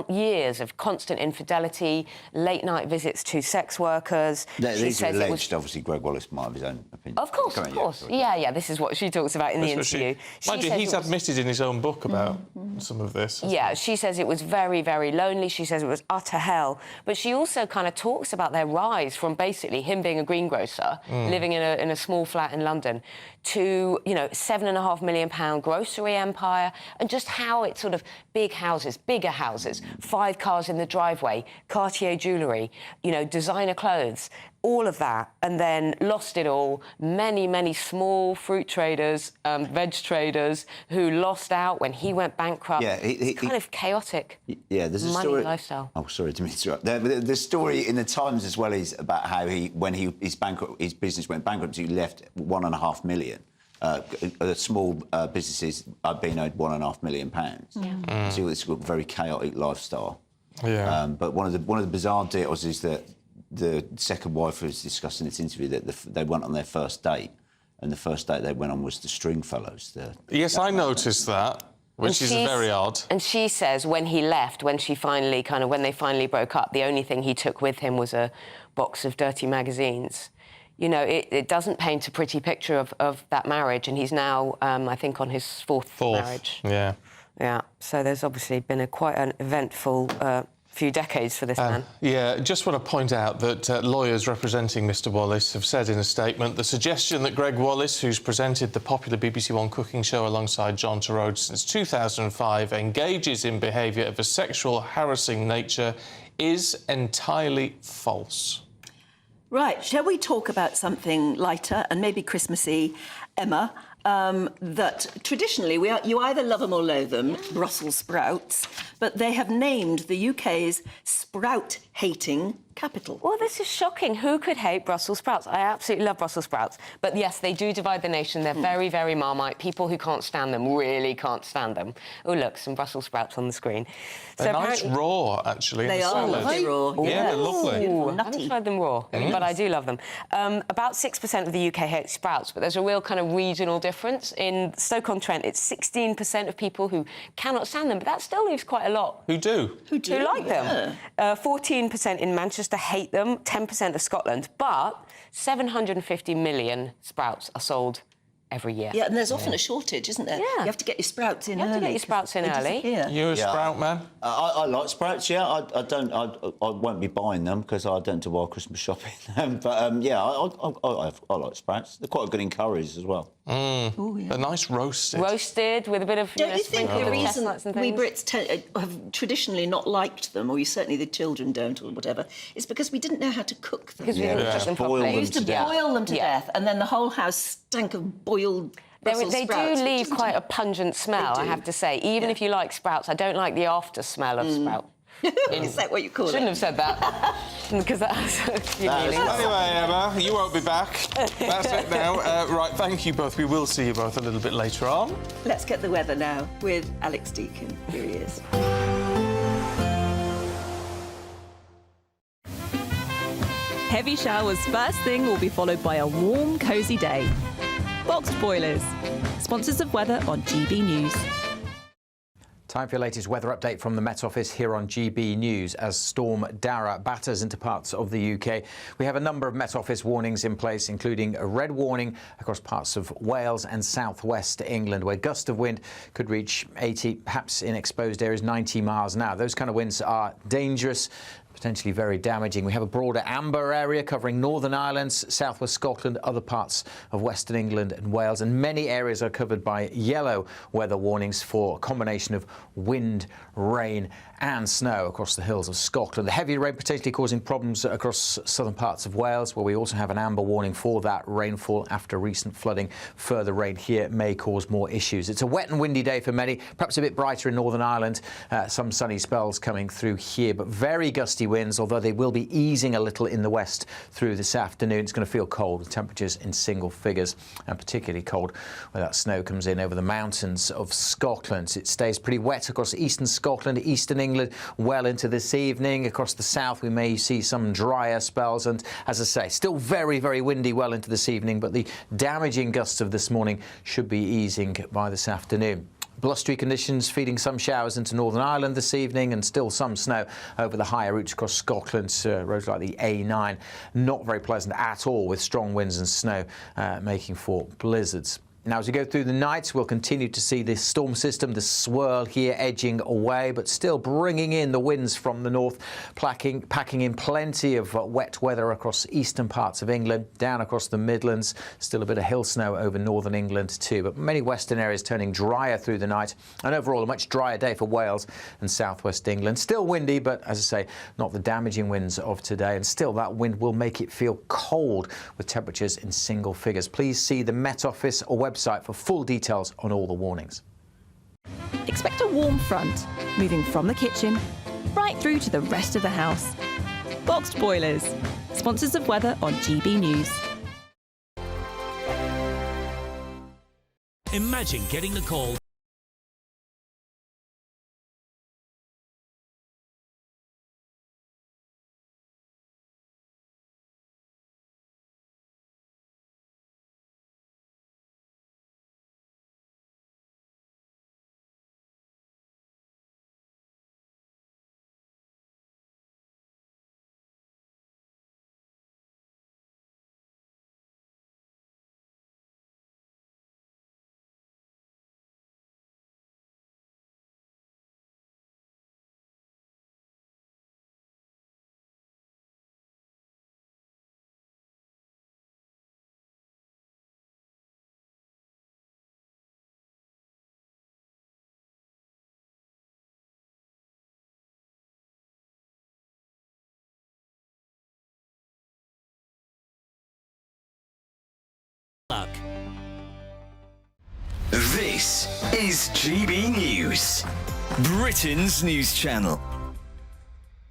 years of constant infidelity, late-night visits to sex workers. These are alleged, obviously, Greg Wallace might have his own opinion. Of course, of course. Yeah, this is what she talks about in the interview. Mind you, he's admitted in his own book about some of this. Yeah, she says it was very, very lonely. She says it was utter hell. But she also kind of talks about their rise from basically him being a greengrocer, living in a small flat in London, to, you know, £7.5 million grocery empire, and just how it's sort of bigger houses, 5 cars in the driveway, Cartier jewellery, you know, designer clothes, all of that, and then lost it all. Many, many small fruit traders, veg traders who lost out when he went bankrupt. Yeah, it's kind of chaotic. Yeah, there's a money story. Lifestyle. Oh, sorry to interrupt. The story in the Times as well is about how his business went bankrupt. He left £1.5 million. Small businesses are being owed £1.5 million. So it's got a very chaotic lifestyle. Yeah. But one of the bizarre deals is that the second wife was discussing in this interview that they went on their first date, and the first date they went on was the Stringfellows. Yes, I noticed that. Which is very odd. And she says when he left, when they finally broke up, the only thing he took with him was a box of dirty magazines. You know, it doesn't paint a pretty picture of that marriage, and he's now, I think, on his fourth marriage. Yeah. Yeah, so there's obviously been quite an eventful few decades for this man. Yeah, just want to point out that lawyers representing Mr Wallace have said in a statement the suggestion that Greg Wallace, who's presented the popular BBC One cooking show alongside John Turode since 2005, engages in behaviour of a sexual harassing nature is entirely false. Right, shall we talk about something lighter and maybe Christmassy, Emma? That traditionally you either love them or loathe them, Brussels sprouts, but they have named the UK's sprout-hating capital. Well, this is shocking. Who could hate Brussels sprouts? I absolutely love Brussels sprouts. But yes, they do divide the nation. They're very, very Marmite. People who can't stand them really can't stand them. Oh, look, some Brussels sprouts on the screen. They're nice raw, actually. They are lovely raw. Yeah, they're lovely. I haven't tried them raw, but I do love them. About 6% of the UK hate sprouts, but there's a real kind of regional difference. In Stoke-on-Trent, it's 16% of people who cannot stand them, but that still leaves quite a lot. Who do? Who like them. 14% in Manchester hate them, 10% of Scotland, but 750 million sprouts are sold every year. Yeah, and there's often a shortage, isn't there? Yeah. You have to get your sprouts in early. You have to get your sprouts in early. You a sprout man? I like sprouts, yeah. I won't be buying them because I don't do wild Christmas shopping. But yeah, I like sprouts. They're quite good in curries as well. Ooh, yeah. They're nice roasted. Roasted with a bit of, Don't you think the reason chestnuts and we things? Brits have traditionally not liked them, or certainly the children don't, or whatever, is because we didn't know how to cook them. Because we didn't cook them properly. We used to boil them to death, and then the whole house stank of boiled Brussels They sprouts, do leave quite a pungent smell, I have to say. Even if you like sprouts, I don't like the after smell of sprout. Is that what you call it? Shouldn't have said that. Because that's... Anyway, Emma, you won't be back. That's it now. Right, thank you both. We will see you both a little bit later on. Let's get the weather now with Alex Deakin. Here he is. Heavy showers first thing will be followed by a warm, cosy day. Boxed Boilers, sponsors of weather on GB News. Time for your latest weather update from the Met Office here on GB News. As storm Darragh batters into parts of the UK, we have a number of Met Office warnings in place, including a red warning across parts of Wales and southwest England, where gusts of wind could reach 80, perhaps in exposed areas 90 miles an hour. Those kind of winds are dangerous, potentially very damaging. We have a broader amber area covering Northern Ireland, southwest Scotland, other parts of Western England and Wales, and many areas are covered by yellow weather warnings for a combination of wind, rain and snow across the hills of Scotland. The heavy rain potentially causing problems across southern parts of Wales, where we also have an amber warning for that rainfall after recent flooding. Further rain here may cause more issues. It's a wet and windy day for many, perhaps a bit brighter in Northern Ireland. Some sunny spells coming through here, but very gusty winds, although they will be easing a little in the west through this afternoon. It's going to feel cold with temperatures in single figures, and particularly cold where that snow comes in over the mountains of Scotland. It stays pretty wet across eastern Scotland, eastern England, well into this evening. Across the south, we may see some drier spells, and as I say, still very, very windy well into this evening, but the damaging gusts of this morning should be easing by this afternoon. Blustery conditions feeding some showers into Northern Ireland this evening, and still some snow over the higher routes across Scotland, roads like the A9. Not very pleasant at all, with strong winds and snow making for blizzards. Now, as we go through the night, we'll continue to see this storm system, the swirl here edging away, but still bringing in the winds from the north, packing in plenty of wet weather across eastern parts of England, down across the Midlands. Still a bit of hill snow over northern England too, but many western areas turning drier through the night. And overall, a much drier day for Wales and southwest England. Still windy, but as I say, not the damaging winds of today. And still, that wind will make it feel cold with temperatures in single figures. Please see the Met Office website for full details on all the warnings. Expect a warm front, moving from the kitchen right through to the rest of the house. Boxed Boilers, sponsors of weather on GB News. Imagine getting a call This is GB News, Britain's news channel.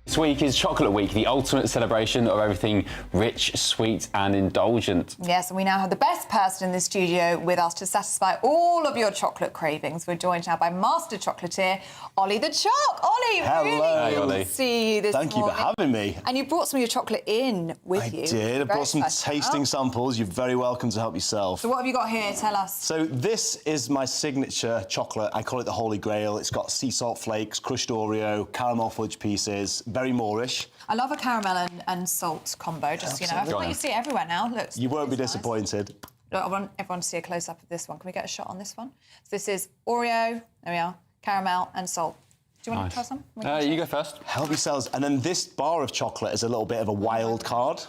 This week is Chocolate Week, the ultimate celebration of everything rich, sweet and indulgent. Yes, and we now have the best person in the studio with us to satisfy all of your chocolate cravings. We're joined now by master chocolatier Ollie the Choc. Ollie, hello. Really Hey, good Ollie. to see you this Thank morning. you for having me. And you brought some of your chocolate in with I you. did. I Very brought some excited. tasting samples. You're very welcome to help yourself. So what have you got here? Tell us. So this is my signature chocolate. I call it the Holy Grail. It's got sea salt flakes, crushed Oreo, caramel fudge pieces, very Moorish. I love a caramel and salt combo, just, you know. I feel like you see it everywhere now. Look, You won't be disappointed. look, I want everyone to see a close-up of this one. Can we get a shot on this one? So this is Oreo, there we are, caramel and salt. Do you want to try some? You go first. Help yourselves. And then this bar of chocolate is a little bit of a wild card.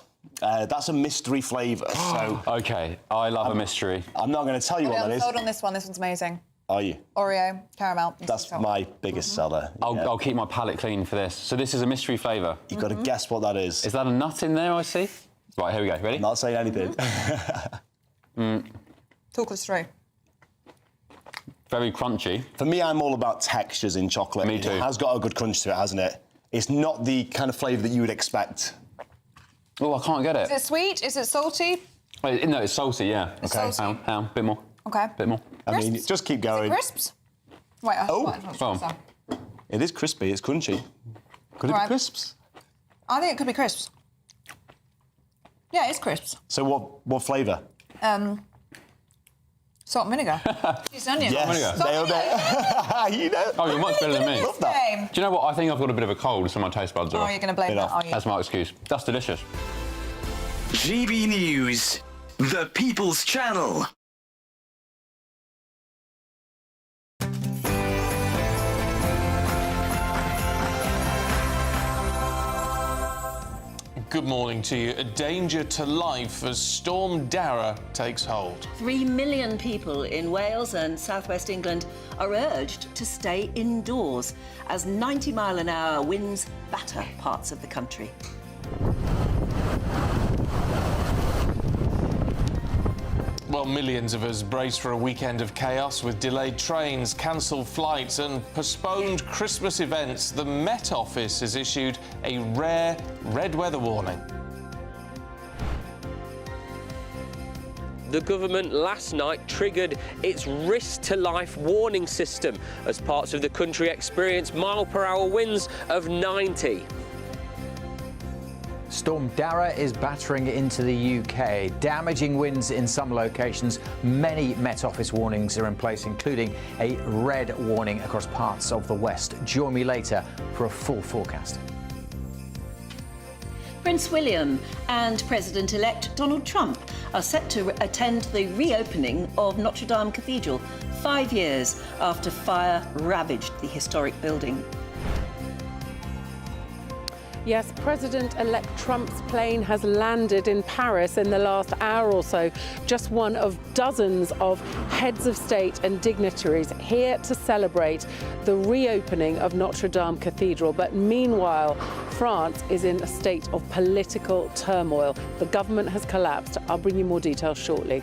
That's a mystery flavour, so... OK, I love a mystery. I'm not going to tell you what that is. Sold on this one. This one's amazing. Are you? Oreo, caramel. and That's salt. my biggest seller. I'll keep my palate clean for this. So this is a mystery flavour. You've got to guess what that is. Is that a nut in there, I see? Right, here we go. Ready? Not saying anything. Talk us through. Very crunchy. For me, I'm all about textures in chocolate. Me too. It has got a good crunch to it, hasn't it? It's not the kind of flavour that you would expect. Oh, I can't get it. Is it sweet? Is it salty? Wait, no, it's salty, yeah. It's OK, salty. hang on, bit more. OK. Bit more. I mean, just keep going. Crisps? Wait, It is crispy, it's crunchy. Could it Right. be crisps? I think it could be crisps. Yeah, it's crisps. So what flavour? Salt and vinegar. Cheese and onion. Yes, Salt nailed and it. You know. Oh, you're much better than me. Love that. Do you know what? I think I've got a bit of a cold, so my taste buds are Oh, off. you're going to blame that, are you? That's my excuse. That's delicious. GB News, the People's Channel. Good morning to you. A danger to life as Storm Darragh takes hold. 3 million people in Wales and southwest England are urged to stay indoors as 90-mile-an-hour winds batter parts of the country. Well, millions of us brace for a weekend of chaos with delayed trains, cancelled flights and postponed Christmas events. The Met Office has issued a rare red weather warning. The government last night triggered its risk-to-life warning system as parts of the country experienced mile-per-hour winds of 90. Storm Darragh is battering into the UK, damaging winds in some locations. Many Met Office warnings are in place, including a red warning across parts of the west. Join me later for a full forecast. Prince William and President-elect Donald Trump are set to attend the reopening of Notre-Dame Cathedral 5 years after fire ravaged the historic building. Yes, President-elect Trump's plane has landed in Paris in the last hour or so, just one of dozens of heads of state and dignitaries here to celebrate the reopening of Notre-Dame Cathedral. But meanwhile, France is in a state of political turmoil. The government has collapsed. I'll bring you more details shortly.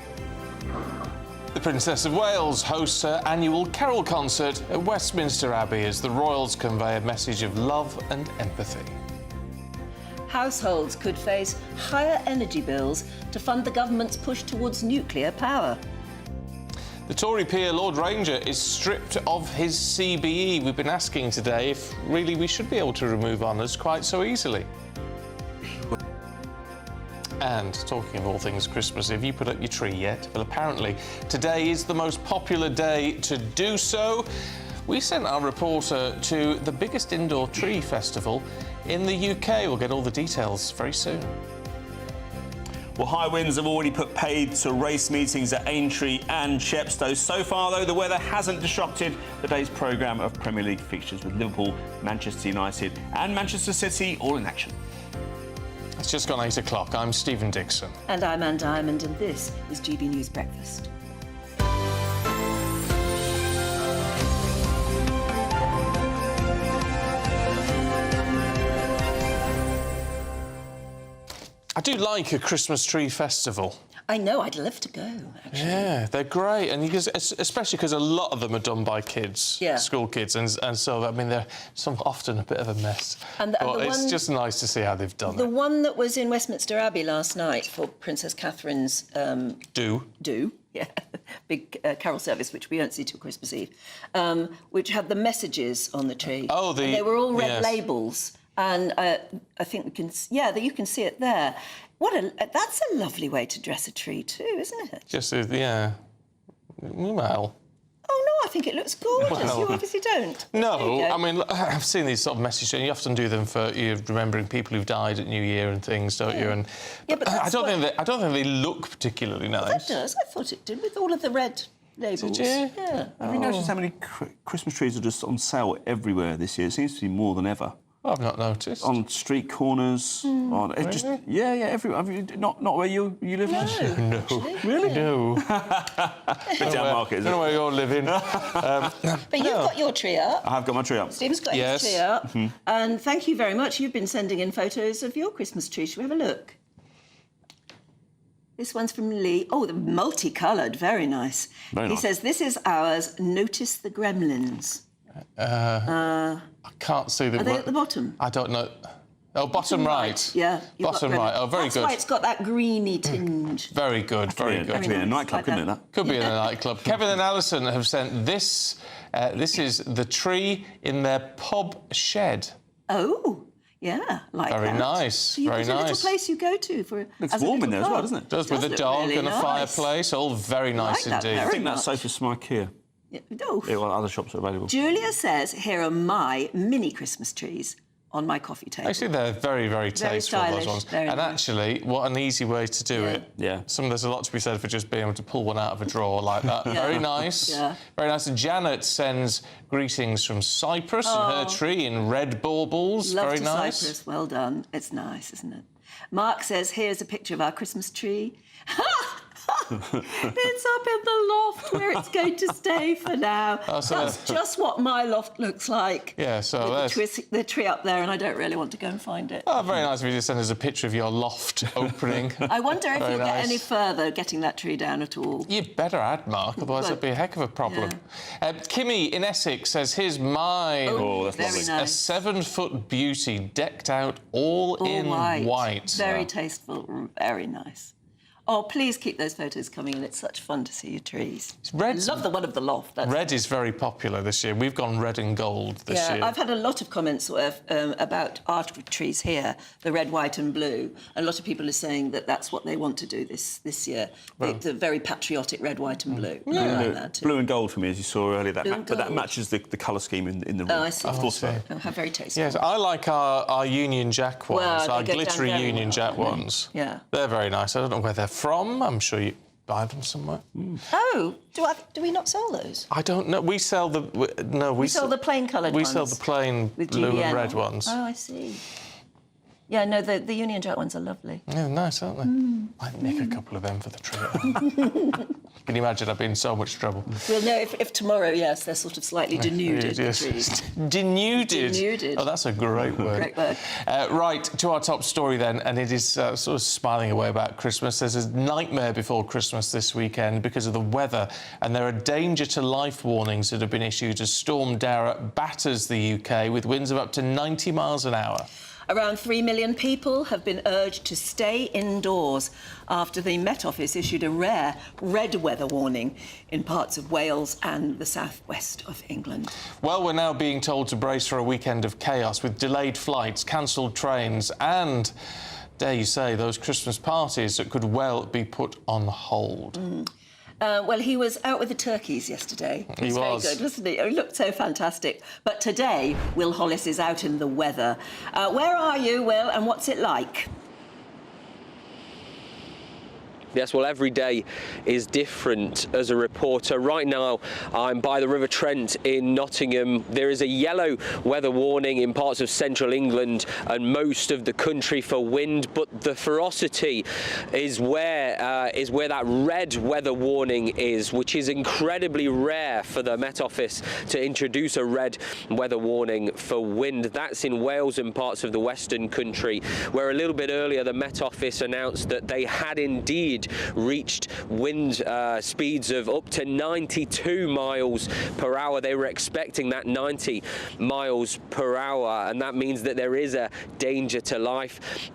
The Princess of Wales hosts her annual carol concert at Westminster Abbey as the royals convey a message of love and empathy. Households could face higher energy bills to fund the government's push towards nuclear power. The Tory peer Lord Ranger is stripped of his CBE. We've been asking today if really we should be able to remove honours quite so easily. And talking of all things Christmas, have you put up your tree yet? Well, apparently today is the most popular day to do so. We sent our reporter to the biggest indoor tree festival in the UK. We'll get all the details very soon. Well, high winds have already put paid to race meetings at Aintree and Chepstow. So far, though, the weather hasn't disrupted the day's programme of Premier League fixtures with Liverpool, Manchester United and Manchester City all in action. It's just gone 8 o'clock. I'm Stephen Dixon. And I'm Anne Diamond, and this is GB News Breakfast. I do like a Christmas tree festival. I know, I'd love to go, actually. Yeah, they're great, and especially because a lot of them are done by kids, school kids, and so, I mean, they're often a bit of a mess. But it's just nice to see how they've done it. The one that was in Westminster Abbey last night for Princess Catherine's... Do, yeah, big carol service, which we don't see till Christmas Eve, which had the messages on the tree. Oh, and they were all red labels, and I think we can... Yeah, you can see it there. That's a lovely way to dress a tree too, isn't it? Just, yeah. Well... Oh, no, I think it looks gorgeous. Well, you obviously don't. No, I mean, I've seen these sort of messages, and you often do them for remembering people who've died at New Year and things, don't you? And but I don't think they look particularly nice. That does. I thought it did, with all of the red labels. Did you? Yeah. Have you noticed how many Christmas trees are just on sale everywhere this year? It seems to be more than ever. I've not noticed. On street corners. Really? Just, yeah, everywhere. Have you, not where you live? No. Really? No. Bit down market, is it? I don't know where you're living. But you've got your tree up. I have got my tree up. Stephen's got his tree up. And thank you very much. You've been sending in photos of your Christmas tree. Shall we have a look? This one's from Lee. Oh, the multicoloured. Very nice. He says, this is ours. Notice the gremlins. I can't see the... Are they at the bottom? I don't know. Oh, bottom right. Yeah. Bottom right. Oh, very good. That's why it's got that greeny tinge. Very good, very good. Could be in a nightclub, couldn't it? That could be in a nightclub. Kevin and Alison have sent this. This is the tree in their pub shed. Oh, yeah, like that. Very nice. So you've got a little place you go to for... Looks warm in there as well, doesn't it? Does, with a dog and a fireplace. All very nice indeed. I think that's sofa's from IKEA. Yeah, well, other shops are available. Julia says, here are my mini Christmas trees on my coffee table. Actually, they're very, very tasteful, those ones. And actually, what an easy way to do it. Yeah. There's a lot to be said for just being able to pull one out of a drawer like that. Very nice. Yeah. Very nice. Janet sends greetings from Cyprus and her tree in red baubles. Love very to nice. Cyprus. Well done. It's nice, isn't it? Mark says, here's a picture of our Christmas tree. It's up in the loft where it's going to stay for now. That's just what my loft looks like. Yeah, so with the tree up there, and I don't really want to go and find it. Oh, very nice of you to send us a picture of your loft opening. I wonder if you'll get any further getting that tree down at all. You better add, Mark, otherwise it'd be a heck of a problem. Yeah. Kimmy in Essex says, here's mine. Oh, that's very nice. A 7-foot beauty decked out all in white. Very tasteful, very nice. Oh, please keep those photos coming in. It's such fun to see your trees. I love the one of the loft. Red is very popular this year. We've gone red and gold this year. I've had a lot of comments about our trees here, the red, white and blue. A lot of people are saying that that's what they want to do this year. The very patriotic red, white and blue. Yeah. I like that too. Blue and gold for me, as you saw earlier. But that matches the colour scheme in the room. Oh, I see. Of course. How very tasteful. Yes, I like our Union Jack ones, our glittery Union Jack ones. Yeah. They're very nice. I don't know where they're from. I'm sure you buy them somewhere. Oh, do we not sell those? I don't know. We sell the... we sell the plain coloured ones. We sell the plain blue and red ones. Oh, I see. Yeah, no, the Union Jack ones are lovely. Yeah, nice, aren't they? Might nick a couple of them for the tree. Can you imagine? I'd be in so much trouble. Well, no, if tomorrow, yes, they're sort of slightly denuded, the trees. Denuded? Denuded. Oh, that's a great word. Great word. Right, to our top story then, and it is sort of smiling away about Christmas. There's a nightmare before Christmas this weekend because of the weather, and there are danger to life warnings that have been issued as Storm Darragh batters the UK with winds of up to 90 miles an hour. Around 3 million people have been urged to stay indoors after the Met Office issued a rare red weather warning in parts of Wales and the southwest of England. Well, we're now being told to brace for a weekend of chaos with delayed flights, cancelled trains and, dare you say, those Christmas parties that could well be put on hold. Well, he was out with the turkeys yesterday. He was. Very good, wasn't he? He looked so fantastic. But today, Will Hollis is out in the weather. Where are you, Will, and what's it like? Yes, well, every day is different as a reporter. Right now, I'm by the River Trent in Nottingham. There is a yellow weather warning in parts of central England and most of the country for wind, but the ferocity is where that red weather warning is, which is incredibly rare for the Met Office to introduce a red weather warning for wind. That's in Wales and parts of the western country, where a little bit earlier the Met Office announced that they had indeed reported reached wind speeds of up to 92 miles per hour. They were expecting that 90 miles per hour, and that means that there is a danger to life.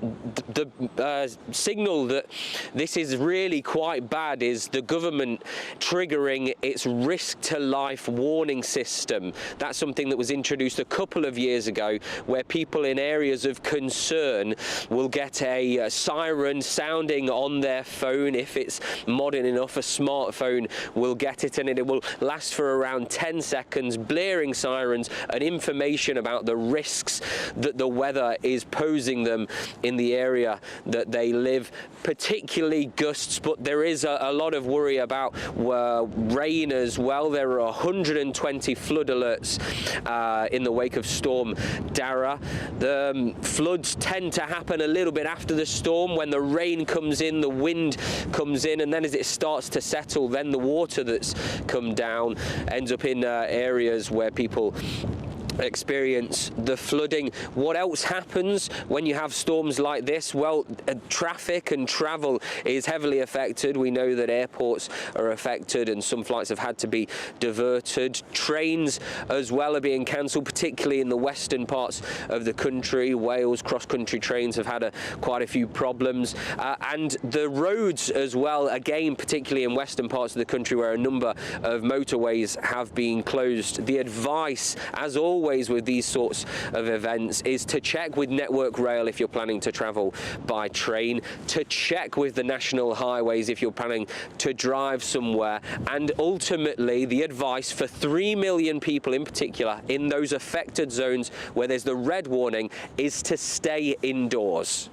The signal that this is really quite bad is the government triggering its risk to life warning system. That's something that was introduced a couple of years ago, where people in areas of concern will get a siren sounding on their phone. If it's modern enough, a smartphone will get it, and it will last for around 10 seconds, blaring sirens and information about the risks that the weather is posing them in the area that they live, particularly gusts, but there is a lot of worry about rain as well. There are 120 flood alerts in the wake of Storm Darragh. The floods tend to happen a little bit after the storm, when the rain comes in, the wind comes in, and then as it starts to settle, then the water that's come down ends up in areas where people experience the flooding. What else happens when you have storms like this? Well, traffic and travel is heavily affected. We know that airports are affected and some flights have had to be diverted. Trains as well are being cancelled, particularly in the western parts of the country. Wales cross-country trains have had quite a few problems. And the roads as well, again, particularly in western parts of the country where a number of motorways have been closed. The advice, as always, with these sorts of events, is to check with Network Rail if you're planning to travel by train, to check with the national highways if you're planning to drive somewhere, and ultimately the advice for 3 million people in particular in those affected zones where there's the red warning is to stay indoors.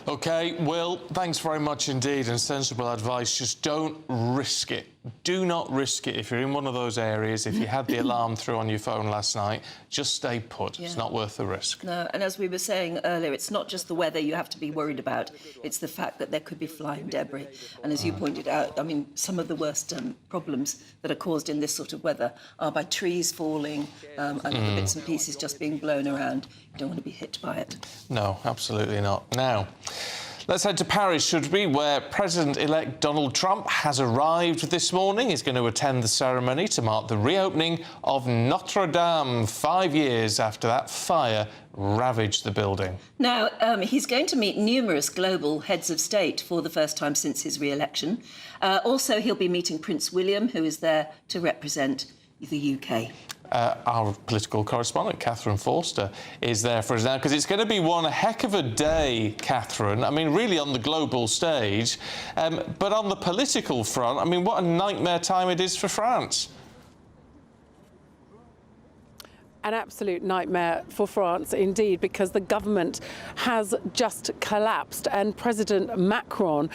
OK, Will, thanks very much indeed, and sensible advice. Just don't risk it. Do not risk it if you're in one of those areas. If you had the alarm through on your phone last night, just stay put. Yeah. It's not worth the risk. No, and as we were saying earlier, it's not just the weather you have to be worried about. It's the fact that there could be flying debris. And as you pointed out, I mean, some of the worst problems that are caused in this sort of weather are by trees falling and other bits and pieces just being blown around. You don't want to be hit by it. No, absolutely not. Now, let's head to Paris, should we, where President-elect Donald Trump has arrived this morning. He's going to attend the ceremony to mark the reopening of Notre-Dame 5 years after that fire ravaged the building. Now, he's going to meet numerous global heads of state for the first time since his re-election. Also, he'll be meeting Prince William, who is there to represent the UK. Our political correspondent, Catherine Forster, is there for us now, because it's going to be one heck of a day, Catherine. I mean, really on the global stage. But on the political front, I mean, what a nightmare time it is for France. An absolute nightmare for France, indeed, because the government has just collapsed and President Macron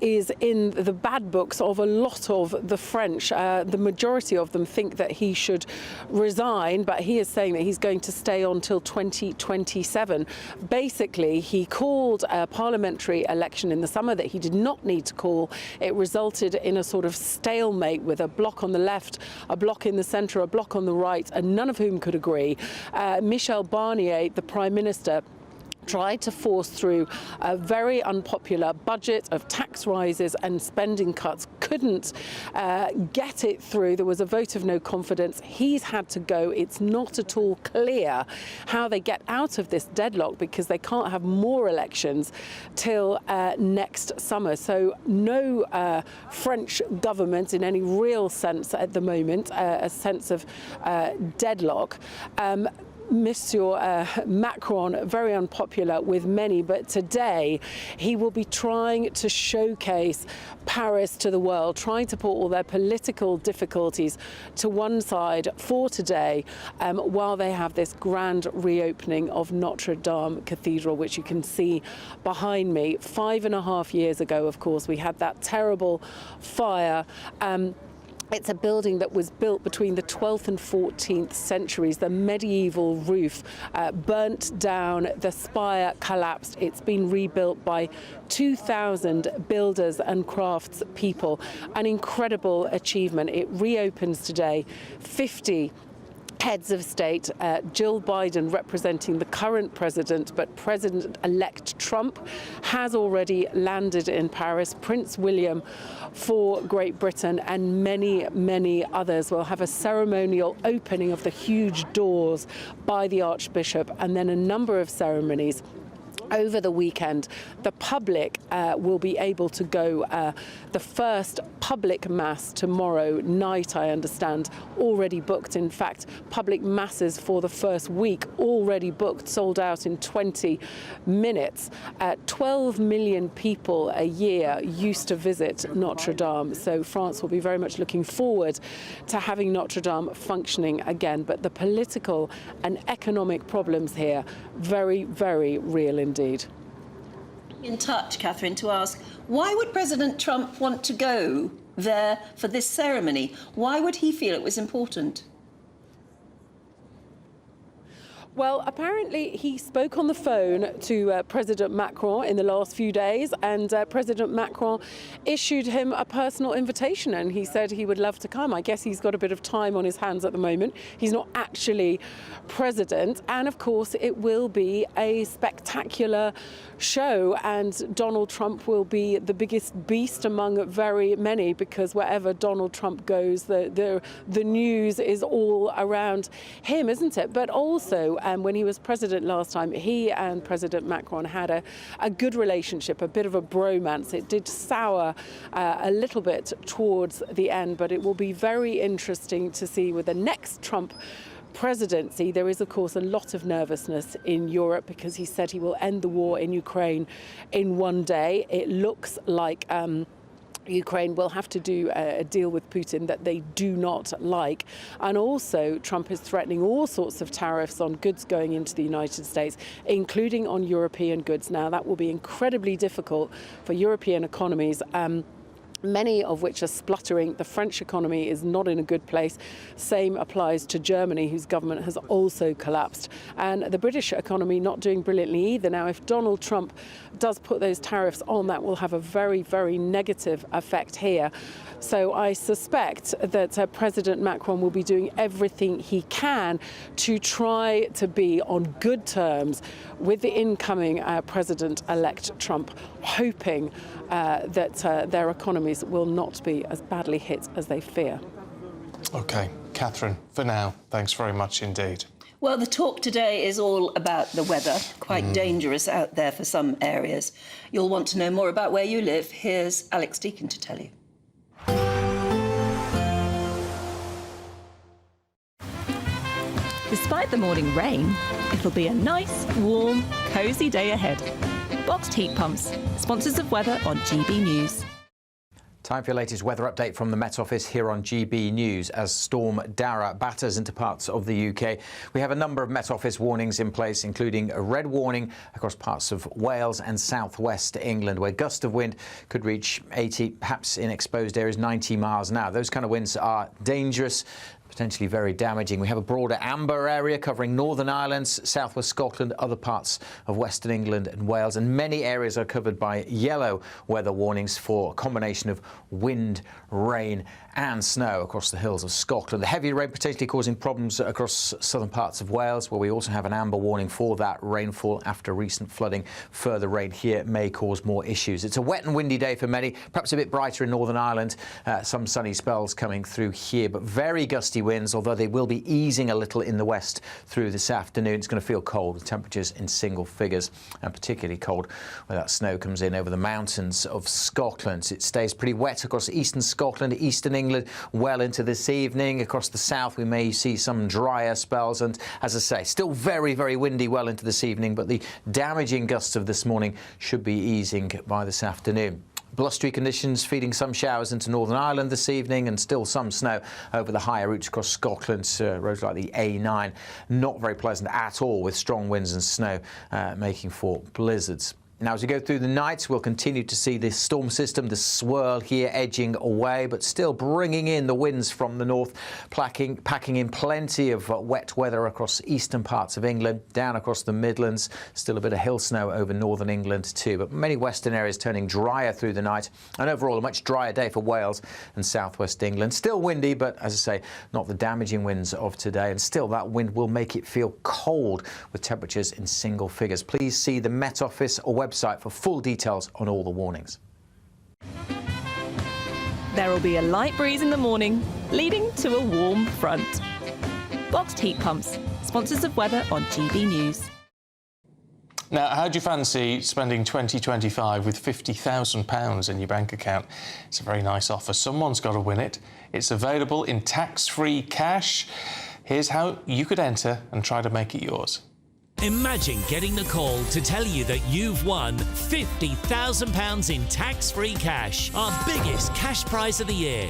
is in the bad books of a lot of the French. The majority of them think that he should resign, but he is saying that he's going to stay on till 2027. Basically, he called a parliamentary election in the summer that he did not need to call. It resulted in a sort of stalemate with a bloc on the left, a bloc in the centre, a bloc on the right, and none of whom could agree. Michel Barnier, the Prime Minister, tried to force through a very unpopular budget of tax rises and spending cuts, couldn't get it through. There was a vote of no confidence. He's had to go. It's not at all clear how they get out of this deadlock, because they can't have more elections till next summer. So no French government in any real sense at the moment, a sense of deadlock. Monsieur Macron, very unpopular with many, but today he will be trying to showcase Paris to the world, trying to put all their political difficulties to one side for today, while they have this grand reopening of Notre-Dame Cathedral, which you can see behind me. 5.5 years ago, of course, we had that terrible fire. It's a building that was built between the 12th and 14th centuries. The medieval roof burnt down, the spire collapsed. It's been rebuilt by 2,000 builders and crafts people. An incredible achievement. It reopens today. 50 heads of state, Jill Biden representing the current president, but President-elect Trump has already landed in Paris. Prince William for Great Britain and many, many others will have a ceremonial opening of the huge doors by the Archbishop, and then a number of ceremonies over the weekend. The public will be able to go. The first public mass tomorrow night, I understand, already booked. In fact, public masses for the first week already booked, sold out in 20 minutes. 12 million people a year used to visit Notre-Dame, so France will be very much looking forward to having Notre-Dame functioning again. But the political and economic problems here, very, very real indeed. In touch, Catherine, to ask, why would President Trump want to go there for this ceremony? Why would he feel it was important? Well, apparently he spoke on the phone to President Macron in the last few days, and President Macron issued him a personal invitation, and he said he would love to come. I guess he's got a bit of time on his hands at the moment. He's not actually president, and of course it will be a spectacular show, and Donald Trump will be the biggest beast among very many, because wherever Donald Trump goes, the news is all around him, isn't it? But also, when he was president last time, he and President Macron had a good relationship, a bit of a bromance. It did sour a little bit towards the end, but it will be very interesting to see with the next Trump presidency. There is, of course, a lot of nervousness in Europe because he said he will end the war in Ukraine in one day. It looks like Ukraine will have to do a deal with Putin that they do not like. And also, Trump is threatening all sorts of tariffs on goods going into the United States, including on European goods. Now, that will be incredibly difficult for European economies, many of which are spluttering. The French economy is not in a good place. Same applies to Germany, whose government has also collapsed. And the British economy not doing brilliantly either. Now, if Donald Trump does put those tariffs on, that will have a very, very negative effect here. So I suspect that President Macron will be doing everything he can to try to be on good terms with the incoming President-elect Trump, hoping that their economies will not be as badly hit as they fear. OK, Catherine, for now, thanks very much indeed. Well, the talk today is all about the weather, quite dangerous out there for some areas. You'll want to know more about where you live. Here's Alex Deakin to tell you. Despite the morning rain, it'll be a nice, warm, cosy day ahead. Boxed heat pumps, sponsors of weather on GB News. Time for your latest weather update from the Met Office here on GB News. As storm Darragh batters into parts of the UK, we have a number of Met Office warnings in place, including a red warning across parts of Wales and southwest England, where gusts of wind could reach 80, perhaps in exposed areas 90 miles an hour. Those kind of winds are dangerous, potentially very damaging. We have a broader amber area covering Northern Ireland, southwest Scotland, other parts of Western England and Wales, and many areas are covered by yellow weather warnings for a combination of wind, rain and snow across the hills of Scotland. The heavy rain potentially causing problems across southern parts of Wales, where we also have an amber warning for that rainfall after recent flooding. Further rain here may cause more issues. It's a wet and windy day for many, perhaps a bit brighter in Northern Ireland. Some sunny spells coming through here, but very gusty winds, although they will be easing a little in the west through this afternoon. It's going to feel cold with temperatures in single figures, and particularly cold where that snow comes in over the mountains of Scotland. It stays pretty wet across eastern Scotland, eastern England, well into this evening. Across the south we may see some drier spells, and as I say, still very, very windy well into this evening, but the damaging gusts of this morning should be easing by this afternoon. Blustery conditions feeding some showers into Northern Ireland this evening, and still some snow over the higher routes across Scotland. Roads like the A9 not very pleasant at all, with strong winds and snow making for blizzards. Now, as we go through the night, we'll continue to see this storm system, the swirl here edging away, but still bringing in the winds from the north, packing in plenty of wet weather across eastern parts of England, down across the Midlands. Still a bit of hill snow over northern England too, but many western areas turning drier through the night. And overall, a much drier day for Wales and southwest England. Still windy, but as I say, not the damaging winds of today. And still, that wind will make it feel cold with temperatures in single figures. Please see the Met Office website for full details on all the warnings. There will be a light breeze in the morning, leading to a warm front. Boxed heat pumps, sponsors of weather on GB News. Now, how do you fancy spending 2025 with £50,000 in your bank account? It's a very nice offer. Someone's got to win it. It's available in tax-free cash. Here's how you could enter and try to make it yours. Imagine getting the call to tell you that you've won £50,000 in tax-free cash, our biggest cash prize of the year.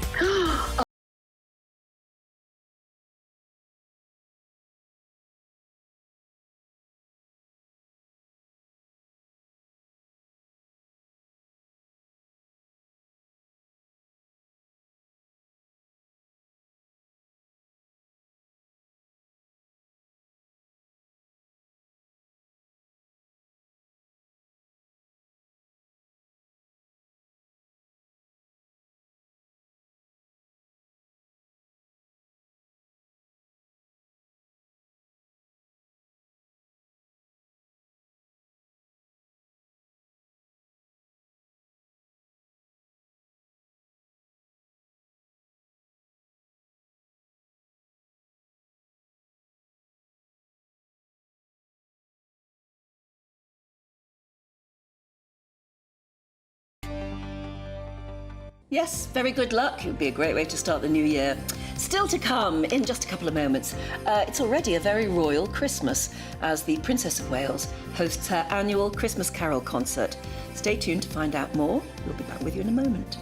Yes, very good luck. It would be a great way to start the new year. Still to come in just a couple of moments. It's already a very royal Christmas as the Princess of Wales hosts her annual Christmas Carol concert. Stay tuned to find out more. We'll be back with you in a moment.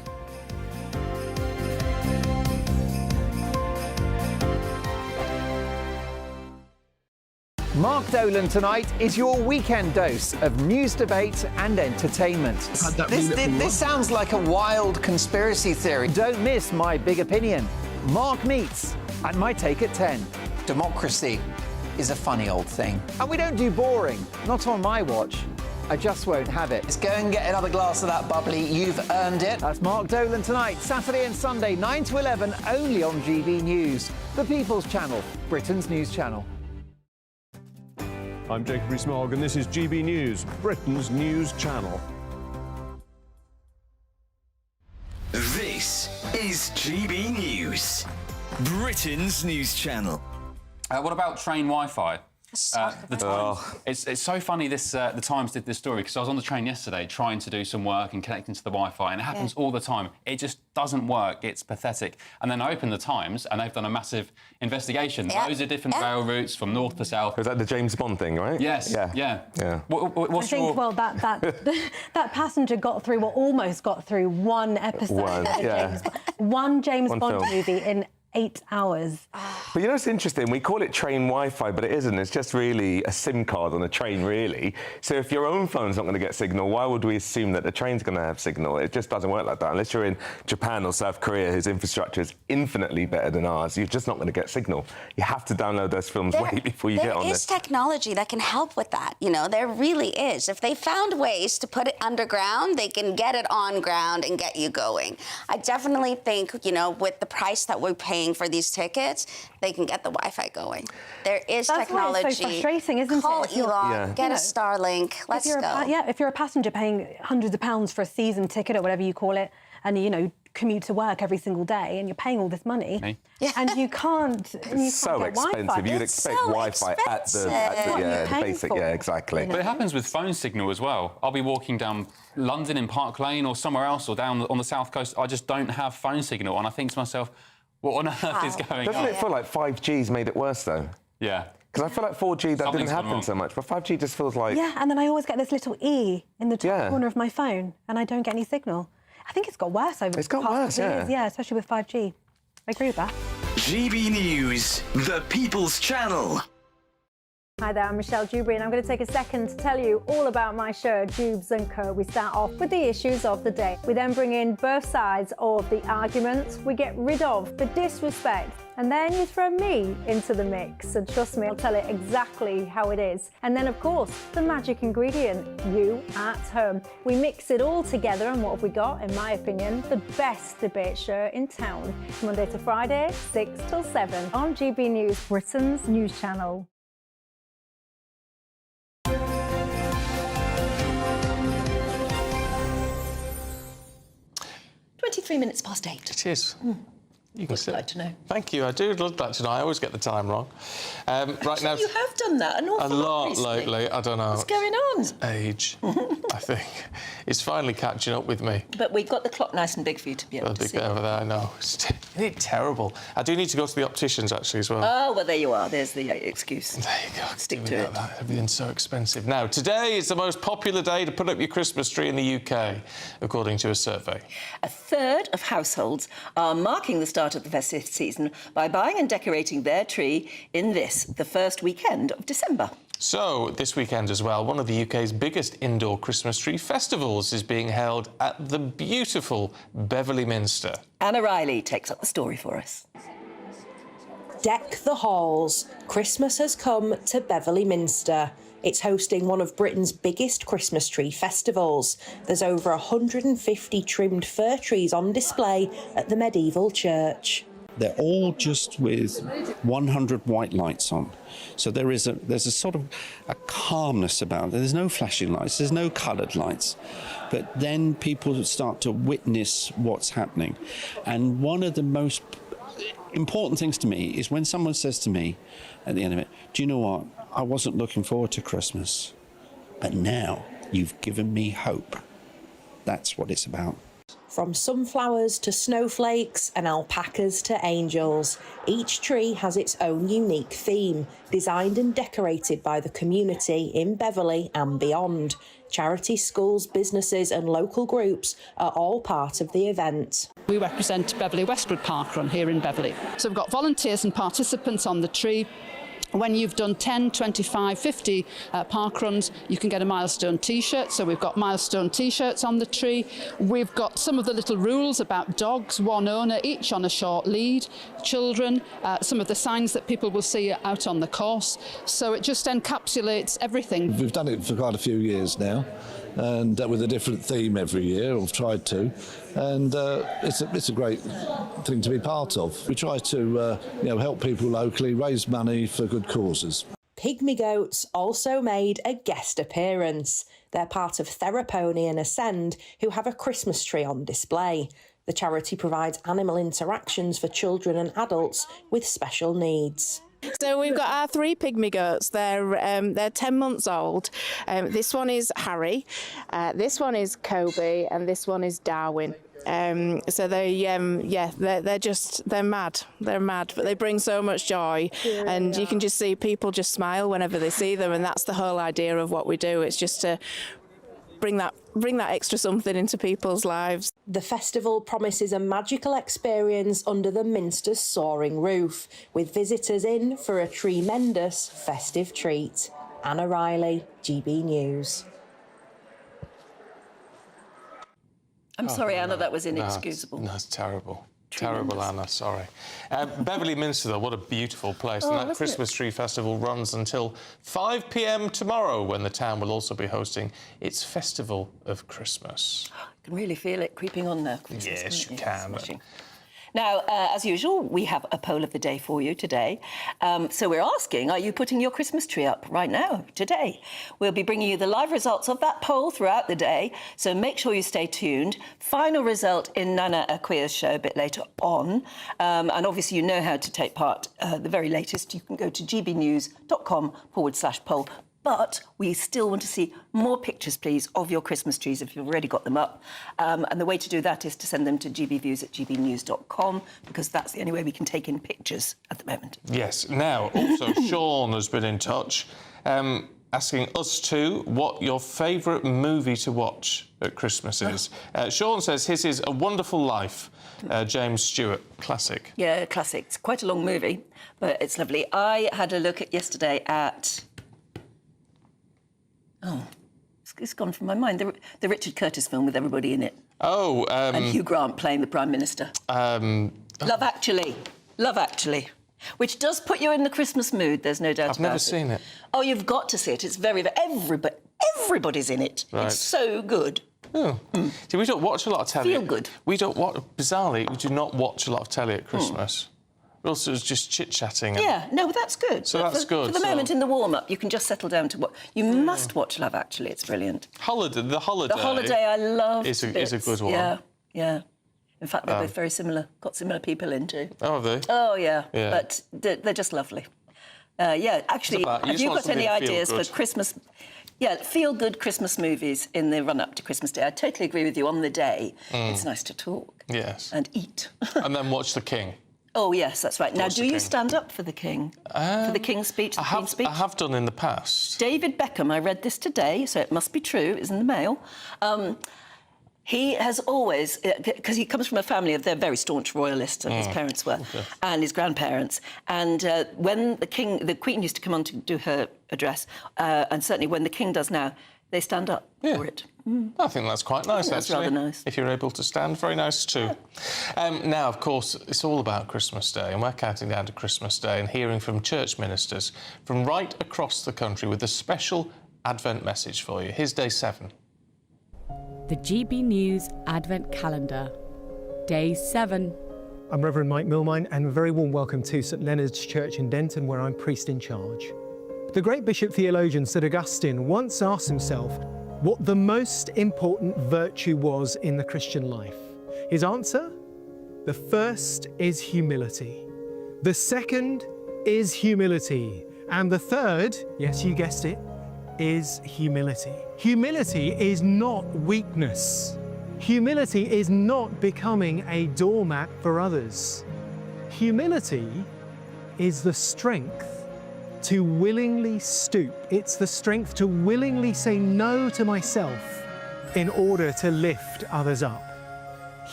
Mark Dolan tonight is your weekend dose of news, debate and entertainment. This sounds like a wild conspiracy theory. Don't miss My Big Opinion. Mark Meets at My Take at 10. Democracy is a funny old thing. And we don't do boring, not on my watch. I just won't have it. Let's go and get another glass of that bubbly. You've earned it. That's Mark Dolan tonight, Saturday and Sunday, 9 to 11, only on GB News, the People's Channel, Britain's news channel. I'm Jacob Rees-Mogg and this is GB News, Britain's news channel. This is GB News, Britain's news channel. What about train Wi-Fi? The Times. It's so funny the Times did this story because I was on the train yesterday trying to do some work and connecting to the Wi-Fi, and it happens all the time. It just doesn't work. It's pathetic. And then I opened the Times and they've done a massive investigation. Loads of different rail routes from north to south. Was that the James Bond thing, right? Yes. Yeah. I think, well, that passenger got through, or almost got through, one episode of one James Bond movie in 8 hours. But you know, it's interesting. We call it train Wi-Fi, but it isn't. It's just really a SIM card on a train, really. So if your own phone's not going to get signal, why would we assume that the train's going to have signal? It just doesn't work like that. Unless you're in Japan or South Korea, whose infrastructure is infinitely better than ours, you're just not going to get signal. You have to download those films way before you get on this. There is technology that can help with that. You know, there really is. If they found ways to put it underground, they can get it on ground and get you going. I definitely think, you know, with the price that we're paying for these tickets, they can get the Wi-Fi going. There is technology. That's why it's so frustrating, isn't Call it? Elon, get a Starlink. Let's go. If you're a passenger paying hundreds of pounds for a season ticket or whatever you call it, and you commute to work every single day, and you're paying all this money, and you can't. It's so expensive. You'd expect Wi-Fi at the basic. Yeah, exactly. But it happens with phone signal as well. I'll be walking down London in Park Lane or somewhere else, or down on the south coast. I just don't have phone signal, and I think to myself, what on earth is going on? Doesn't it feel like 5G's made it worse, though? Yeah. Because I feel like 4G, that didn't happen so much, but 5G just feels like... Yeah, and then I always get this little E in the top corner of my phone, and I don't get any signal. I think it's got worse over the past couple of years. Yeah, especially with 5G. I agree with that. GB News, the People's Channel. Hi there, I'm Michelle Dewberry and I'm going to take a second to tell you all about my show, Dubes & Co. We start off with the issues of the day. We then bring in both sides of the arguments. We get rid of the disrespect. And then you throw me into the mix. And trust me, I'll tell it exactly how it is. And then, of course, the magic ingredient, you at home. We mix it all together and what have we got, in my opinion, the best debate show in town. Monday to Friday, 6 till 7 on GB News, Britain's news channel. 23 minutes past 8. It is. You can Would like to know. Thank you. I do love that to know. I always get the time wrong. Right now, You have done that an awful a lot recently. lately. I don't know. What's going on? It's age, I think. It's finally catching up with me. But we've got the clock nice and big for you to be able to Big see. bit over there, I know. It's terrible. I do need to go to the opticians, actually, as well. Oh, well, there you are. There's the excuse. There you go. Stick to it. Everything's so expensive. Now, today is the most popular day to put up your Christmas tree in the UK, according to a survey. A third of households are marking the start of the festive season by buying and decorating their tree in the first weekend of December. So, this weekend as well, one of the UK's biggest indoor Christmas tree festivals is being held at the beautiful Beverley Minster. Anna Riley takes up the story for us. Deck the halls. Christmas has come to Beverley Minster. It's hosting one of Britain's biggest Christmas tree festivals. There's over 150 trimmed fir trees on display at the medieval church. They're all just with 100 white lights on. So there's a sort of a calmness about it. There's no flashing lights, there's no coloured lights. But then people start to witness what's happening. And one of the most important things to me is when someone says to me at the end of it, do you know what? I wasn't looking forward to Christmas, but now you've given me hope. That's what it's about. From sunflowers to snowflakes and alpacas to angels, each tree has its own unique theme, designed and decorated by the community in Beverley and beyond. Charities, schools, businesses and local groups are all part of the event. We represent Beverley Westwood Parkrun here in Beverley. So we've got volunteers and participants on the tree. When you've done 10, 25, 50 park runs, you can get a milestone T-shirt. So we've got milestone T-shirts on the tree. We've got some of the little rules about dogs, one owner, each on a short lead, children, some of the signs that people will see out on the course. So it just encapsulates everything. We've done it for quite a few years now, and with a different theme every year, or tried to, and it's a great thing to be part of. We try to help people locally, raise money for good causes. Pygmy goats also made a guest appearance. They're part of Therapony and Ascend, who have a Christmas tree on display. The charity provides animal interactions for children and adults with special needs. So we've got our 3 pygmy goats. They're 10 months old. This one is Harry, this one is Kobe, and this one is Darwin. So they're mad. They're mad, but they bring so much joy, and you can just see people just smile whenever they see them, and that's the whole idea of what we do. It's just to bring that extra something into people's lives. The festival promises a magical experience under the Minster's soaring roof, with visitors in for a tremendous festive treat. Anna Riley, GB News. I'm sorry, Anna, that was inexcusable. No, it's terrible. Terrible, Anna, sorry. Beverley Minster, though, what a beautiful place. And that Christmas tree festival runs until 5 p.m. tomorrow, when the town will also be hosting its Festival of Christmas. You can really feel it creeping on there. Christmas, yes, you can. Now, as usual, we have a poll of the day for you today. So we're asking, are you putting your Christmas tree up right now, today? We'll be bringing you the live results of that poll throughout the day, so make sure you stay tuned. Final result in Nana Akwia's show a bit later on. And obviously, you know how to take part. The very latest, you can go to gbnews.com/poll. But we still want to see more pictures, please, of your Christmas trees if you've already got them up. And the way to do that is to send them to gbviews@gbnews.com, because that's the only way we can take in pictures at the moment. Yes. Now, also, Sean has been in touch, asking us too what your favourite movie to watch at Christmas is. Sean says his is A Wonderful Life, James Stewart, classic. Yeah, classic. It's quite a long movie, but it's lovely. I had a look yesterday at Oh, it's gone from my mind. The Richard Curtis film with everybody in it. Oh. And Hugh Grant playing the Prime Minister. Love Actually. Love Actually. Which does put you in the Christmas mood, there's no doubt about it. I've never seen it. Oh, you've got to see it. It's very... Everybody's in it. Right. It's so good. Oh. See, we don't watch a lot of telly. Feel good. We don't watch... Bizarrely, we do not watch a lot of telly at Christmas. We're also just chit-chatting. Yeah, no, that's good. So that's good. For the moment in the warm-up, you can just settle down to what... You must watch Love Actually, it's brilliant. The Holiday. The Holiday, I love. Is a good one. Yeah, yeah. In fact, they're both very similar. Got similar people in too. Oh, have they? Oh, yeah. But they're just lovely. Yeah, actually, have you got any ideas for Christmas... Yeah, feel-good Christmas movies in the run-up to Christmas Day. I totally agree with you. On the day, it's nice to talk. Yes. And eat. And then watch The King. Oh, yes, that's right. Now, do you stand up for the King? For the King's speech, the Queen's speech? I have done in the past. David Beckham, I read this today, so it must be true, it's in the Mail. He has always, because he comes from a family of, they're very staunch royalists, and his parents were, and his grandparents. And when the Queen used to come on to do her address, and certainly when the King does now, they stand up for it. I think that's quite nice, that's actually. rather nice. If you're able to stand, very nice too. Now, of course, it's all about Christmas Day, and we're counting down to Christmas Day and hearing from church ministers from right across the country with a special Advent message for you. Here's Day 7. The GB News Advent Calendar, Day 7. I'm Reverend Mike Milmine, and a very warm welcome to St Leonard's Church in Denton, where I'm priest in charge. The great bishop theologian St Augustine once asked himself what the most important virtue was in the Christian life. His answer? The first is humility. The second is humility. And the third, yes, you guessed it, is humility. Humility is not weakness. Humility is not becoming a doormat for others. Humility is the strength to willingly stoop. It's the strength to willingly say no to myself in order to lift others up.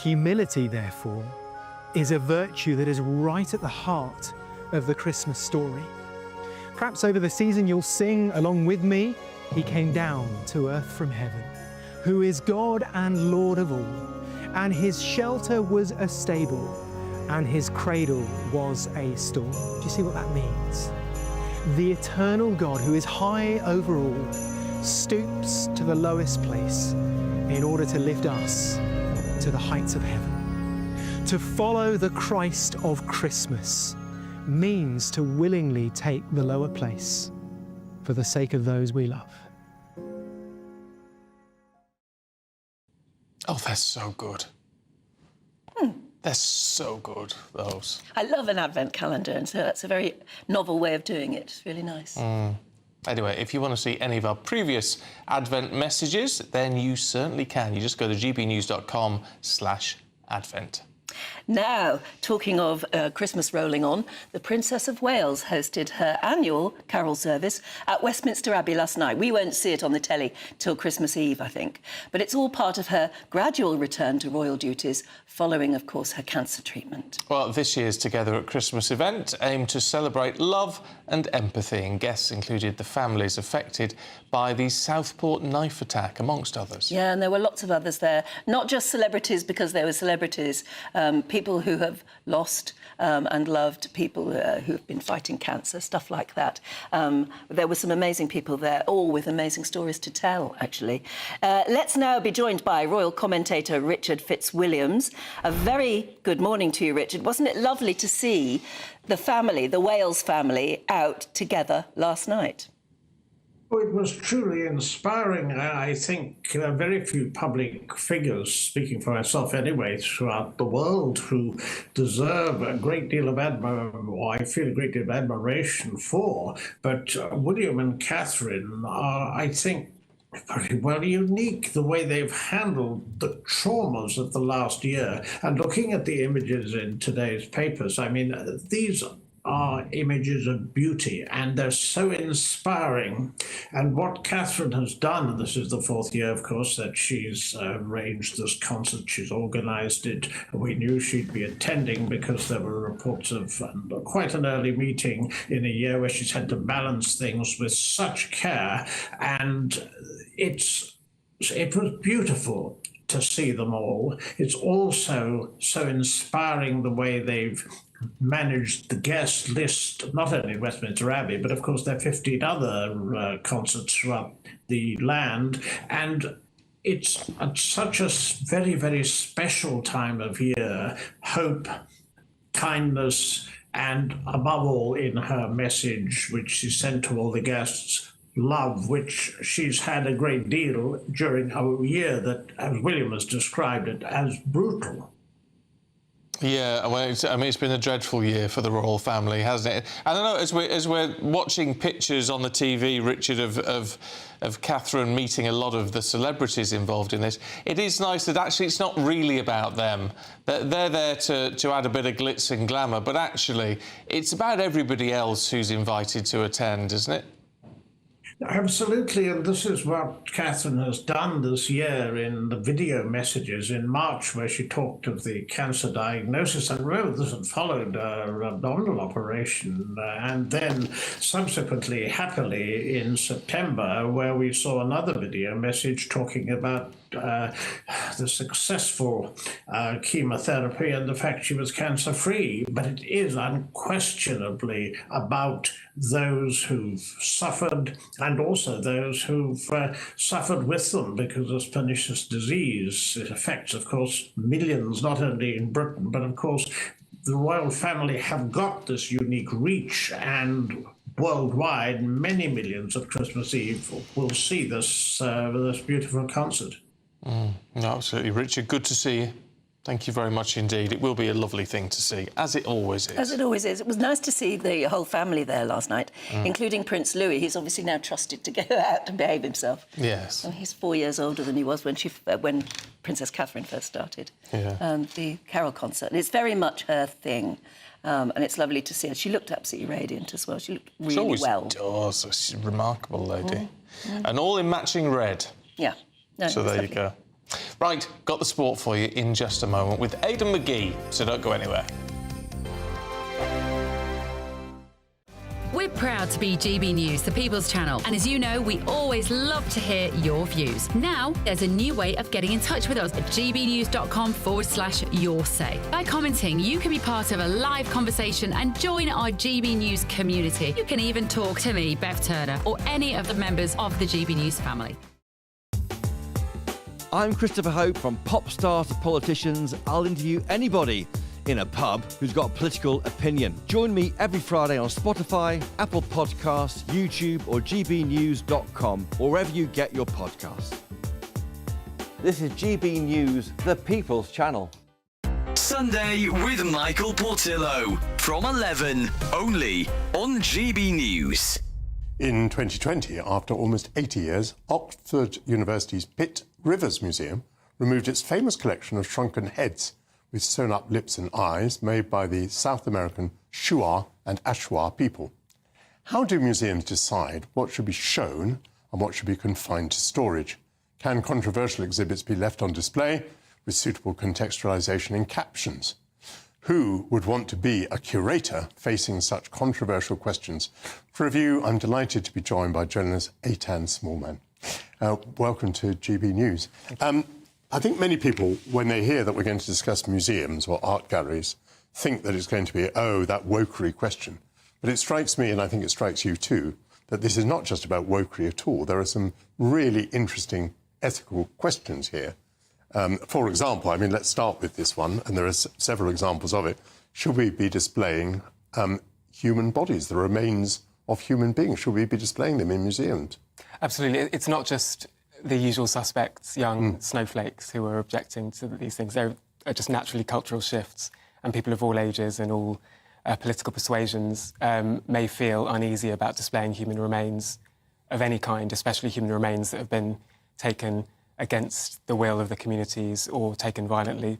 Humility, therefore, is a virtue that is right at the heart of the Christmas story. Perhaps over the season you'll sing along with me, He came down to earth from heaven, who is God and Lord of all, and His shelter was a stable, and His cradle was a stall. Do you see what that means? The eternal God, who is high over all, stoops to the lowest place in order to lift us to the heights of heaven. To follow the Christ of Christmas means to willingly take the lower place for the sake of those we love. Oh, they're so good. They're so good, those. I love an Advent calendar, and so that's a very novel way of doing it. It's really nice. Anyway, if you want to see any of our previous Advent messages, then you certainly can. You just go to gbnews.com/Advent. Now, talking of Christmas rolling on, the Princess of Wales hosted her annual carol service at Westminster Abbey last night. We won't see it on the telly till Christmas Eve, I think. But it's all part of her gradual return to royal duties following, of course, her cancer treatment. Well, this year's Together at Christmas event aimed to celebrate love and empathy, and guests included the families affected by the Southport knife attack, amongst others. Yeah, and there were lots of others there. Not just celebrities because they were celebrities, people who have lost and loved people who have been fighting cancer, stuff like that. There were some amazing people there, all with amazing stories to tell, actually. Let's now be joined by royal commentator Richard Fitzwilliams. A very good morning to you, Richard. Wasn't it lovely to see the family, the Wales family, out together last night? Oh, it was truly inspiring. I think very few public figures, speaking for myself anyway, throughout the world who deserve a great deal of I feel a great deal of admiration for. But William and Catherine are, I think, very well unique, the way they've handled the traumas of the last year. And looking at the images in today's papers, I mean, these are images of beauty, and they're so inspiring. And what Catherine has done, and this is the fourth year, of course, that she's arranged this concert, she's organised it. We knew she'd be attending because there were reports of quite an early meeting in a year where she's had to balance things with such care, and it was beautiful to see them all. It's also so inspiring the way they've managed the guest list, not only in Westminster Abbey, but of course there are 15 other concerts throughout the land. And it's such a very, very special time of year. Hope, kindness, and above all in her message, which she sent to all the guests, love, which she's had a great deal during a year that, as William has described it, as brutal. Yeah, well, it's been a dreadful year for the royal family, hasn't it? I don't know, as we're watching pictures on the TV, Richard, of Catherine meeting a lot of the celebrities involved in this, it is nice that actually it's not really about them. They're there to add a bit of glitz and glamour, but actually it's about everybody else who's invited to attend, isn't it? Absolutely, and this is what Catherine has done this year in the video messages in March, where she talked of the cancer diagnosis. And remember, this had followed her abdominal operation, and then subsequently, happily, in September, where we saw another video message talking about the successful chemotherapy and the fact she was cancer-free. But it is unquestionably about those who've suffered and also those who've suffered with them, because this pernicious disease, it affects, of course, millions, not only in Britain, but of course the royal family have got this unique reach, and worldwide many millions at Christmas Eve will see this beautiful concert. No, absolutely. Richard, good to see you. Thank you very much indeed. It will be a lovely thing to see, as it always is. As it always is. It was nice to see the whole family there last night, including Prince Louis. He's obviously now trusted to go out and behave himself. Yes. And he's 4 years older than he was when Princess Catherine first started the carol concert. And it's very much her thing. And it's lovely to see her. She looked absolutely radiant as well. She looked really well. She always does. She's a remarkable lady. And all in matching red. Yeah. No, so there you go. Right, got the sport for you in just a moment with Aidan McGee, so don't go anywhere. We're proud to be GB News, the People's Channel, and as you know, we always love to hear your views. Now, there's a new way of getting in touch with us at gbnews.com/yoursay. By commenting, you can be part of a live conversation and join our GB News community. You can even talk to me, Bev Turner, or any of the members of the GB News family. I'm Christopher Hope. From pop stars to politicians, I'll interview anybody in a pub who's got a political opinion. Join me every Friday on Spotify, Apple Podcasts, YouTube or gbnews.com, or wherever you get your podcasts. This is GB News, the People's Channel. Sunday with Michael Portillo from 11, only on GB News. In 2020, after almost 80 years, Oxford University's Pitt Rivers Museum removed its famous collection of shrunken heads with sewn-up lips and eyes made by the South American Shuar and Ashwar people. How do museums decide what should be shown and what should be confined to storage? Can controversial exhibits be left on display with suitable contextualisation in captions? Who would want to be a curator facing such controversial questions? For review, I'm delighted to be joined by journalist Eitan Smallman. Welcome to GB News. I think many people, when they hear that we're going to discuss museums or art galleries, think that it's going to be, that wokery question. But it strikes me, and I think it strikes you too, that this is not just about wokery at all. There are some really interesting ethical questions here. For example, let's start with this one, and there are several examples of it. Should we be displaying human bodies, the remains of human beings? Should we be displaying them in museums? Absolutely. It's not just the usual suspects, young snowflakes, who are objecting to these things. They're just naturally cultural shifts, and people of all ages and all political persuasions may feel uneasy about displaying human remains of any kind, especially human remains that have been taken against the will of the communities or taken violently.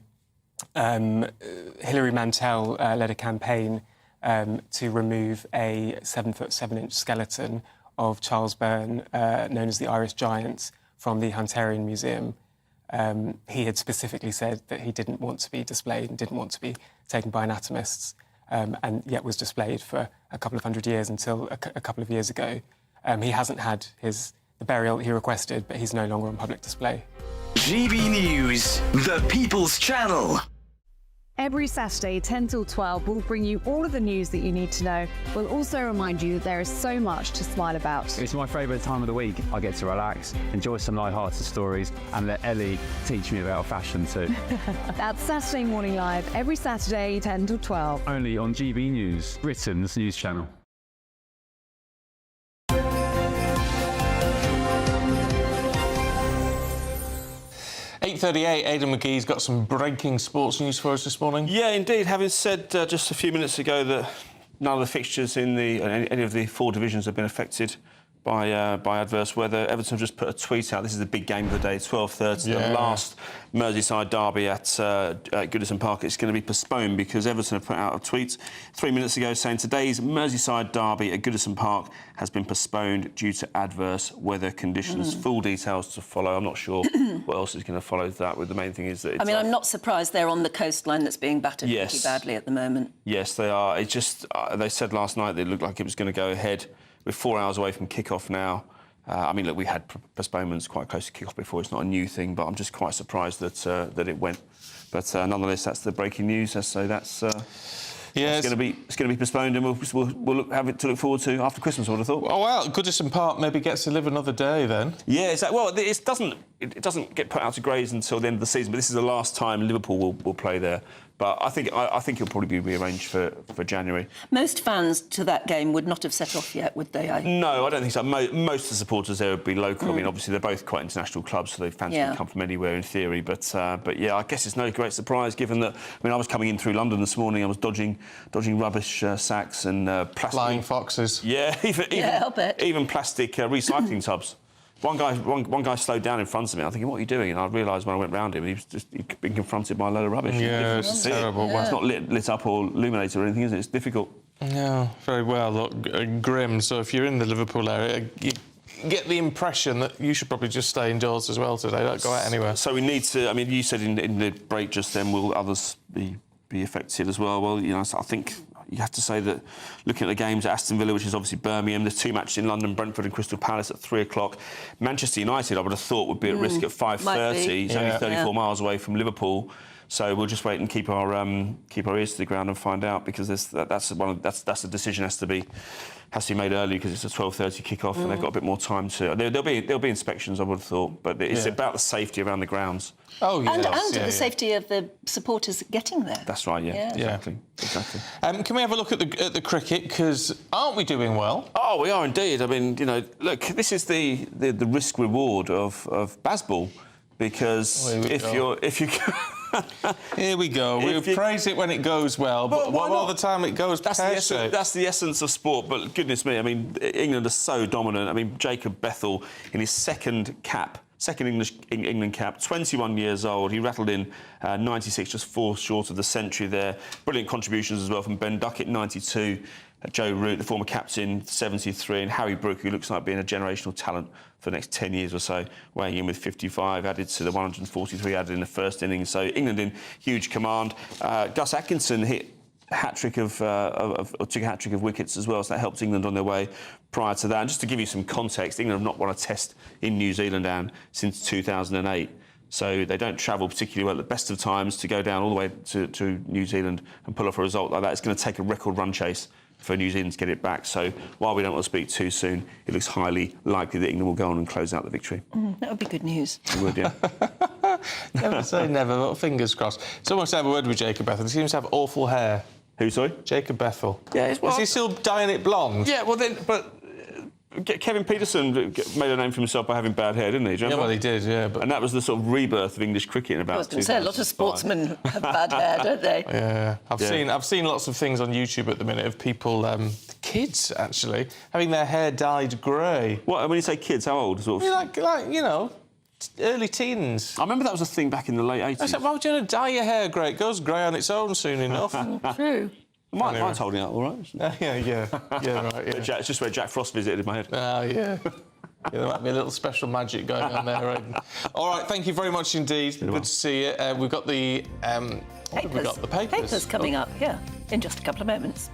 Hilary Mantel led a campaign to remove a 7'7" skeleton of Charles Byrne, known as the Irish Giant, from the Hunterian Museum. He had specifically said that he didn't want to be displayed and didn't want to be taken by anatomists, and yet was displayed for a couple of hundred years until a couple of years ago. He hasn't had the burial he requested, but he's no longer on public display. GB News, the People's Channel. Every Saturday, 10 till 12, we'll bring you all of the news that you need to know. We'll also remind you that there is so much to smile about. It's my favourite time of the week. I get to relax, enjoy some light-hearted stories, and let Ellie teach me about fashion too. That's Saturday Morning Live, every Saturday, 10 till 12. Only on GB News, Britain's news channel. 8:38, Aidan McGee's got some breaking sports news for us this morning. Yeah, indeed. Having said just a few minutes ago that none of the fixtures in any of the 4 divisions have been affected by adverse weather, Everton have just put a tweet out. This is the big game of the day, 12:30, the last Merseyside derby at Goodison Park. It's going to be postponed because Everton have put out a tweet 3 minutes ago saying today's Merseyside derby at Goodison Park has been postponed due to adverse weather conditions. Full details to follow. I'm not sure what else is going to follow that. But the main thing is that it's I'm not surprised they're on the coastline that's being battered pretty badly at the moment. Yes, they are. It's just they said last night that it looked like it was going to go ahead. We're 4 hours away from kick-off now. Look, we had postponements quite close to kick-off before. It's not a new thing, but I'm just quite surprised that it went. But nonetheless, that's the breaking news. So that's it's going to be postponed, and we'll have it to look forward to after Christmas. I would have thought. Oh well, Goodison Park maybe gets to live another day then. Yeah, exactly. Well, it doesn't get put out to graze until the end of the season. But this is the last time Liverpool will play there. But I think it'll probably be rearranged for January. Most fans to that game would not have set off yet, would they? No, I don't think so. Most of the supporters there would be local. I mean, obviously they're both quite international clubs, so fans can come from anywhere in theory. But yeah, I guess it's no great surprise given that. I mean, I was coming in through London this morning. I was dodging rubbish sacks and plastic. Flying foxes. Yeah, even plastic recycling tubs. One guy slowed down in front of me. I'm thinking, what are you doing? And I realised when I went round him, he'd been confronted by a load of rubbish. Yeah, it's terrible. Well, it's not lit up or illuminated or anything, is it? It's difficult. No, very well. Look, grim. So if you're in the Liverpool area, you get the impression that you should probably just stay indoors as well today. Don't go out anywhere. So we need to. I mean, you said in the break just then, will others be affected as well? Well, I think. You have to say that looking at the games at Aston Villa, which is obviously Birmingham, there's 2 matches in London, Brentford and Crystal Palace at 3 o'clock. Manchester United, I would have thought, would be at risk at 5:30. It's only 34 miles away from Liverpool. So we'll just wait and keep our ears to the ground and find out, because that's a decision has to be made early because it's a 12:30 kick-off and they've got a bit more time to. There'll be inspections, I would have thought, but it's about the safety around the grounds. Oh yes, and the safety of the supporters getting there. That's right. Yeah. Exactly. Can we have a look at the cricket? Because aren't we doing well? Oh, we are indeed. I mean, look, this is the risk reward of baseball, because if you Here we go. We praise it when it goes well, but all the time it goes pear-shaped. That's the essence of sport. But goodness me, I mean, England are so dominant. I mean, Jacob Bethell in his second England cap, 21 years old. He rattled in 96, just 4 short of the century there. Brilliant contributions as well from Ben Duckett, 92. Joe Root, the former captain, 73, and Harry Brook, who looks like being a generational talent for the next 10 years or so, weighing in with 55, added to the 143 added in the first innings. So England in huge command. Gus Atkinson took a hat-trick of wickets as well, so that helped England on their way prior to that. And just to give you some context, England have not won a test in New Zealand since 2008. So they don't travel particularly well at the best of times to go down all the way to New Zealand and pull off a result like that. It's going to take a record run chase for New Zealand to get it back. So while we don't want to speak too soon, it looks highly likely that England will go on and close out the victory. That would be good news. It would, yeah. Never say never, but fingers crossed. Someone to have a word with Jacob Bethell. He seems to have awful hair. Who, sorry? Jacob Bethell. Yeah, is he still dyeing it blonde? Yeah, well then, but Kevin Peterson made a name for himself by having bad hair, didn't he? Yeah, well, he did, yeah. And that was the sort of rebirth of English cricket in about 2005. I was going to say, a lot of sportsmen have bad hair, don't they? Yeah. I've seen lots of things on YouTube at the minute of people, kids actually, having their hair dyed grey. What, when you say kids, how old? Sort of... Like, early teens. I remember that was a thing back in the late 80s. I said, why would you want to dye your hair grey? It goes grey on its own soon enough. True. Mine's holding up all right. Yeah, right. Yeah. It's just where Jack Frost visited my head. Yeah. Yeah, there might be a little special magic going on there, Aidan. All right, thank you very much indeed. Good to see you. We've got the what have we got? The papers. Papers coming up, yeah, in just a couple of moments.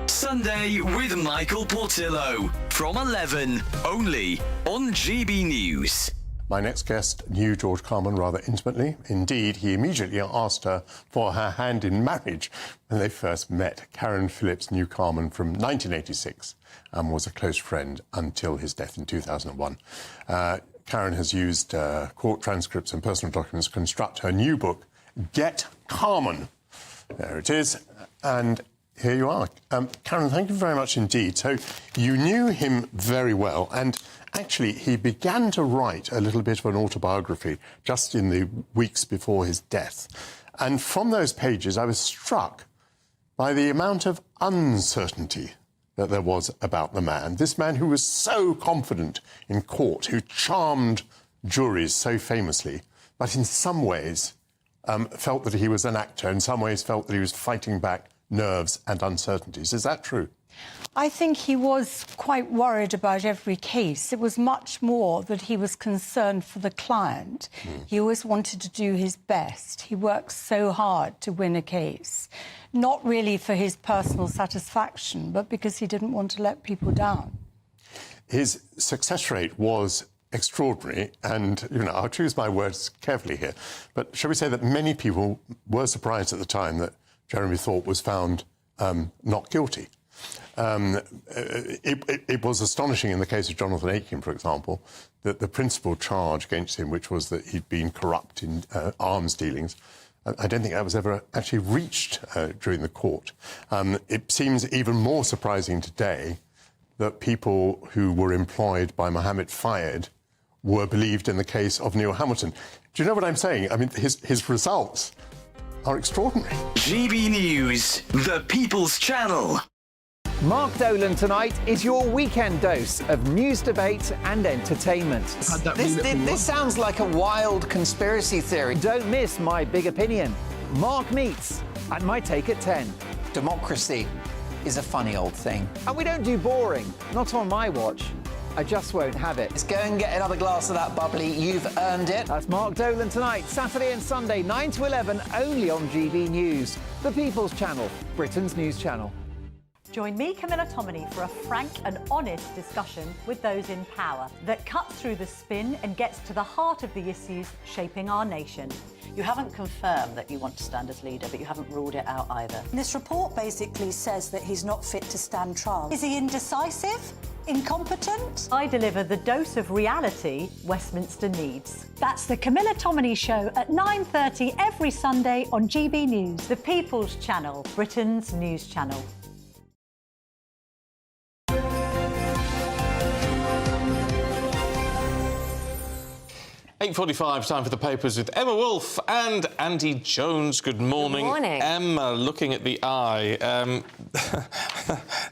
Sunday with Michael Portillo from 11, only on GB News. My next guest knew George Carman rather intimately. Indeed, he immediately asked her for her hand in marriage when they first met. Karen Phillips knew Carman from 1986 and was a close friend until his death in 2001. Karen has used court transcripts and personal documents to construct her new book, Get Carman. There it is. And here you are. Karen, thank you very much indeed. So you knew him very well, and actually he began to write a little bit of an autobiography just in the weeks before his death. And from those pages, I was struck by the amount of uncertainty that there was about the man. This man who was so confident in court, who charmed juries so famously, but in some ways felt that he was an actor, in some ways felt that he was fighting back nerves and uncertainties. Is that true? I think he was quite worried about every case. It was much more that he was concerned for the client. He always wanted to do his best. He worked so hard to win a case, not really for his personal satisfaction, but because he didn't want to let people down. His success rate was extraordinary, and, you know, I'll choose my words carefully here, but shall we say that many people were surprised at the time that Jeremy Thorpe was found not guilty. It was astonishing in the case of Jonathan Aitken, for example, that the principal charge against him, which was that he'd been corrupt in arms dealings, I don't think that was ever actually reached during the court. It seems even more surprising today that people who were employed by Mohammed Fayed were believed in the case of Neil Hamilton. Do you know what I'm saying? I mean, his results are extraordinary. GB News, the People's Channel. Mark Dolan tonight is your weekend dose of news, debate and entertainment. This sounds like a wild conspiracy theory. Don't miss My Big Opinion. Mark Meets and My Take at 10. Democracy is a funny old thing. And we don't do boring, not on my watch. I just won't have it. Let's go and get another glass of that bubbly. You've earned it. That's Mark Dolan tonight, Saturday and Sunday, 9 to 11, only on GB News. The People's Channel, Britain's news channel. Join me, Camilla Tominey, for a frank and honest discussion with those in power that cuts through the spin and gets to the heart of the issues shaping our nation. You haven't confirmed that you want to stand as leader, but you haven't ruled it out either. This report basically says that he's not fit to stand trial. Is he indecisive? Incompetent? I deliver the dose of reality Westminster needs. That's the Camilla Tominey Show at 9:30 every Sunday on GB News. The People's Channel, Britain's news channel. 8:45, time for the papers with Emma Wolfe and Andy Jones. Good morning. Good morning. Emma, looking at the eye.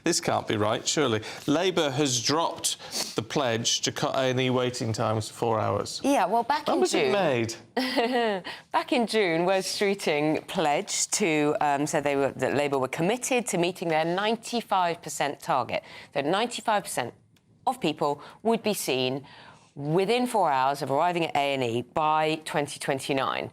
This can't be right, surely. Labour has dropped the pledge to cut A&E waiting times to 4 hours. Yeah, well, back in June... When was it made? Back in June, Wes Streeting pledged to... said that Labour were committed to meeting their 95% target. So 95% of people would be seen within 4 hours of arriving at A&E by 2029.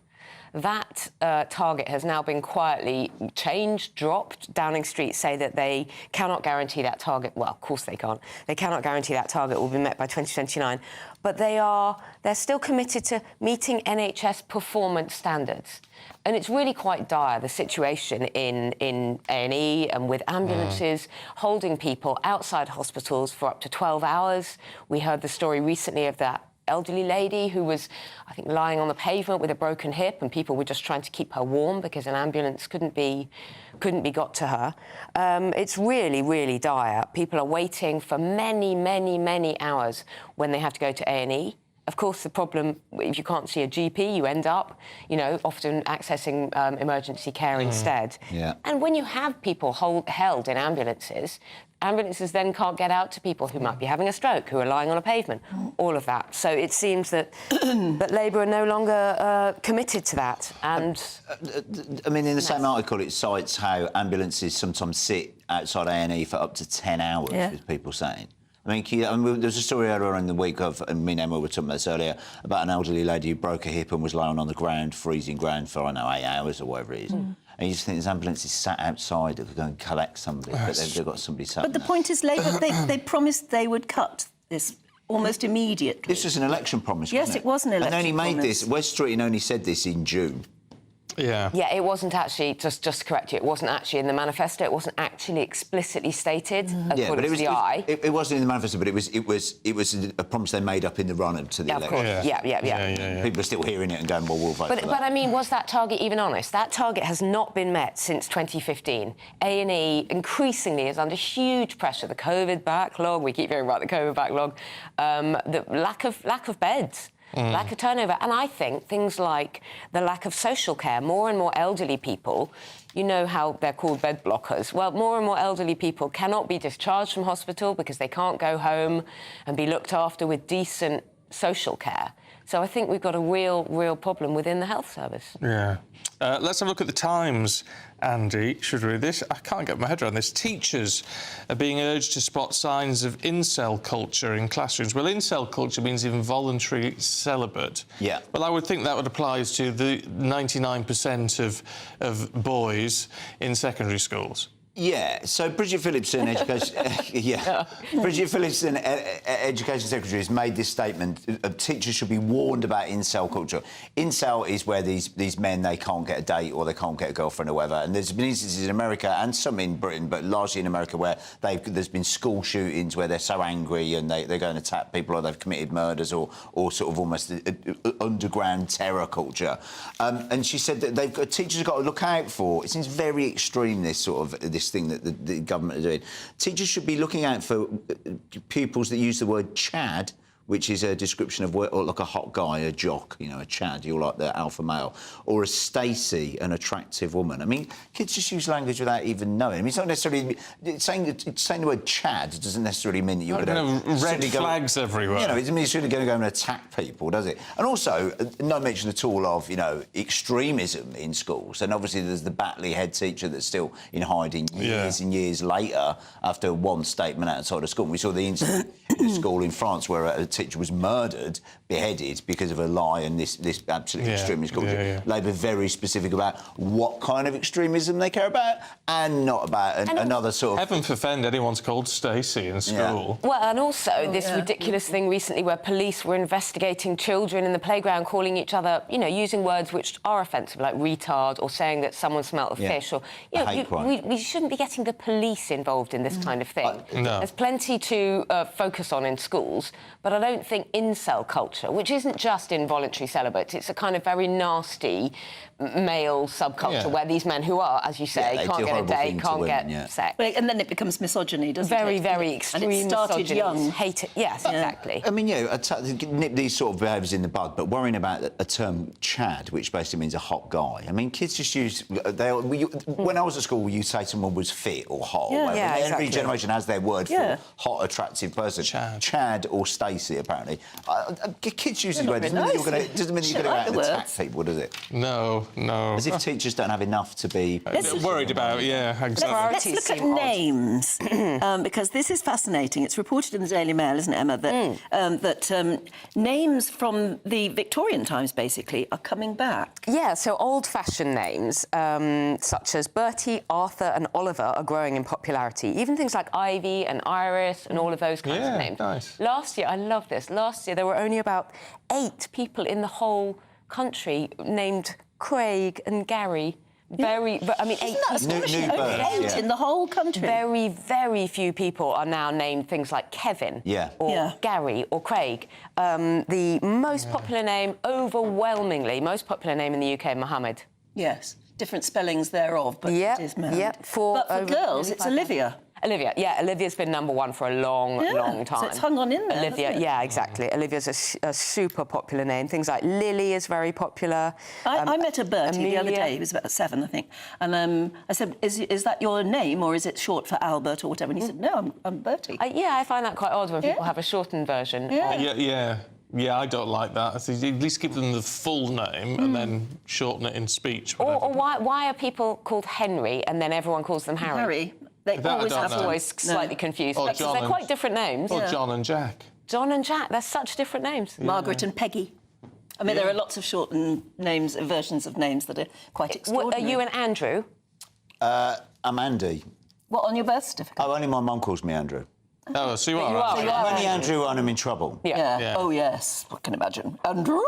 That target has now been quietly changed, dropped. Downing Street say that they cannot guarantee that target. Well, of course they can't. They cannot guarantee that target will be met by 2029. But they're still committed to meeting NHS performance standards. And it's really quite dire, the situation in A&E and with ambulances holding people outside hospitals for up to 12 hours. We heard the story recently of that elderly lady who was, I think, lying on the pavement with a broken hip, and people were just trying to keep her warm because an ambulance couldn't be got to her. It's really, really dire. People are waiting for many, many, many hours when they have to go to A&E. Of course, the problem, if you can't see a GP, you end up, often accessing emergency care instead. Yeah. And when you have people held in ambulances then can't get out to people who might be having a stroke, who are lying on a pavement, all of that. So it seems that that Labour are no longer committed to that. And I mean, in the same article, it cites how ambulances sometimes sit outside A&E for up to 10 hours, with people saying. I mean, there's a story earlier in the week and me and Emma were talking about this earlier, about an elderly lady who broke her hip and was lying on the ground, freezing ground for, 8 hours or whatever it is. And you just think there's ambulances sat outside that could go and collect somebody, but they've got somebody sat But the point is, Labour, they promised they would cut this almost immediately. This was an election promise, Yes, wasn't it was an election promise. And they only made promise. this, West Streeting only said this in June. Yeah. Yeah, it wasn't actually, just to correct you, it wasn't actually in the manifesto. It wasn't actually explicitly stated, according to the eye. It wasn't in the manifesto, but it was a promise they made up in the run-up to the election. Of course. Yeah. People are still hearing it and going, well, we'll vote for that. But I mean, was that target even honest? That target has not been met since 2015. A&E increasingly is under huge pressure. The COVID backlog, we keep hearing about the COVID backlog, the lack of beds. Lack of turnover. And I think things like the lack of social care, more and more elderly people, you know how they're called bed blockers. Well, more and more elderly people cannot be discharged from hospital because they can't go home and be looked after with decent social care. So I think we've got a real problem within the health service. Yeah. Let's have a look at the Times, Andy. Should we read this? I can't get my head around this. Teachers are being urged to spot signs of incel culture in classrooms. Well, incel culture means involuntary celibate. Yeah. Well, I would think that would apply to the 99% of boys in secondary schools. Yeah, so Bridget Phillipson, Bridget Phillipson, Education Secretary, has made this statement. Teachers should be warned about incel culture. Incel is where these men, they can't get a date or they can't get a girlfriend or whatever. And there's been instances in America and some in Britain, but largely in America, where there's been school shootings where they're so angry and they go and attack people, or they've committed murders, or sort of almost underground terror culture. And she said that teachers have got to look out for. It seems very extreme, this thing that the government are doing. Teachers should be looking out for pupils that use the word Chad, which is a description of like a hot guy, a jock, a Chad, you're like the alpha male, or a Stacey, an attractive woman. I mean, kids just use language without even knowing. I mean, it's not necessarily... Saying the word Chad doesn't necessarily mean that you're going to... Red flags everywhere. It doesn't mean you're going to go and attack people, does it? And also, no mention at all of, extremism in schools. And obviously there's the Batley head teacher that's still in hiding years and years later after one statement outside of school. And we saw the incident in a school in France where a teacher was murdered, beheaded because of a lie and this absolute extremist culture. Labour very specific about what kind of extremism they care about and not about another sort of... Heaven forfend anyone's called Stacey in school. Well, and also this ridiculous thing recently where police were investigating children in the playground, calling each other, using words which are offensive, like retard, or saying that someone smelt of fish, or we shouldn't be getting the police involved in this kind of thing. No. There's plenty to focus on in schools, but I don't think incel culture, which isn't just involuntary celibates, it's a kind of very nasty male subculture where these men who are, as you say, can't get a date, can't get sex. And then it becomes misogyny, doesn't it? Very, very extreme. And it started misogyny. young. Hate it. Yes, exactly. I mean, nip these sort of behaviours in the bud, but worrying about a term Chad, which basically means a hot guy. I mean, kids just use... when I was at school, you say someone was fit or hot. Every generation has their word for hot, attractive person. Chad or Stacey, apparently. Kids use these words. Doesn't mean you're going to go out and attack people, does it? No. As if teachers don't have enough to be... worried about, exactly. Let's look at names, because this is fascinating. It's reported in the Daily Mail, isn't it, Emma, that names from the Victorian times, basically, are coming back. Yeah, so old-fashioned names, such as Bertie, Arthur and Oliver, are growing in popularity. Even things like Ivy and Iris and all of those kinds of names. Nice. Last year, I love this, last year there were only about 8 people in the whole country named Craig and Gary. Eight in the whole country. Very, very few people are now named things like Kevin or Gary or Craig. The most popular name, overwhelmingly, most popular name in the UK, Mohammed. Yes, different spellings thereof, but it is Mohammed. But for girls, it's Olivia. Olivia, yeah, Olivia's been number one for a long time. So it's hung on in there. Olivia, hasn't it? yeah, exactly. Olivia's a super popular name. Things like Lily is very popular. I met a Bertie the other Amelia. day. He was about 7, I think. And I said, is that your name or is it short for Albert or whatever? And he said, no, I'm Bertie. Yeah, I find that quite odd when people have a shortened version. Yeah, I don't like that. So at least give them the full name and then shorten it in speech. Or why are people called Henry and then everyone calls them Harry? Harry. They That I always don't have know. Always slightly confused. Or Because John they're and- quite different names. Or John and Jack. John and Jack, they're such different names. Margaret and Peggy. I mean, there are lots of shortened names, versions of names that are quite extraordinary. Are you and Andrew? I'm Andy. What, on your birth certificate? Oh, only my mum calls me Andrew. Oh, so you You are. are. Andrew. I'm only Andrew when I'm in trouble. Yeah. Oh, yes. I can imagine. Andrew?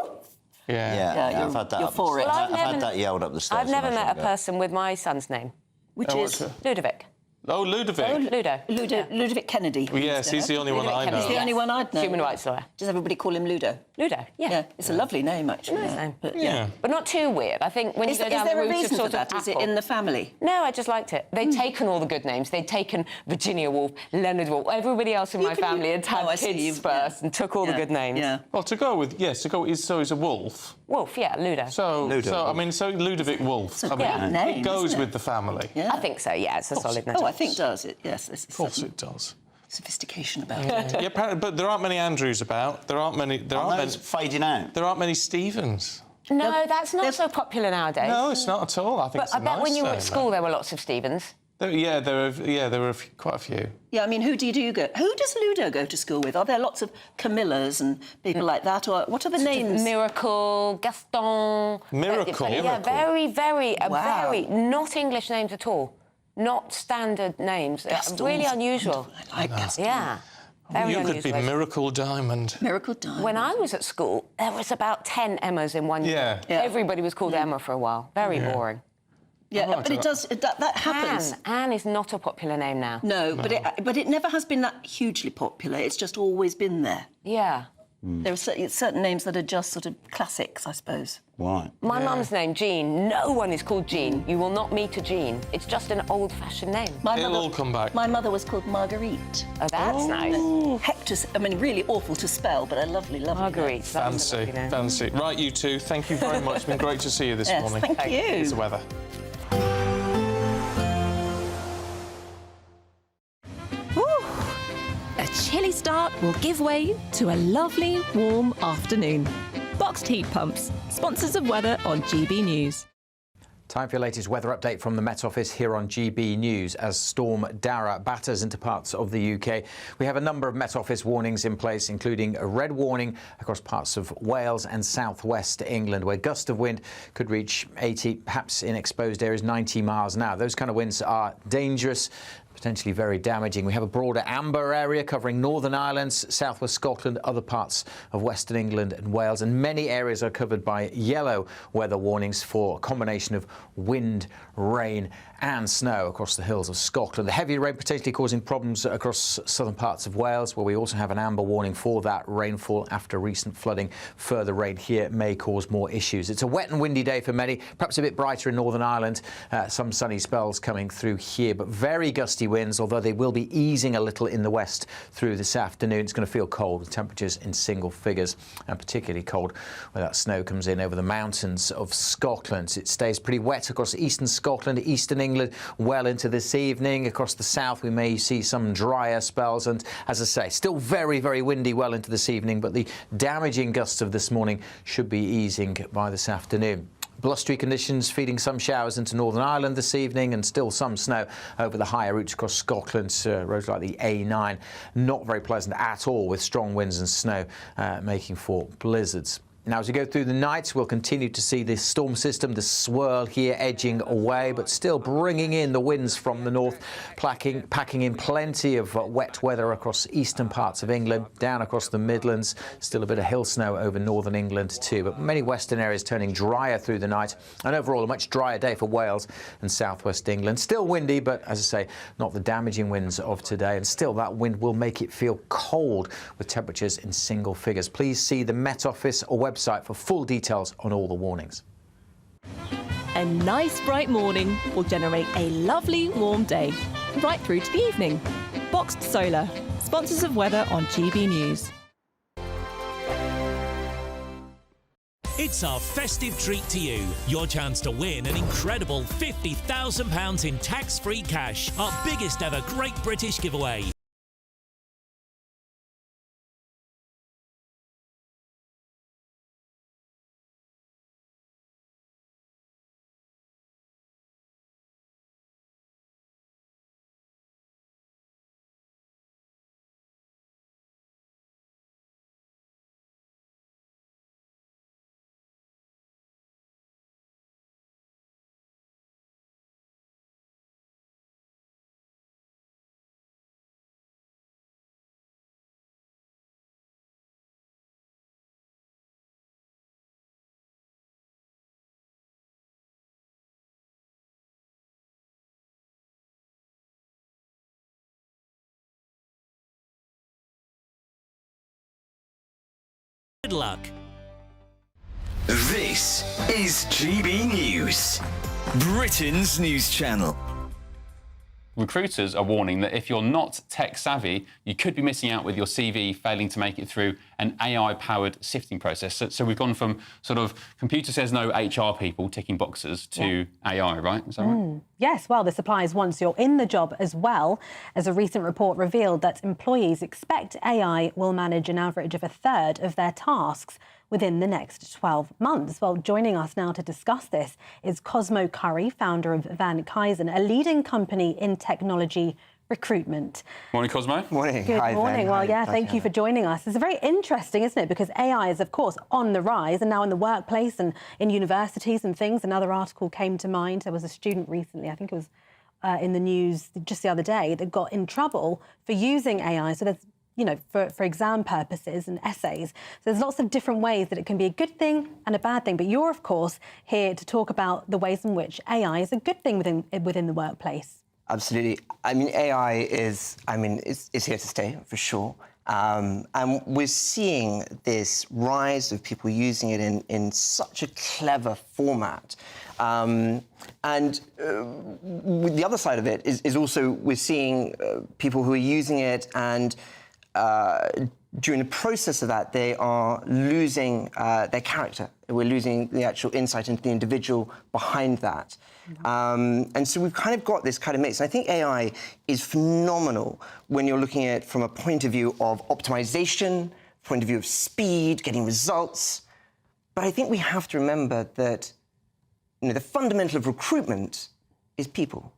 Yeah. I've had that. You're for it. Well, I've had that yelled up the stairs. I've never when I met a was younger. person with my son's name. Which is? Ludovic. Oh, Ludovic. Ludo. Kennedy. Yes, he's the only one I know. He's the only one I'd know. Human rights lawyer. Does everybody call him Ludo? Ludo, Yeah, it's a lovely name, actually. Nice name. But, But not too weird. I think when Is you go there down the a route of reason for sort that? of Is it Apple. in the family? No, I just liked it. They'd taken all the good names. They'd taken Virginia Woolf, Leonard Woolf, everybody else in my family had had kids first and took all the good names. Yeah. Well, so he's a wolf. Wolf, yeah, Ludo. So Ludo. So Ludovic Wolf. I mean, name, it goes isn't it? with the family. Yeah. I think so, yeah, it's a solid name. Oh, I think does it? Yes, there's Of course it does. sophistication about it. Yeah, apparently, but there aren't many Andrews about. There aren't many. It's fading out. There aren't many Stevens. No, that's not so popular nowadays. No, it's not at all. I think But it's a I bet nice when you were at name, school there were lots of Stevens. There were quite a few. Yeah, I mean, who does Ludo go to school with? Are there lots of Camillas and people like that? Or what are the names? Miracle, Gaston... Miracle? Yeah, very, very not English names at all. Not standard names. Gaston's Really unusual. I like Gaston. Yeah. Very You could be unusual. Miracle Diamond. Miracle Diamond. When I was at school, there was about 10 Emmas in one year. Yeah. Everybody was called Emma for a while. Very boring. Yeah, but it does. That happens. Anne is not a popular name now. No, but it never has been that hugely popular. It's just always been there. Yeah. There are certain names that are just sort of classics, I suppose. Right. My mum's name, Jean. No one is called Jean. You will not meet a Jean. It's just an old-fashioned name. It'll all come back. My mother was called Marguerite. Oh, that's nice. Hector's, I mean, really awful to spell, but a lovely, lovely Marguerite. Fancy. Right, you two, thank you very much. It's been great to see you this Yes, morning. thank you. Here's the weather. A chilly start will give way to a lovely, warm afternoon. Boxed heat pumps, sponsors of weather on GB News. Time for your latest weather update from the Met Office here on GB News. As Storm Darragh batters into parts of the UK, we have a number of Met Office warnings in place, including a red warning across parts of Wales and southwest England, where gusts of wind could reach 80, perhaps in exposed areas 90 miles an hour. Those kind of winds are dangerous, potentially very damaging. We have a broader amber area covering Northern Ireland, southwest Scotland, other parts of Western England and Wales, and many areas are covered by yellow weather warnings for a combination of wind, rain and snow across the hills of Scotland. The heavy rain potentially causing problems across southern parts of Wales, where we also have an amber warning for that rainfall after recent flooding. Further rain here may cause more issues. It's a wet and windy day for many, perhaps a bit brighter in Northern Ireland. Some sunny spells coming through here, but very gusty winds, although they will be easing a little in the west through this afternoon. It's going to feel cold with temperatures in single figures, and particularly cold where that snow comes in over the mountains of Scotland. It stays pretty wet across eastern Scotland, eastern England, well into this evening. Across the south we may see some drier spells, and as I say, still very, very windy well into this evening, but the damaging gusts of this morning should be easing by this afternoon. Blustery conditions feeding some showers into Northern Ireland this evening, and still some snow over the higher routes across Scotland, roads like the A9. Not very pleasant at all, with strong winds and snow making for blizzards. Now, as we go through the night, we'll continue to see this storm system, the swirl here edging away, but still bringing in the winds from the north, packing in plenty of wet weather across eastern parts of England, down across the Midlands. Still a bit of hill snow over northern England too, but many western areas turning drier through the night. And overall, a much drier day for Wales and southwest England. Still windy, but as I say, not the damaging winds of today. And still, that wind will make it feel cold with temperatures in single figures. Please see the Met Office or website for full details on all the warnings. A nice bright morning will generate a lovely warm day. right through to the evening. Boxed Solar, sponsors of weather on GB News. It's our festive treat to you. Your chance to win an incredible £50,000 in tax-free cash. Our biggest ever Great British giveaway. Good luck. This is GB News, Britain's news channel. Recruiters are warning that if you're not tech savvy, you could be missing out with your CV failing to make it through an AI-powered sifting process. So we've gone from sort of computer says no HR people ticking boxes to AI, right? Is that right? Yes, well, this applies once you're in the job as well, as a recent report revealed that employees expect AI will manage an average of a third of their tasks within the next 12 months. Well, joining us now to discuss this is Cosmo Curry, founder of Veganism, a leading company in technology recruitment. Morning, Cosmo. Morning. Good morning. Well, yeah, thank you for joining us. It's very interesting, isn't it? Because AI is, of course, on the rise and now in the workplace and in universities and things. Another article came to mind. There was a student recently, I think it was in the news just the other day, that got in trouble for using AI. So there's, you know, for exam purposes and essays. So there's lots of different ways that it can be a good thing and a bad thing. But you're, of course, here to talk about the ways in which AI is a good thing within the workplace. Absolutely. I mean, AI is here to stay, for sure. And we're seeing this rise of people using it in such a clever format. The other side of it is also we're seeing people who are using it and during the process of that, they are losing their character. We're losing the actual insight into the individual behind that. And so we've kind of got this kind of mix. And I think AI is phenomenal when you're looking at it from a point of view of optimization, point of view of speed, getting results. But I think we have to remember that, you know, the fundamental of recruitment is people.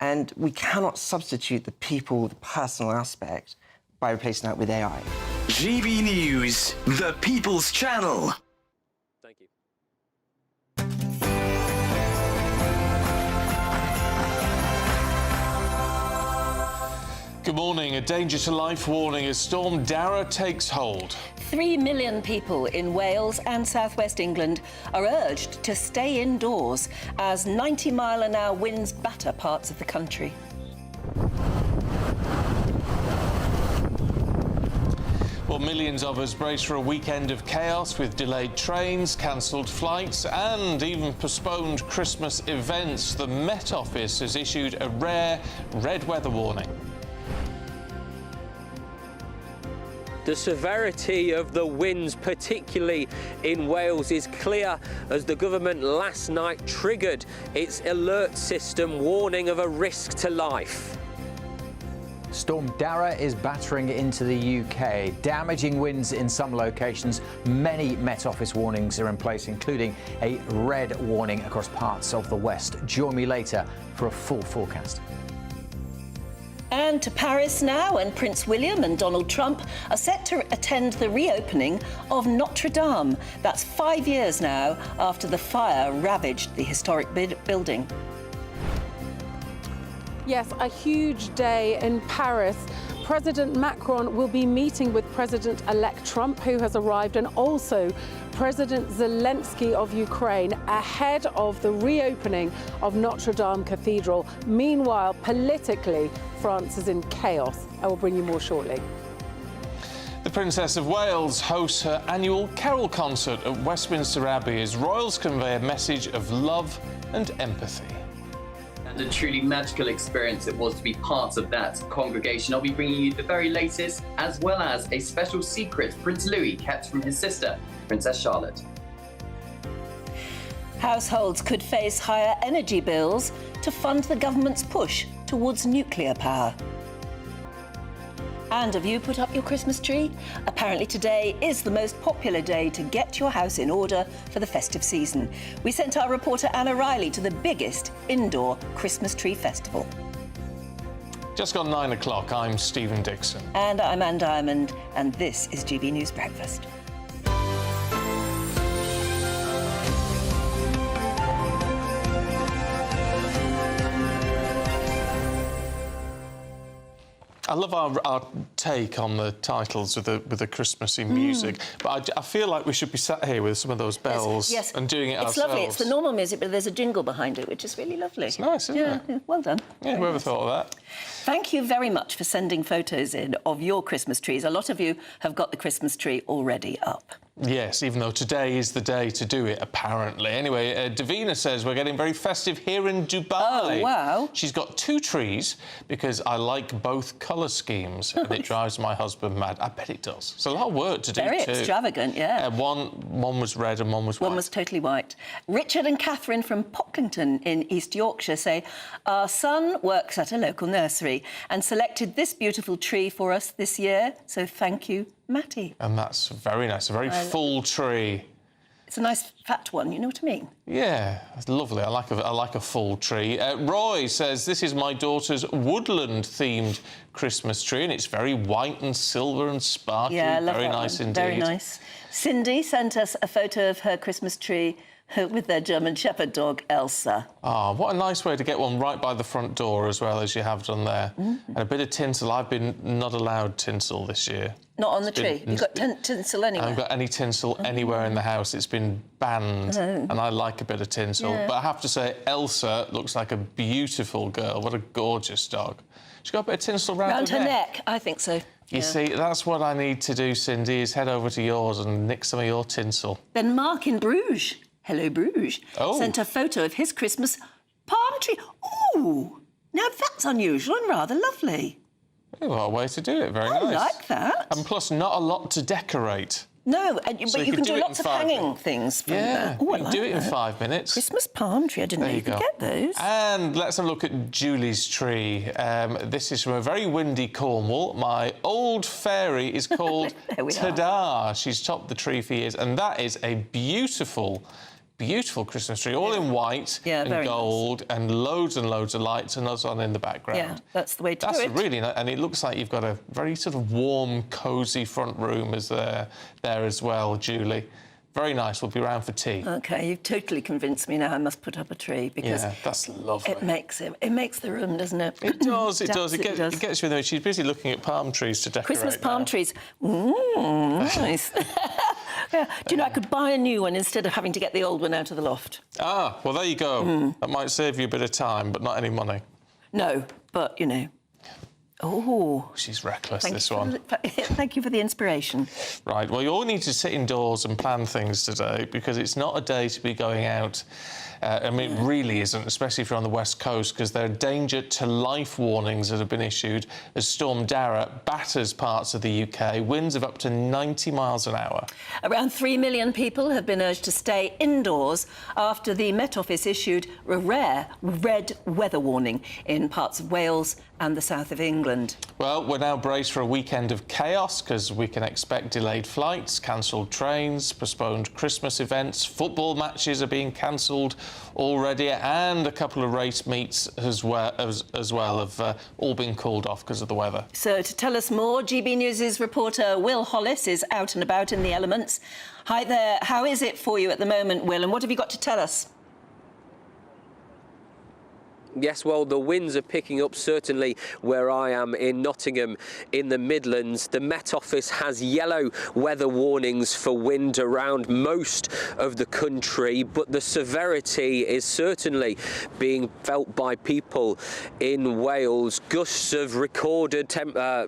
And we cannot substitute the people, the personal aspect, by replacing that with AI. GB News, the People's Channel. Thank you. Good morning. A danger to life warning as Storm Darragh takes hold. 3 million people in Wales and southwest England are urged to stay indoors as 90-mile-an-hour winds batter parts of the country. Well, millions of us brace for a weekend of chaos with delayed trains, cancelled flights and even postponed Christmas events. The Met Office has issued a rare red weather warning. The severity of the winds, particularly in Wales, is clear as the government last night triggered its alert system warning of a risk to life. Storm Darragh is battering into the UK, damaging winds in some locations. Many Met Office warnings are in place, including a red warning across parts of the west. Join me later for a full forecast. And to Paris now, and Prince William and Donald Trump are set to attend the reopening of Notre-Dame. That's 5 years now after the fire ravaged the historic building. Yes, a huge day in Paris. President Macron will be meeting with President-elect Trump, who has arrived, and also President Zelensky of Ukraine ahead of the reopening of Notre-Dame Cathedral. Meanwhile, politically, France is in chaos. I will bring you more shortly. The Princess of Wales hosts her annual carol concert at Westminster Abbey as royals convey a message of love and empathy. and a truly magical experience it was to be part of that congregation. I'll be bringing you the very latest, as well as a special secret Prince Louis kept from his sister, Princess Charlotte. Households could face higher energy bills to fund the government's push towards nuclear power. And have you put up your Christmas tree? Apparently today is the most popular day to get your house in order for the festive season. We sent our reporter Anna Riley to the biggest indoor Christmas tree festival. Just gone 9 o'clock, I'm Stephen Dixon. And I'm Anne Diamond, and this is GB News Breakfast. I love our take on the titles with the Christmassy music, but I feel like we should be sat here with some of those bells and doing it ourselves. It's lovely. It's the normal music, but there's a jingle behind it, which is really lovely. It's nice, isn't it? Yeah, well done. Yeah, whoever thought of that? Thank you very much for sending photos in of your Christmas trees. A lot of you have got the Christmas tree already up. Yes, even though today is the day to do it, apparently. Anyway, Davina says we're getting very festive here in Dubai. Oh, wow. She's got 2 trees because I like both colour schemes and it drives my husband mad. I bet it does. It's a lot of work to do, Very too. extravagant, yeah. One was red and one was white. One was totally white. Richard and Catherine from Pocklington in East Yorkshire say, our son works at a local nursery and selected this beautiful tree for us this year, so thank you, Matty. And that's very nice, a very full tree. It's a nice fat one, you know what I mean? Yeah, it's lovely. I like a full tree. Roy says, this is my daughter's woodland-themed Christmas tree, and it's very white and silver and sparkly. Yeah, I love very that nice one. indeed. Very nice. Cindy sent us a photo of her Christmas tree with their German Shepherd dog, Elsa. Ah, what a nice way to get one right by the front door as well, as you have done there. And a bit of tinsel. I've been not allowed tinsel this year. Not on the tree? You've got tinsel anywhere? I haven't got any tinsel anywhere in the house. It's been banned, and I like a bit of tinsel. Yeah. But I have to say, Elsa looks like a beautiful girl. What a gorgeous dog. She's got a bit of tinsel round her neck. I think so. You see, that's what I need to do, Cindy, is head over to yours and nick some of your tinsel. Then Mark in Bruges, hello Bruges, sent a photo of his Christmas palm tree. Ooh, now that's unusual and rather lovely. What a way to do it, very nice. I like that. And plus, not a lot to decorate. No, So but you can do it lots in of 5 hanging minutes. things from Yeah, that. Oh, I you like do it in that. 5 minutes. Christmas palm tree, I didn't know you could get those. And let's have a look at Julie's tree. This is from a very windy Cornwall. My old fairy is called Ta-da. She's topped the tree for years, and that is a beautiful Christmas tree, all in white and gold, and loads of lights and us on in the background. Yeah, that's the way to do it. That's really nice, and it looks like you've got a very sort of warm, cosy front room there as well, Julie. Very nice. We'll be around for tea. OK, you've totally convinced me now I must put up a tree because that's lovely. It makes the room, doesn't it? It does, it does. It gets you in there. She's busy looking at palm trees to decorate. Christmas palm trees. Nice. Yeah. Do you know, I could buy a new one instead of having to get the old one out of the loft. Ah, well, there you go. That might save you a bit of time, but not any money. No, but, you know. Oh. She's reckless, this one. Thank you for the inspiration. Right, well, you all need to sit indoors and plan things today because it's not a day to be going out. I mean, it really isn't, especially if you're on the West Coast, because there are danger to life warnings that have been issued as Storm Darragh batters parts of the UK, winds of up to 90 miles an hour. Around 3 million people have been urged to stay indoors after the Met Office issued a rare red weather warning in parts of Wales and the south of England. Well, we're now braced for a weekend of chaos because we can expect delayed flights, cancelled trains, postponed Christmas events, football matches are being cancelled already, and a couple of race meets as well have all been called off because of the weather. So to tell us more, GB News' reporter Will Hollis is out and about in the elements. Hi there, how is it for you at the moment, Will, and what have you got to tell us? Yes, well, the winds are picking up, certainly where I am in Nottingham in the Midlands. The Met Office has yellow weather warnings for wind around most of the country, but the severity is certainly being felt by people in Wales. Gusts have recorded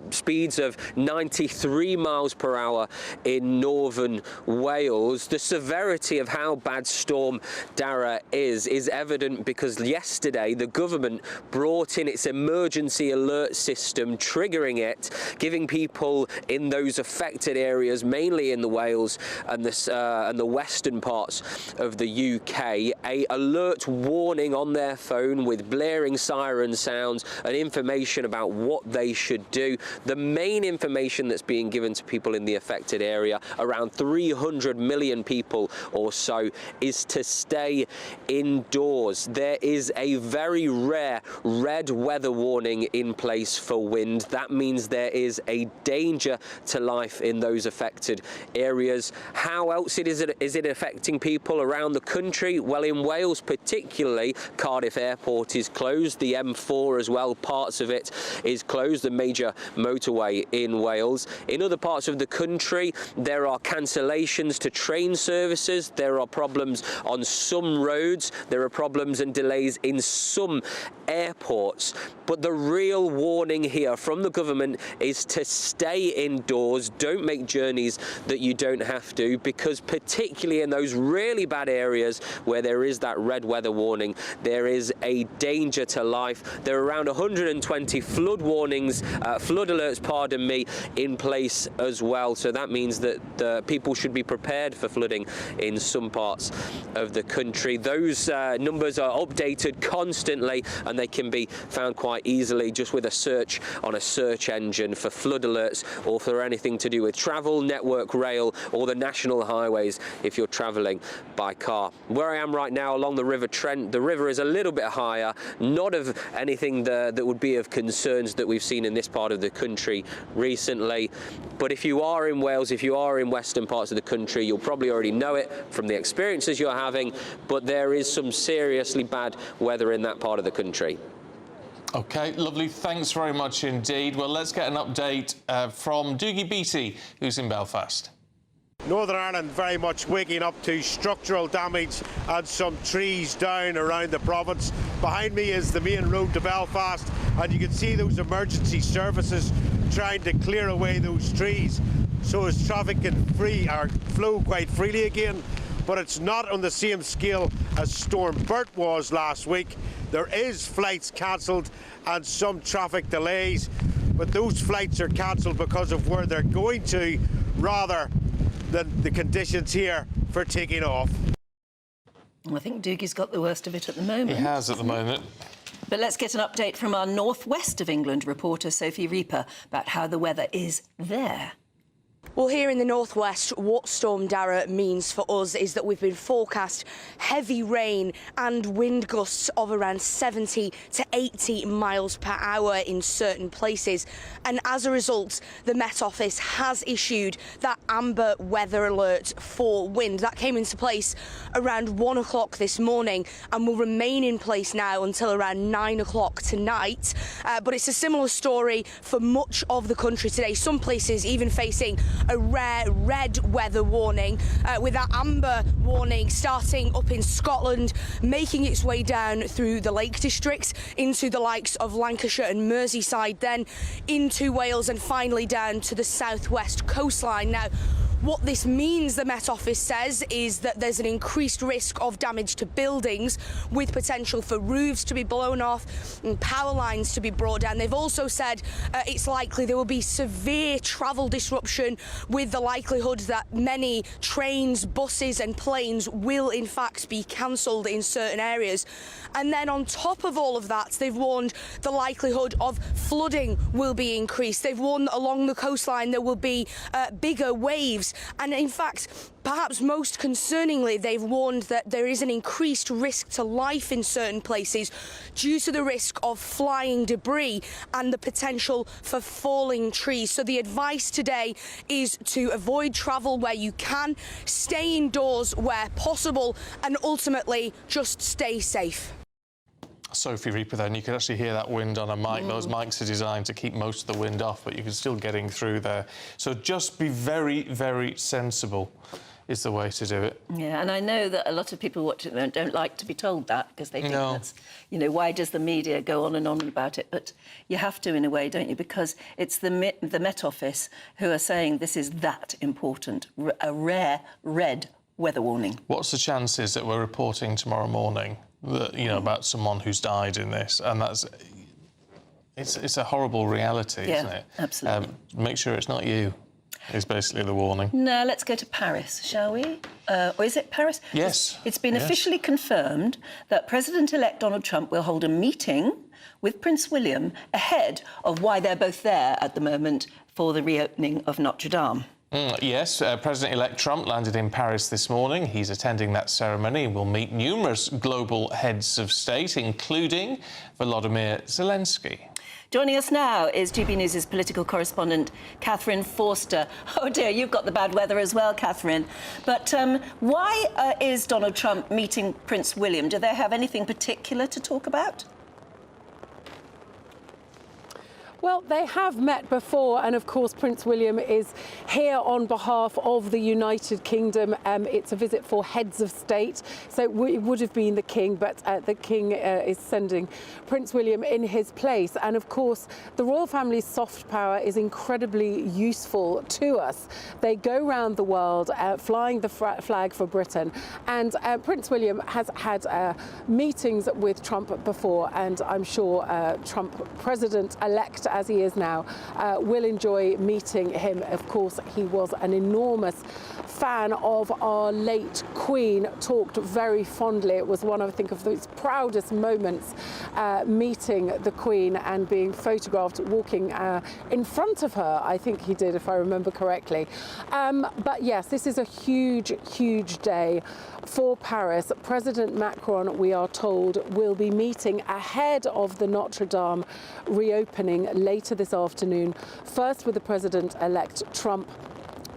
speeds of 93 miles per hour in northern Wales. The severity of how bad Storm Darragh is evident because yesterday the government brought in its emergency alert system, triggering it, giving people in those affected areas, mainly in the Wales and the western parts of the UK, a alert warning on their phone with blaring siren sounds and information about what they should do. The main information that's being given to people in the affected area, around 300 million people or so, is to stay indoors. There is a very rare red weather warning in place for wind. That means there is a danger to life in those affected areas. How else is it affecting people around the country? Well, in Wales particularly, Cardiff Airport is closed. The M4 as well, parts of it is closed, the major motorway in Wales. In other parts of the country, there are cancellations to train services. There are problems on some roads. There are problems and delays in some airports. But the real warning here from the government is to stay indoors. Don't make journeys that you don't have to, because particularly in those really bad areas where there is that red weather warning, there is a danger to life. There are around 120 flood warnings, flood alerts, pardon me, in place as well. So that means that the people should be prepared for flooding in some parts of the country. Those numbers are updated constantly, and they can be found quite easily just with a search on a search engine for flood alerts, or for anything to do with travel, Network Rail, or the national highways if you're travelling by car. Where I am right now along the River Trent, the river is a little bit higher, not of anything that would be of concerns that we've seen in this part of the country recently. But if you are in Wales, if you are in western parts of the country, you'll probably already know it from the experiences you're having, but there is some seriously bad weather in that part of the country. OK, lovely. Thanks very much indeed. Well, let's get an update from Doogie Beattie, who's in Belfast. Northern Ireland very much waking up to structural damage and some trees down around the province. Behind me is the main road to Belfast, and you can see those emergency services trying to clear away those trees so as traffic can flow quite freely again. But it's not on the same scale as Storm Bert was last week. There is flights cancelled and some traffic delays, but those flights are cancelled because of where they're going to, rather than the conditions here for taking off. I think Doogie's got the worst of it at the moment. He has at the moment. But let's get an update from our northwest of England reporter, Sophie Reaper, about how the weather is there. Well, here in the northwest, what Storm Darragh means for us is that we've been forecast heavy rain and wind gusts of around 70 to 80 miles per hour in certain places. And as a result, the Met Office has issued that amber weather alert for wind. That came into place around 1 o'clock this morning and will remain in place now until around 9 o'clock tonight. But it's a similar story for much of the country today. Some places even facing a rare red weather warning, with that amber warning starting up in Scotland, making its way down through the Lake District into the likes of Lancashire and Merseyside, then into Wales and finally down to the southwest coastline. Now, what this means, the Met Office says, is that there's an increased risk of damage to buildings, with potential for roofs to be blown off and power lines to be brought down. They've also said it's likely there will be severe travel disruption, with the likelihood that many trains, buses and planes will in fact be cancelled in certain areas. And then on top of all of that, they've warned the likelihood of flooding will be increased. They've warned that along the coastline there will be bigger waves. And in fact, perhaps most concerningly, they've warned that there is an increased risk to life in certain places due to the risk of flying debris and the potential for falling trees. So the advice today is to avoid travel where you can, stay indoors where possible, and ultimately just stay safe. Sophie Reaper then, you can actually hear that wind on a mic. Those mics are designed to keep most of the wind off, but you can still getting through there. So just be very, very sensible is the way to do it. Yeah, and I know that a lot of people watching them don't like to be told that, because they think that's, you know, why does the media go on and on about it? But you have to in a way, don't you? Because it's the Met Office who are saying this is that important, a rare red weather warning. What's the chances that we're reporting tomorrow morning that, you know, about someone who's died in this, and that's... It's a horrible reality, isn't it? Absolutely. Make sure it's not you, is basically the warning. Now, let's go to Paris, shall we? Or is it Paris? Yes. It's been officially confirmed that President-elect Donald Trump will hold a meeting with Prince William ahead of why they're both there at the moment for the reopening of Notre-Dame. Yes, President-elect Trump landed in Paris this morning. He's attending that ceremony and will meet numerous global heads of state, including Volodymyr Zelensky. Joining us now is GB News' political correspondent, Catherine Forster. Oh, dear, you've got the bad weather as well, Catherine. But why is Donald Trump meeting Prince William? Do they have anything particular to talk about? Well, they have met before, and of course Prince William is here on behalf of the United Kingdom. It's a visit for heads of state, so it would have been the King, but the King is sending Prince William in his place. And of course, the royal family's soft power is incredibly useful to us. They go round the world flying the flag for Britain, and Prince William has had meetings with Trump before, and I'm sure Trump, President-elect as he is now, will enjoy meeting him. Of course, he was an enormous fan of our late Queen, talked very fondly. It was one, I think, of those proudest moments, meeting the Queen and being photographed walking in front of her, I think he did, if I remember correctly. But yes, this is a huge, huge day for Paris. President Macron, we are told, will be meeting ahead of the Notre-Dame reopening later this afternoon, first with the President-elect Trump,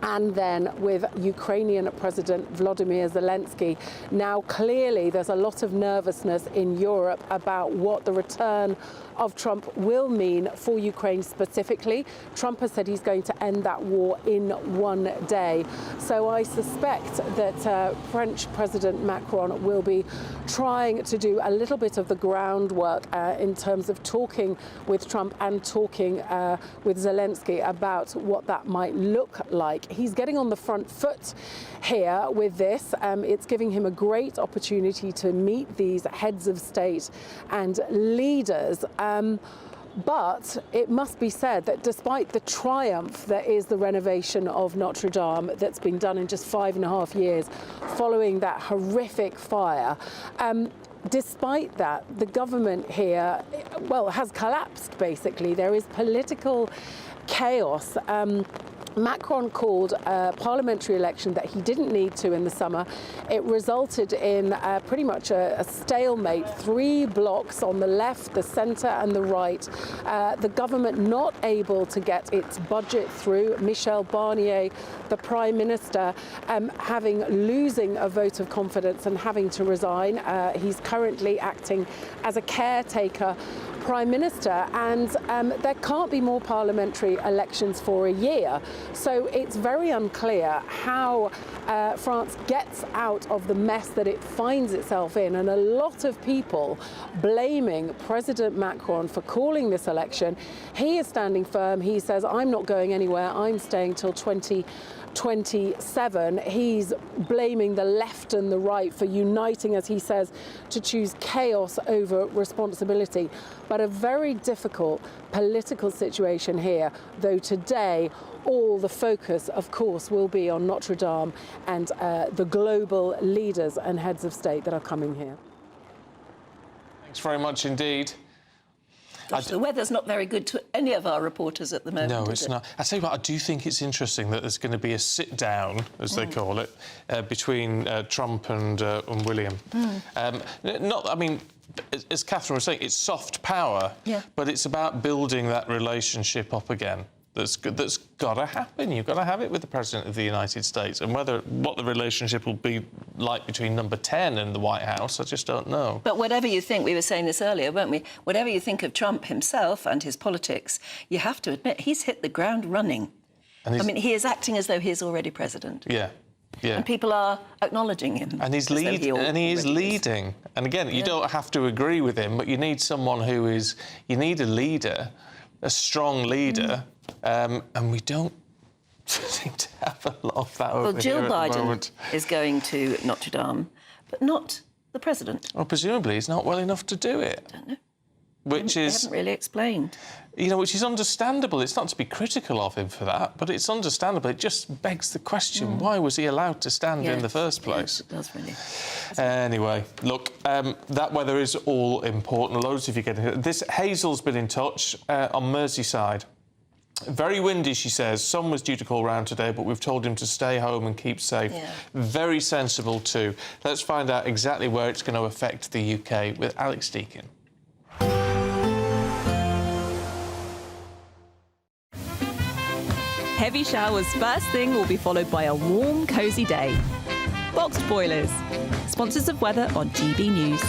and then with Ukrainian President Volodymyr Zelensky. Now, clearly, there's a lot of nervousness in Europe about what the return of Trump will mean for Ukraine specifically. Trump has said he's going to end that war in one day. So I suspect that French President Macron will be trying to do a little bit of the groundwork in terms of talking with Trump and talking with Zelensky about what that might look like. He's getting on the front foot here with this. It's giving him a great opportunity to meet these heads of state and leaders. But it must be said that despite the triumph that is the renovation of Notre-Dame that's been done in just 5.5 years following that horrific fire, despite that, the government here, well, has collapsed, basically. There is political chaos. Macron called a parliamentary election that he didn't need to in the summer. It resulted in pretty much a stalemate, 3 blocks on the left, the centre and the right. The government not able to get its budget through. Michel Barnier, the Prime Minister, losing a vote of confidence and having to resign. He's currently acting as a caretaker Prime Minister, and there can't be more parliamentary elections for a year. So it's very unclear how France gets out of the mess that it finds itself in, and a lot of people blaming President Macron for calling this election. He is standing firm. He says, I'm not going anywhere. I'm staying till 2027. He's blaming the left and the right for uniting, as he says, to choose chaos over responsibility. But a very difficult political situation here, though today all the focus, of course, will be on Notre-Dame and the global leaders and heads of state that are coming here. Thanks very much indeed. Gosh, the weather's not very good to any of our reporters at the moment. No, it's not. I tell you what, I do think it's interesting that there's going to be a sit-down, as they call it, between Trump and William. I mean, as Catherine was saying, it's soft power, but it's about building that relationship up again. That's got to happen. You've got to have it with the President of the United States. And what the relationship will be like between number 10 and the White House, I just don't know. But whatever you think, we were saying this earlier, weren't we? Whatever you think of Trump himself and his politics, you have to admit he's hit the ground running. I mean, he is acting as though he is already president. Yeah. Yeah. And people are acknowledging him. And he's leading. And again, you don't have to agree with him, but you need someone who is... You need a leader, a strong leader, and we don't seem to have a lot of that over Jill here at the moment. Biden is going to Notre-Dame, but not the president? Well, presumably he's not well enough to do it. I don't know. Which They is... haven't really explained. You know, which is understandable. It's not to be critical of him for that, but it's understandable. It just begs the question, why was he allowed to stand in the first place? Yes, it does really. Anyway, look, that weather is all important. Loads of you getting it. This Hazel's been in touch on Merseyside. Very windy, she says. Sun was due to call round today, but we've told him to stay home and keep safe. Yeah. Very sensible too. Let's find out exactly where it's going to affect the UK with Alex Deakin. Heavy showers first thing will be followed by a warm, cosy day. Boxed Boilers, sponsors of weather on GB News.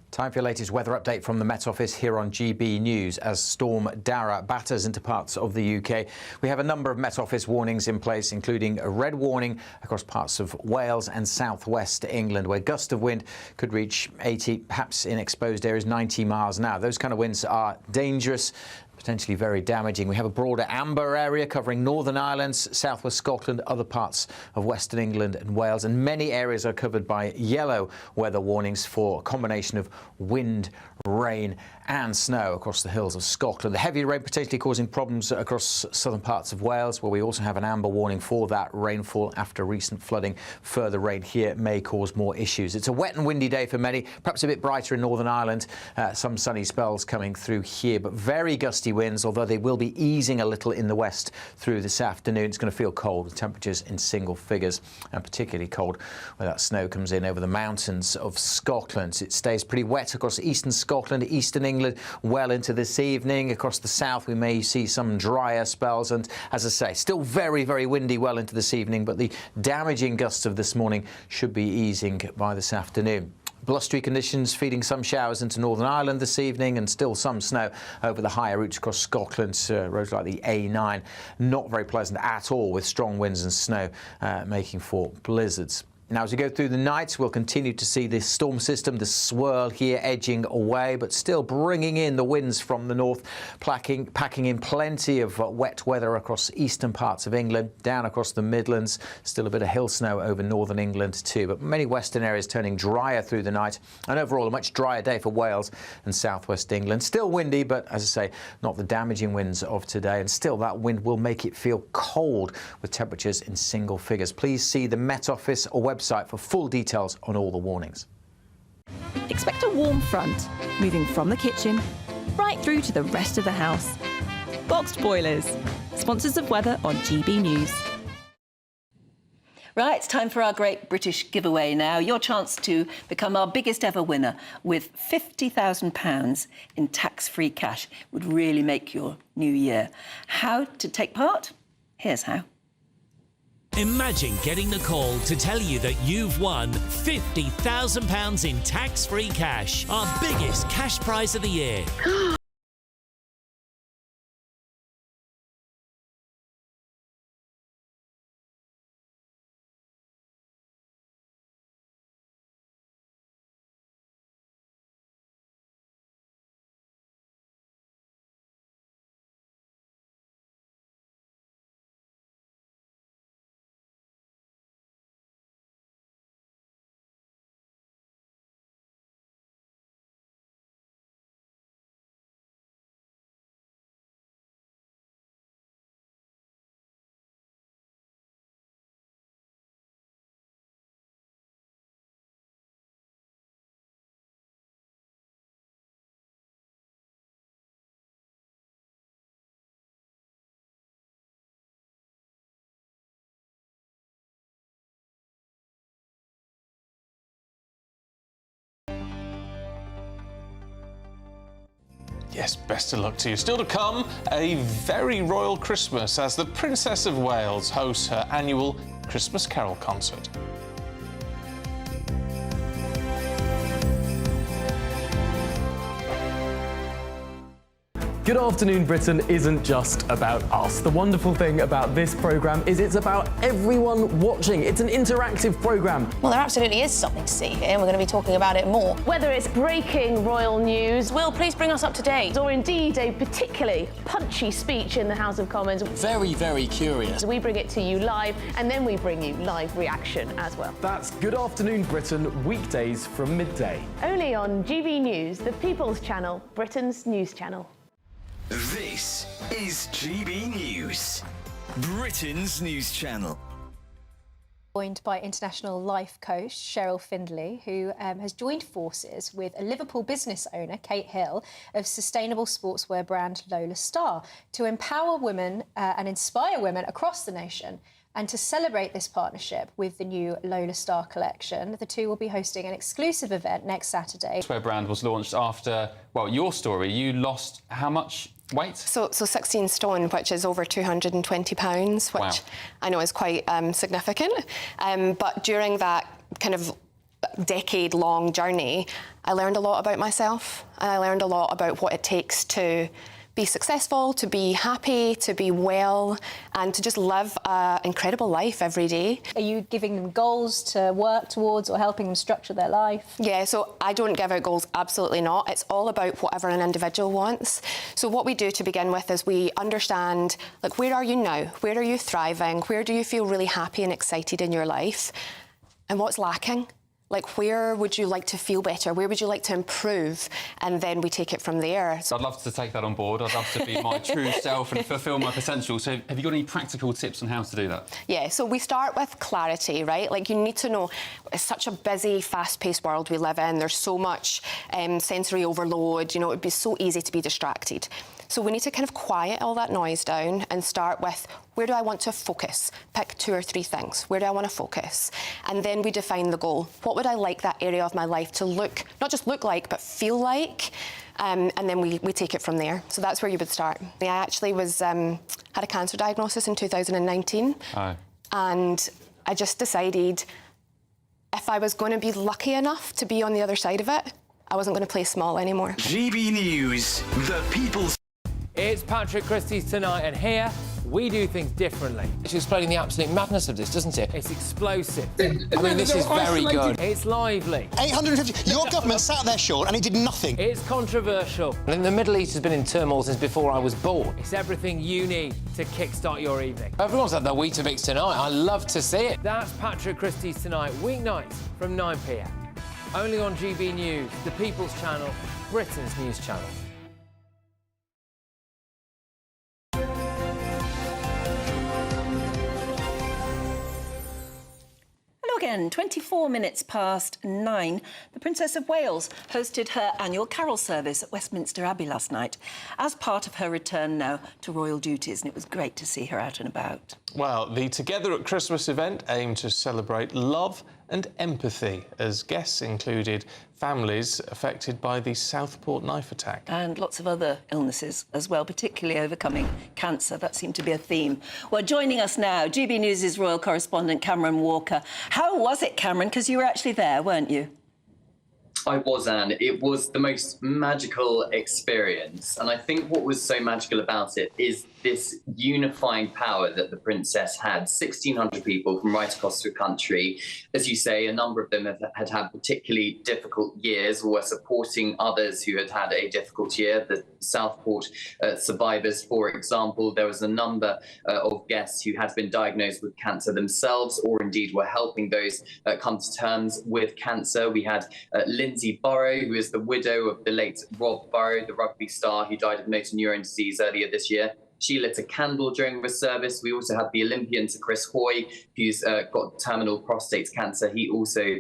Time for your latest weather update from the Met Office here on GB News. As storm Darragh batters into parts of the UK, we have a number of Met Office warnings in place, including a red warning across parts of Wales and southwest England, where gusts of wind could reach 80, perhaps in exposed areas 90 miles an hour. Those kind of winds are dangerous, potentially very damaging. We have a broader amber area covering Northern Ireland, southwest Scotland, other parts of Western England and Wales, and many areas are covered by yellow weather warnings for a combination of wind, rain and snow across the hills of Scotland. The heavy rain potentially causing problems across southern parts of Wales, where we also have an amber warning for that rainfall after recent flooding. Further rain here may cause more issues. It's a wet and windy day for many, perhaps a bit brighter in Northern Ireland. Some sunny spells coming through here, but very gusty winds, although they will be easing a little in the west through this afternoon. It's going to feel cold with temperatures in single figures, and particularly cold where that snow comes in over the mountains of Scotland. It stays pretty wet across eastern Scotland, eastern England, well into this evening. Across the south we may see some drier spells, and as I say, still very, very windy well into this evening, but the damaging gusts of this morning should be easing by this afternoon. Blustery conditions feeding some showers into Northern Ireland this evening, and still some snow over the higher routes across Scotland, roads like the A9. Not very pleasant at all, with strong winds and snow making for blizzards. Now, as we go through the night, we'll continue to see this storm system, the swirl here edging away, but still bringing in the winds from the north, packing in plenty of wet weather across eastern parts of England, down across the Midlands. Still a bit of hill snow over northern England too, but many western areas turning drier through the night. And overall, a much drier day for Wales and southwest England. Still windy, but as I say, not the damaging winds of today. And still, that wind will make it feel cold with temperatures in single figures. Please see the Met Office website for full details on all the warnings. Expect a warm front, moving from the kitchen right through to the rest of the house. Boxed Boilers, sponsors of weather on GB News. Right, it's time for our great British giveaway now. Your chance to become our biggest ever winner with £50,000 in tax-free cash. Would really make your new year. How to take part? Here's how. Imagine getting the call to tell you that you've won £50,000 in tax-free cash, our biggest cash prize of the year. Yes, best of luck to you. Still to come, a very royal Christmas as the Princess of Wales hosts her annual Christmas Carol concert. Good Afternoon Britain isn't just about us. The wonderful thing about this programme is it's about everyone watching. It's an interactive programme. Well, there absolutely is something to see here, and we're going to be talking about it more. Whether it's breaking royal news, Will, please bring us up to date. or indeed a particularly punchy speech in the House of Commons, Very, very curious. we bring it to you live, and then we bring you live reaction as well. That's Good Afternoon Britain, weekdays from midday. Only on GB News, the People's Channel, Britain's news channel. This is GB News, Britain's news channel. Joined by international life coach Cheryl Findlay, who has joined forces with a Liverpool business owner, Kate Hill, of sustainable sportswear brand Lola Star, to empower women and inspire women across the nation. And to celebrate this partnership with the new Lola Star collection, the two will be hosting an exclusive event next Saturday. Sportswear brand was launched after, well, your story. You lost how much weight? So 16 stone, which is over 220 pounds, which Wow. I know is quite significant. But during that kind of decade-long journey, I learned a lot about myself, and I learned a lot about what it takes to be successful, to be happy, to be well, and to just live an incredible life every day. Are you giving them goals to work towards or helping them structure their life? Yeah, so I don't give out goals, absolutely not. It's all about whatever an individual wants. So what we do to begin with is we understand, like, where are you now? Where are you thriving? Where do you feel really happy and excited in your life? And what's lacking? Like, where would you like to feel better? Where would you like to improve? And then we take it from there. I'd love to take that on board. I'd love to be my true self and fulfil my potential. So have you got any practical tips on how to do that? Yeah, so we start with clarity, right? Like, you need to know, it's such a busy, fast-paced world we live in. There's so much sensory overload. You know, it'd be so easy to be distracted. So we need to kind of quiet all that noise down and start with, where do I want to focus? Pick 2 or 3 things. Where do I want to focus? And then we define the goal. What would I like that area of my life to look, not just look like, but feel like? And then we take it from there. So that's where you would start. I actually had a cancer diagnosis in 2019. Oh. And I just decided if I was going to be lucky enough to be on the other side of it, I wasn't going to play small anymore. GB News, the People's... It's Patrick Christie's Tonight, and here we do things differently. It's explaining the absolute madness of this, doesn't it? It's explosive. I mean, this is very good. It's lively. 850. Your government sat there short and it did nothing. It's controversial. And the Middle East has been in turmoil since before I was born. It's everything you need to kickstart your evening. Everyone's had their Weetabix tonight. I love to see it. That's Patrick Christie's Tonight, weeknights from 9 p.m. Only on GB News, the People's Channel, Britain's news channel. Again, 24 minutes past 9, the Princess of Wales hosted her annual carol service at Westminster Abbey last night as part of her return now to royal duties, and it was great to see her out and about. Well, the Together at Christmas event aimed to celebrate love and empathy as guests included families affected by the Southport knife attack. And lots of other illnesses as well, particularly overcoming cancer. That seemed to be a theme. Well, joining us now, GB News' royal correspondent Cameron Walker. How was it, Cameron? Because you were actually there, weren't you? I was, Anne. It was the most magical experience. And I think what was so magical about it is this unifying power that the princess had. 1,600 people from right across the country. As you say, a number of them had had particularly difficult years or were supporting others who had had a difficult year. The Southport survivors, for example, there was a number of guests who had been diagnosed with cancer themselves or indeed were helping those come to terms with cancer. We had Lindsay Burrow, who is the widow of the late Rob Burrow, the rugby star who died of motor neurone disease earlier this year. She lit a candle during the service. We also had the Olympian Sir Chris Hoy, who's got terminal prostate cancer. He also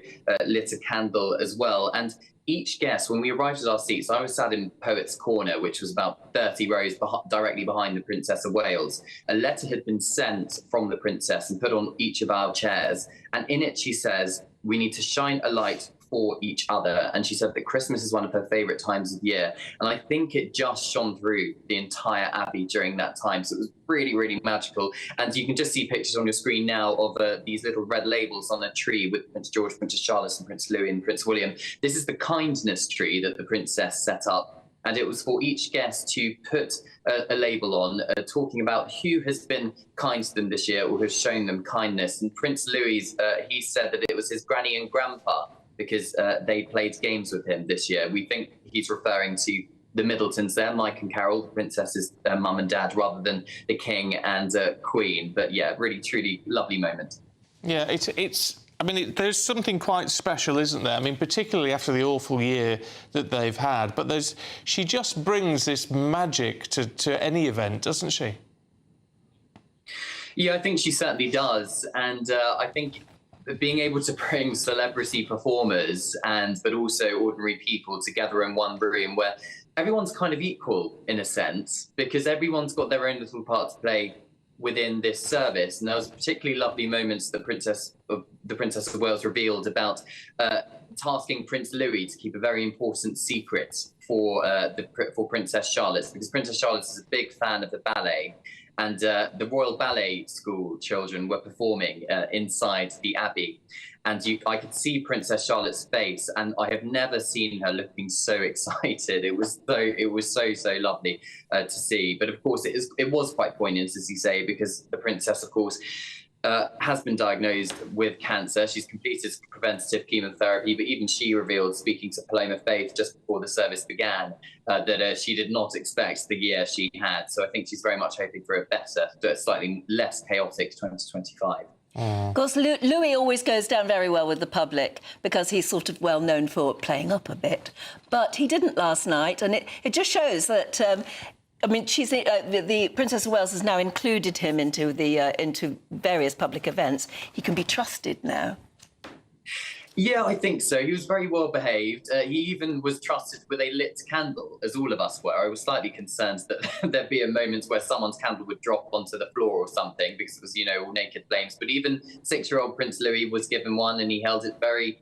lit a candle as well. And each guest, when we arrived at our seats, I was sat in Poets' Corner, which was about 30 rows directly behind the Princess of Wales. A letter had been sent from the Princess and put on each of our chairs. And in it, she says, we need to shine a light for each other. And she said that Christmas is one of her favourite times of year. And I think it just shone through the entire Abbey during that time. So it was really, really magical. And you can just see pictures on your screen now of these little red labels on a tree with Prince George, Princess Charlotte and Prince Louis and Prince William. This is the kindness tree that the princess set up and it was for each guest to put a label on, talking about who has been kind to them this year or has shown them kindness. And Prince Louis, he said that it was his granny and grandpa because they played games with him this year. We think he's referring to the Middletons there, Mike and Carol, the princess's mum and dad, rather than the king and queen. But yeah, really, truly lovely moment. Yeah, I mean, there's something quite special, isn't there? I mean, particularly after the awful year that they've had. But she just brings this magic to any event, doesn't she? Yeah, I think she certainly does. And I think being able to bring celebrity performers but also ordinary people together in one room where everyone's kind of equal in a sense, because everyone's got their own little part to play within this service. And there was particularly lovely moments that the Princess of Wales revealed about tasking Prince Louis to keep a very important secret for Princess Charlotte, because Princess Charlotte is a big fan of the ballet. And the Royal Ballet School children were performing inside the Abbey. And I could see Princess Charlotte's face, and I have never seen her looking so excited. It was so lovely to see. But of course, it was quite poignant, as you say, because the princess, of course, has been diagnosed with cancer. She's completed preventative chemotherapy, but even she revealed, speaking to Paloma Faith just before the service began, that she did not expect the year she had. So I think she's very much hoping for a better, slightly less chaotic 2025. Of course, Louis always goes down very well with the public because he's sort of well known for playing up a bit. But he didn't last night, and it just shows that... I mean, the Princess of Wales has now included him into various public events. He can be trusted now. Yeah, I think so. He was very well behaved. He even was trusted with a lit candle, as all of us were. I was slightly concerned that there'd be a moment where someone's candle would drop onto the floor or something, because it was, all naked flames. But even 6-year-old Prince Louis was given one, and he held it very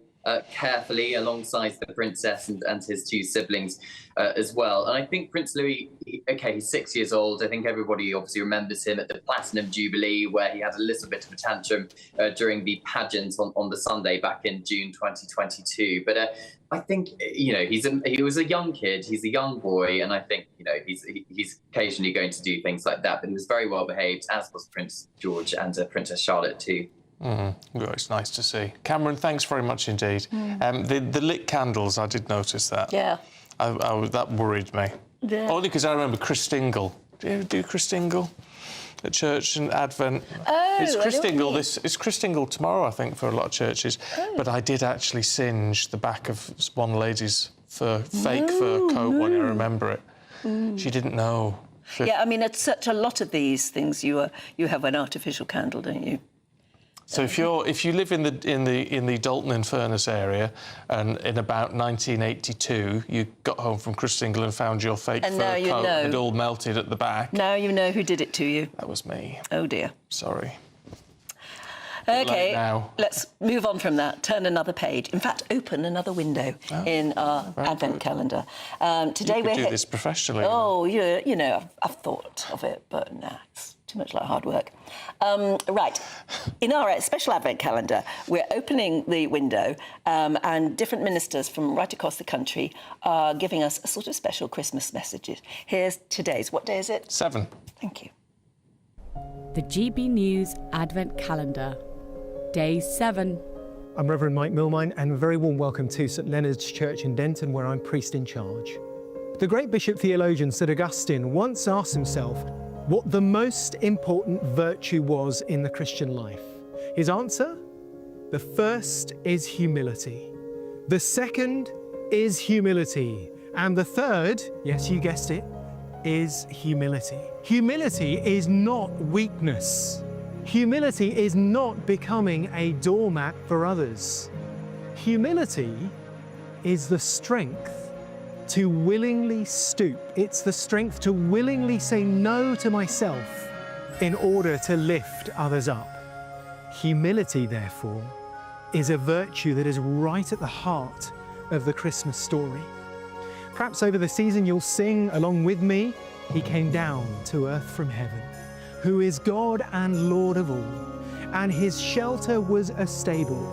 carefully alongside the princess and his two siblings as well. And I think Prince Louis, he's 6 years old. I think everybody obviously remembers him at the Platinum Jubilee, where he had a little bit of a tantrum during the pageant on the Sunday back in June 2022. But I think, he was a young kid, he's a young boy, and I think, he's occasionally going to do things like that. But he was very well behaved, as was Prince George and Princess Charlotte too. Well, it's nice to see. Cameron, thanks very much indeed. The lit candles, I did notice that. Yeah. That worried me. Yeah. Only because I remember Chris Dingle. Do you ever do Chris Dingle at church and Advent? Oh, it's Chris Dingle. It's Chris Dingle tomorrow, I think, for a lot of churches. Oh. But I did actually singe the back of one lady's fake fur coat when I remember it. She didn't know. Yeah, I mean, it's such a lot of these things. You have an artificial candle, don't you? So if you live in the Dalton-in-Furness area, and in about 1982 you got home from Christingle and found your fake fur coat had all melted at the back. Now you know who did it to you. That was me. Oh dear. Sorry. OK, let's move on from that. Turn another page. In fact, open another window in our Advent calendar. Today you could do this professionally. Oh, I've thought of it, but nah, it's too much like hard work. Right, in our special Advent calendar, we're opening the window and different ministers from right across the country are giving us a sort of special Christmas messages. Here's today's. What day is it? 7. Thank you. The GB News Advent Calendar, Day 7. I'm Reverend Mike Milmine, and a very warm welcome to St Leonard's Church in Denton, where I'm priest in charge. The great bishop theologian St Augustine once asked himself what the most important virtue was in the Christian life. His answer? The first is humility. The second is humility. And the third, yes, you guessed it, is humility. Humility is not weakness. Humility is not becoming a doormat for others. Humility is the strength to willingly stoop. It's the strength to willingly say no to myself in order to lift others up. Humility, therefore, is a virtue that is right at the heart of the Christmas story. Perhaps over the season you'll sing along with me, He came down to earth from heaven, who is God and Lord of all, and His shelter was a stable,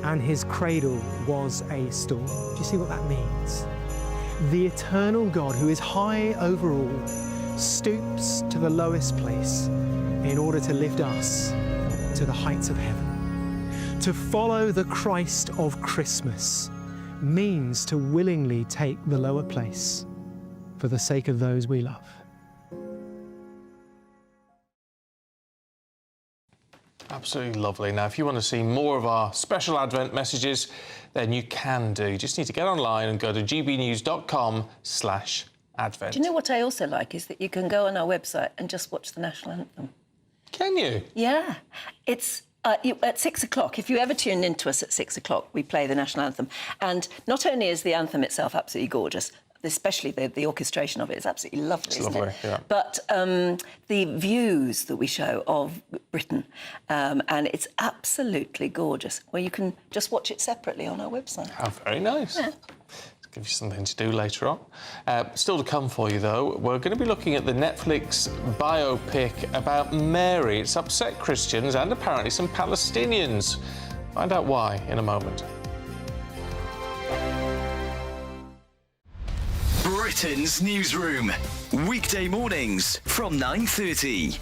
and His cradle was a stall. Do you see what that means? the eternal God who is high over all stoops to the lowest place in order to lift us to the heights of heaven. To follow the Christ of Christmas means to willingly take the lower place for the sake of those we love. Absolutely lovely. Now, if you want to see more of our special Advent messages, then you can do. You just need to get online and go to gbnews.com/Advent. Do you know what I also like is that you can go on our website and just watch the national anthem. Can you? Yeah. It's at 6 o'clock. If you ever tune in to us at 6 o'clock, we play the national anthem. And not only is the anthem itself absolutely gorgeous, especially the orchestration of it is absolutely lovely, It's isn't lovely, it? yeah. But the views that we show of Britain, and it's absolutely gorgeous, where you can just watch it separately on our website. How very nice. Yeah. Give you something to do later on. Still to come for you, though, we're going to be looking at the Netflix biopic about Mary. It's upset Christians and apparently some Palestinians. Find out why in a moment. Britain's newsroom. Weekday mornings from 9:30.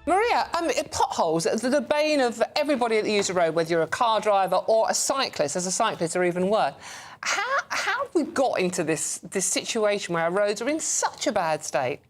Maria, potholes are the bane of everybody that uses the road, whether you're a car driver or a cyclist. As a cyclist, are even worse. How have we got into this situation where our roads are in such a bad state?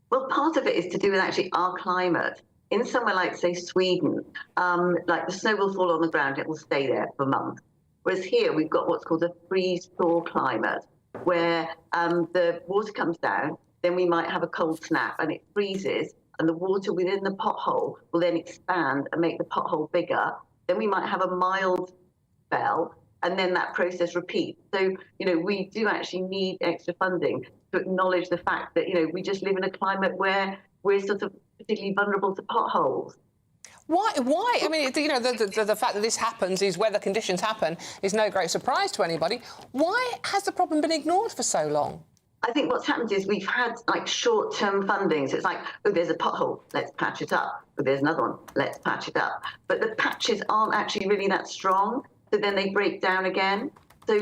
Well, part of it is to do with actually our climate. In somewhere like, say, Sweden, like the snow will fall on the ground, it will stay there for months. Whereas here we've got what's called a freeze-thaw climate, where the water comes down, then we might have a cold snap and it freezes, and the water within the pothole will then expand and make the pothole bigger. Then we might have a mild spell, and then that process repeats. So, we do actually need extra funding to acknowledge the fact that, we just live in a climate where we're sort of particularly vulnerable to potholes. Why? I mean, the fact that this happens, these weather conditions happen, is no great surprise to anybody. Why has the problem been ignored for so long? I think what's happened is we've had like short-term funding. So it's like, oh, there's a pothole, let's patch it up. Oh, there's another one, let's patch it up. But the patches aren't actually really that strong, so then they break down again. So,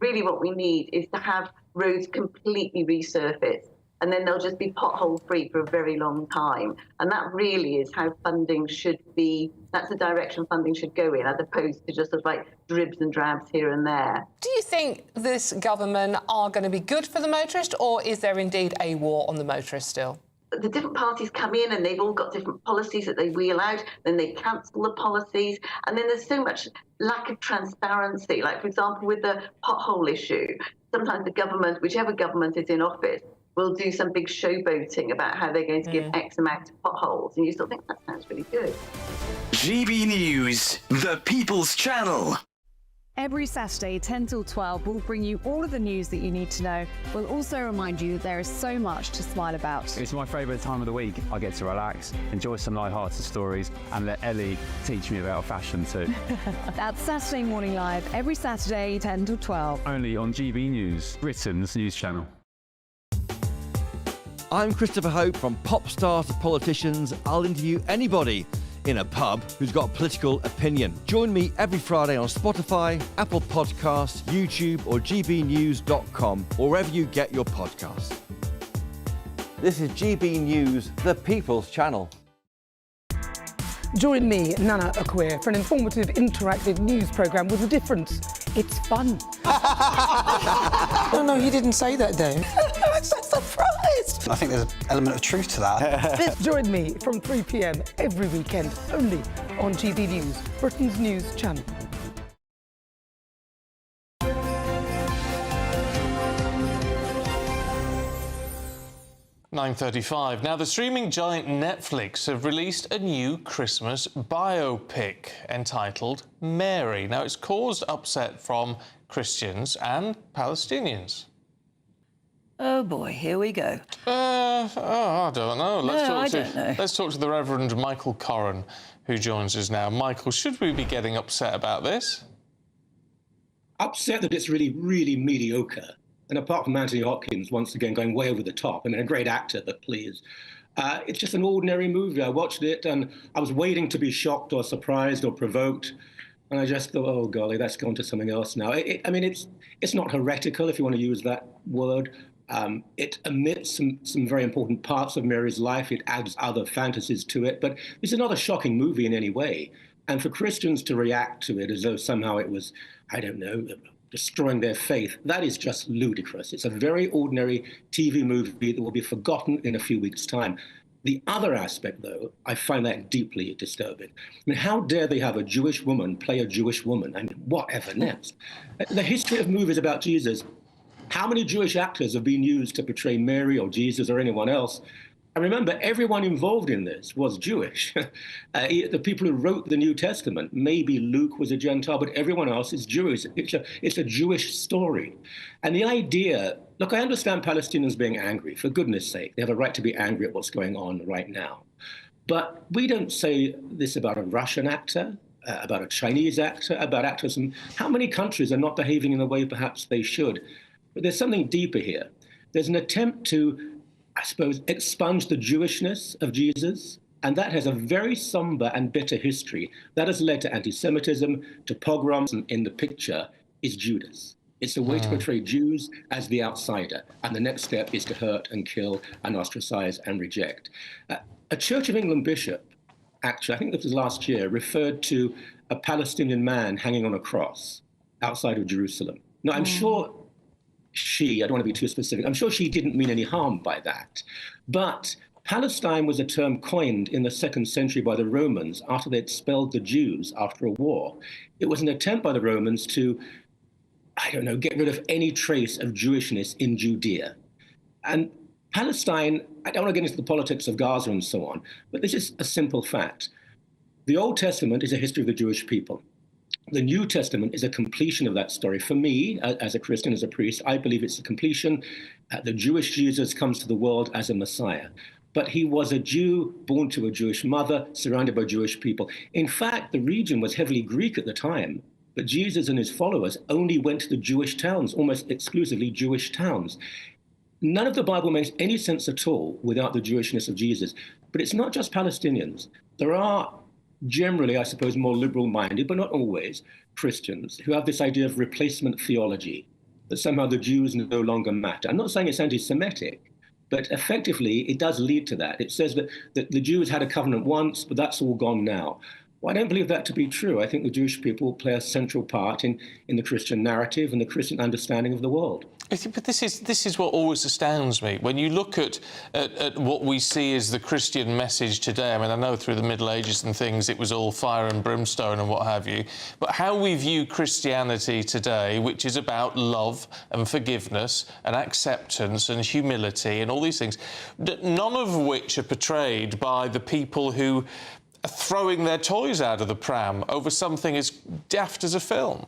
really what we need is to have roads completely resurfaced, and then they'll just be pothole-free for a very long time. And that really is how funding should be. That's the direction funding should go in, as opposed to just sort of like dribs and drabs here and there. Do you think this government are going to be good for the motorist, or is there indeed a war on the motorist still? The different parties come in and they've all got different policies that they wheel out, then they cancel the policies, and then there's so much lack of transparency. Like, for example, with the pothole issue, sometimes the government, whichever government is in office, will do some big showboating about how they're going to give X amount of potholes, and you still think that sounds really good. GB News, the People's Channel. Every Saturday, 10 till 12, we'll bring you all of the news that you need to know. We'll also remind you that there is so much to smile about. It's my favourite time of the week. I get to relax, enjoy some light-hearted stories, and let Ellie teach me about fashion too. That's Saturday Morning Live, every Saturday, 10 till 12. Only on GB News, Britain's news channel. I'm Christopher Hope. From pop stars to politicians, I'll interview anybody in a pub who's got a political opinion. Join me every Friday on Spotify, Apple Podcasts, YouTube or gbnews.com, or wherever you get your podcasts. This is GB News, the People's Channel. Join me, Nana Akweer, for an informative, interactive news programme with a difference. It's fun. No, he didn't say that, Dave. I'm so surprised. I think there's an element of truth to that. Join me from 3 p.m. every weekend, only on GB News, Britain's news channel. (9:35). Now, the streaming giant Netflix have released a new Christmas biopic entitled Mary. Now, it's caused upset from Christians and Palestinians. Oh boy, here we go. I don't know. I don't know. Let's talk to the Reverend Michael Corran, who joins us now. Michael, should we be getting upset about this? Upset that it's really, really mediocre. And apart from Anthony Hopkins, once again, going way over the top, I mean, a great actor, but please. It's just an ordinary movie. I watched it and I was waiting to be shocked or surprised or provoked. And I just thought, oh, golly, that's gone to something else now. I mean, it's not heretical, if you want to use that word. It omits some very important parts of Mary's life. It adds other fantasies to it. But this is not a shocking movie in any way. And for Christians to react to it as though somehow it was, I don't know, destroying their faith, that is just ludicrous. It's a very ordinary TV movie that will be forgotten in a few weeks' time. The other aspect, though, I find that deeply disturbing. I mean, how dare they have a Jewish woman play a Jewish woman? I mean, whatever next? The history of movies about Jesus, how many Jewish actors have been used to portray Mary or Jesus or anyone else? And remember, everyone involved in this was Jewish. The people who wrote the New Testament, maybe Luke was a Gentile, but everyone else is Jewish. It's a Jewish story. And the idea, look, I understand Palestinians being angry, for goodness sake. They have a right to be angry at what's going on right now. But we don't say this about a Russian actor, about a Chinese actor, about actors. And how many countries are not behaving in the way perhaps they should? But there's something deeper here. There's an attempt to, I suppose, expunge the Jewishness of Jesus, and that has a very somber and bitter history. That has led to anti-Semitism, to pogroms, and in the picture is Judas. It's a way to portray Jews as the outsider, and the next step is to hurt and kill and ostracize and reject. A Church of England bishop, actually, I think this was last year, referred to a Palestinian man hanging on a cross outside of Jerusalem. Now, I'm sure I don't want to be too specific, I'm sure she didn't mean any harm by that. But Palestine was a term coined in the 2nd century by the Romans after they expelled the Jews after a war. It was an attempt by the Romans to, I don't know, get rid of any trace of Jewishness in Judea. And Palestine, I don't want to get into the politics of Gaza and so on, but this is a simple fact. The Old Testament is a history of the Jewish people. The New Testament is a completion of that story. For me, as a Christian, as a priest, I believe it's a completion. The Jewish Jesus comes to the world as a Messiah. But he was a Jew born to a Jewish mother, surrounded by Jewish people. In fact, the region was heavily Greek at the time, but Jesus and his followers only went to the Jewish towns, almost exclusively Jewish towns. None of the Bible makes any sense at all without the Jewishness of Jesus. But it's not just Palestinians. There are generally, I suppose, more liberal-minded, but not always, Christians who have this idea of replacement theology, that somehow the Jews no longer matter. I'm not saying it's anti-Semitic, but effectively it does lead to that. It says that the Jews had a covenant once, but that's all gone now. Well, I don't believe that to be true. I think the Jewish people play a central part in the Christian narrative and the Christian understanding of the world. But this is what always astounds me. When you look at what we see as the Christian message today, I mean, I know through the Middle Ages and things it was all fire and brimstone and what have you, but how we view Christianity today, which is about love and forgiveness and acceptance and humility and all these things, none of which are portrayed by the people who are throwing their toys out of the pram over something as daft as a film.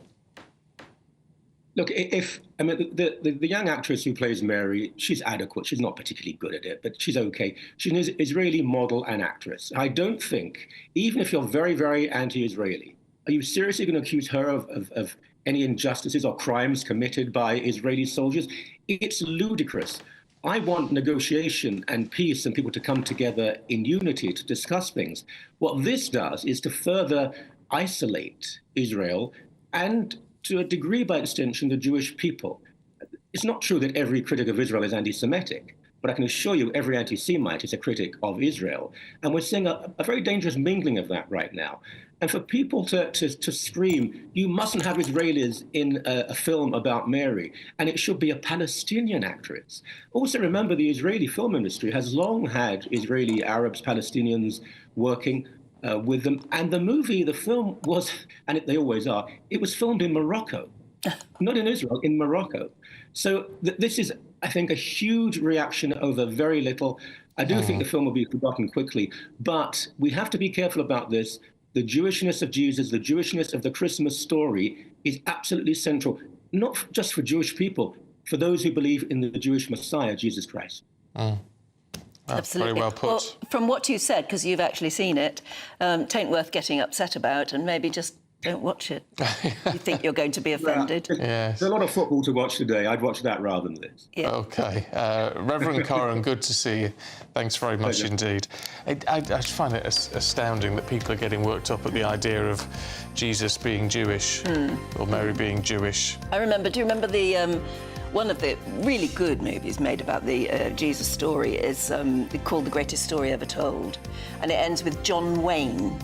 Look, the young actress who plays Mary, she's adequate. She's not particularly good at it, but she's okay. She's an Israeli model and actress. I don't think, even if you're very, very anti-Israeli, are you seriously going to accuse her of any injustices or crimes committed by Israeli soldiers? It's ludicrous. I want negotiation and peace and people to come together in unity to discuss things. What this does is to further isolate Israel and, to a degree, by extension, the Jewish people. It's not true that every critic of Israel is anti-Semitic, but I can assure you every anti-Semite is a critic of Israel. And we're seeing a very dangerous mingling of that right now. And for people to scream, you mustn't have Israelis in a film about Mary, and it should be a Palestinian actress. Also remember, the Israeli film industry has long had Israeli Arabs, Palestinians working with them. And the film was, and they always are, it was filmed in Morocco, not in Israel, in Morocco. So this is, I think, a huge reaction over very little. I do think the film will be forgotten quickly, but we have to be careful about this. The Jewishness of Jesus, the Jewishness of the Christmas story is absolutely central, not just for Jewish people, for those who believe in the Jewish Messiah, Jesus Christ. Absolutely. Very well put. Well, from what you said, because you've actually seen it, tain't worth getting upset about, and maybe just Don't watch it. You think you're going to be offended. Yes. There's a lot of football to watch today. I'd watch that rather than this. Yeah. OK. Reverend Coram, good to see you. Thanks very much indeed. I just find it astounding that people are getting worked up at the idea of Jesus being Jewish or Mary being Jewish. Do you remember the... one of the really good movies made about the Jesus story is called The Greatest Story Ever Told. And it ends with John Wayne,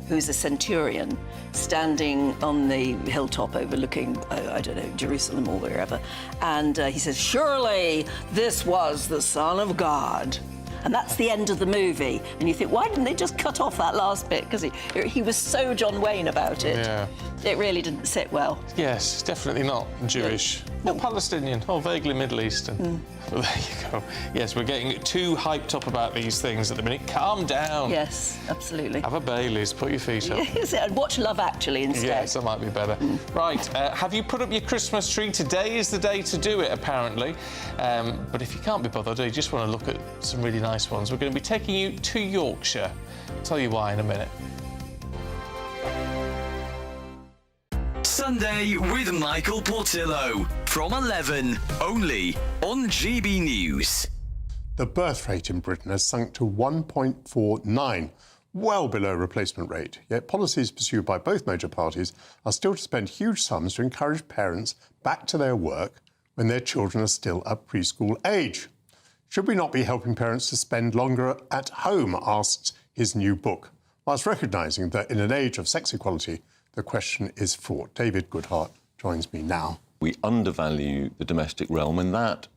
who's a centurion, standing on the hilltop overlooking, I don't know, Jerusalem or wherever. And he says, "Surely this was the Son of God." And that's the end of the movie. And you think, why didn't they just cut off that last bit? Because he was so John Wayne about it. Yeah. It really didn't sit well. Yes, definitely not Jewish. Or Palestinian, or vaguely Middle Eastern. Well, there you go. Yes, we're getting too hyped up about these things at the minute. Calm down. Yes, absolutely. Have a Baileys, put your feet up. Yes, and watch Love Actually instead. Yes, that might be better. Right, have you put up your Christmas tree? Today is the day to do it, apparently. But if you can't be bothered, or you just want to look at some really nice ones, we're going to be taking you to Yorkshire. I'll tell you why in a minute. Sunday with Michael Portillo from 11, only on GB News. The birth rate in Britain has sunk to 1.49, well below replacement rate. Yet policies pursued by both major parties are still to spend huge sums to encourage parents back to their work when their children are still at preschool age. Should we not be helping parents to spend longer at home, asks his new book, whilst recognising that in an age of sex equality, the question is fraught. David Goodhart joins me now. We undervalue the domestic realm, and that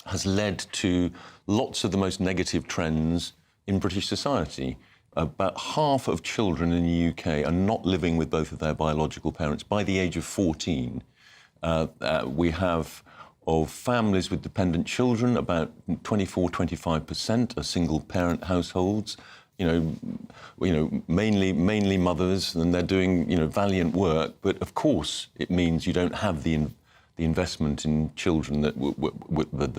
has led to lots of the most negative trends in British society. About half of children in the UK are not living with both of their biological parents by the age of 14. We have, of families with dependent children, about 24-25% are single-parent households. Mainly mothers, and they're doing, valiant work. But of course, it means you don't have the investment in children that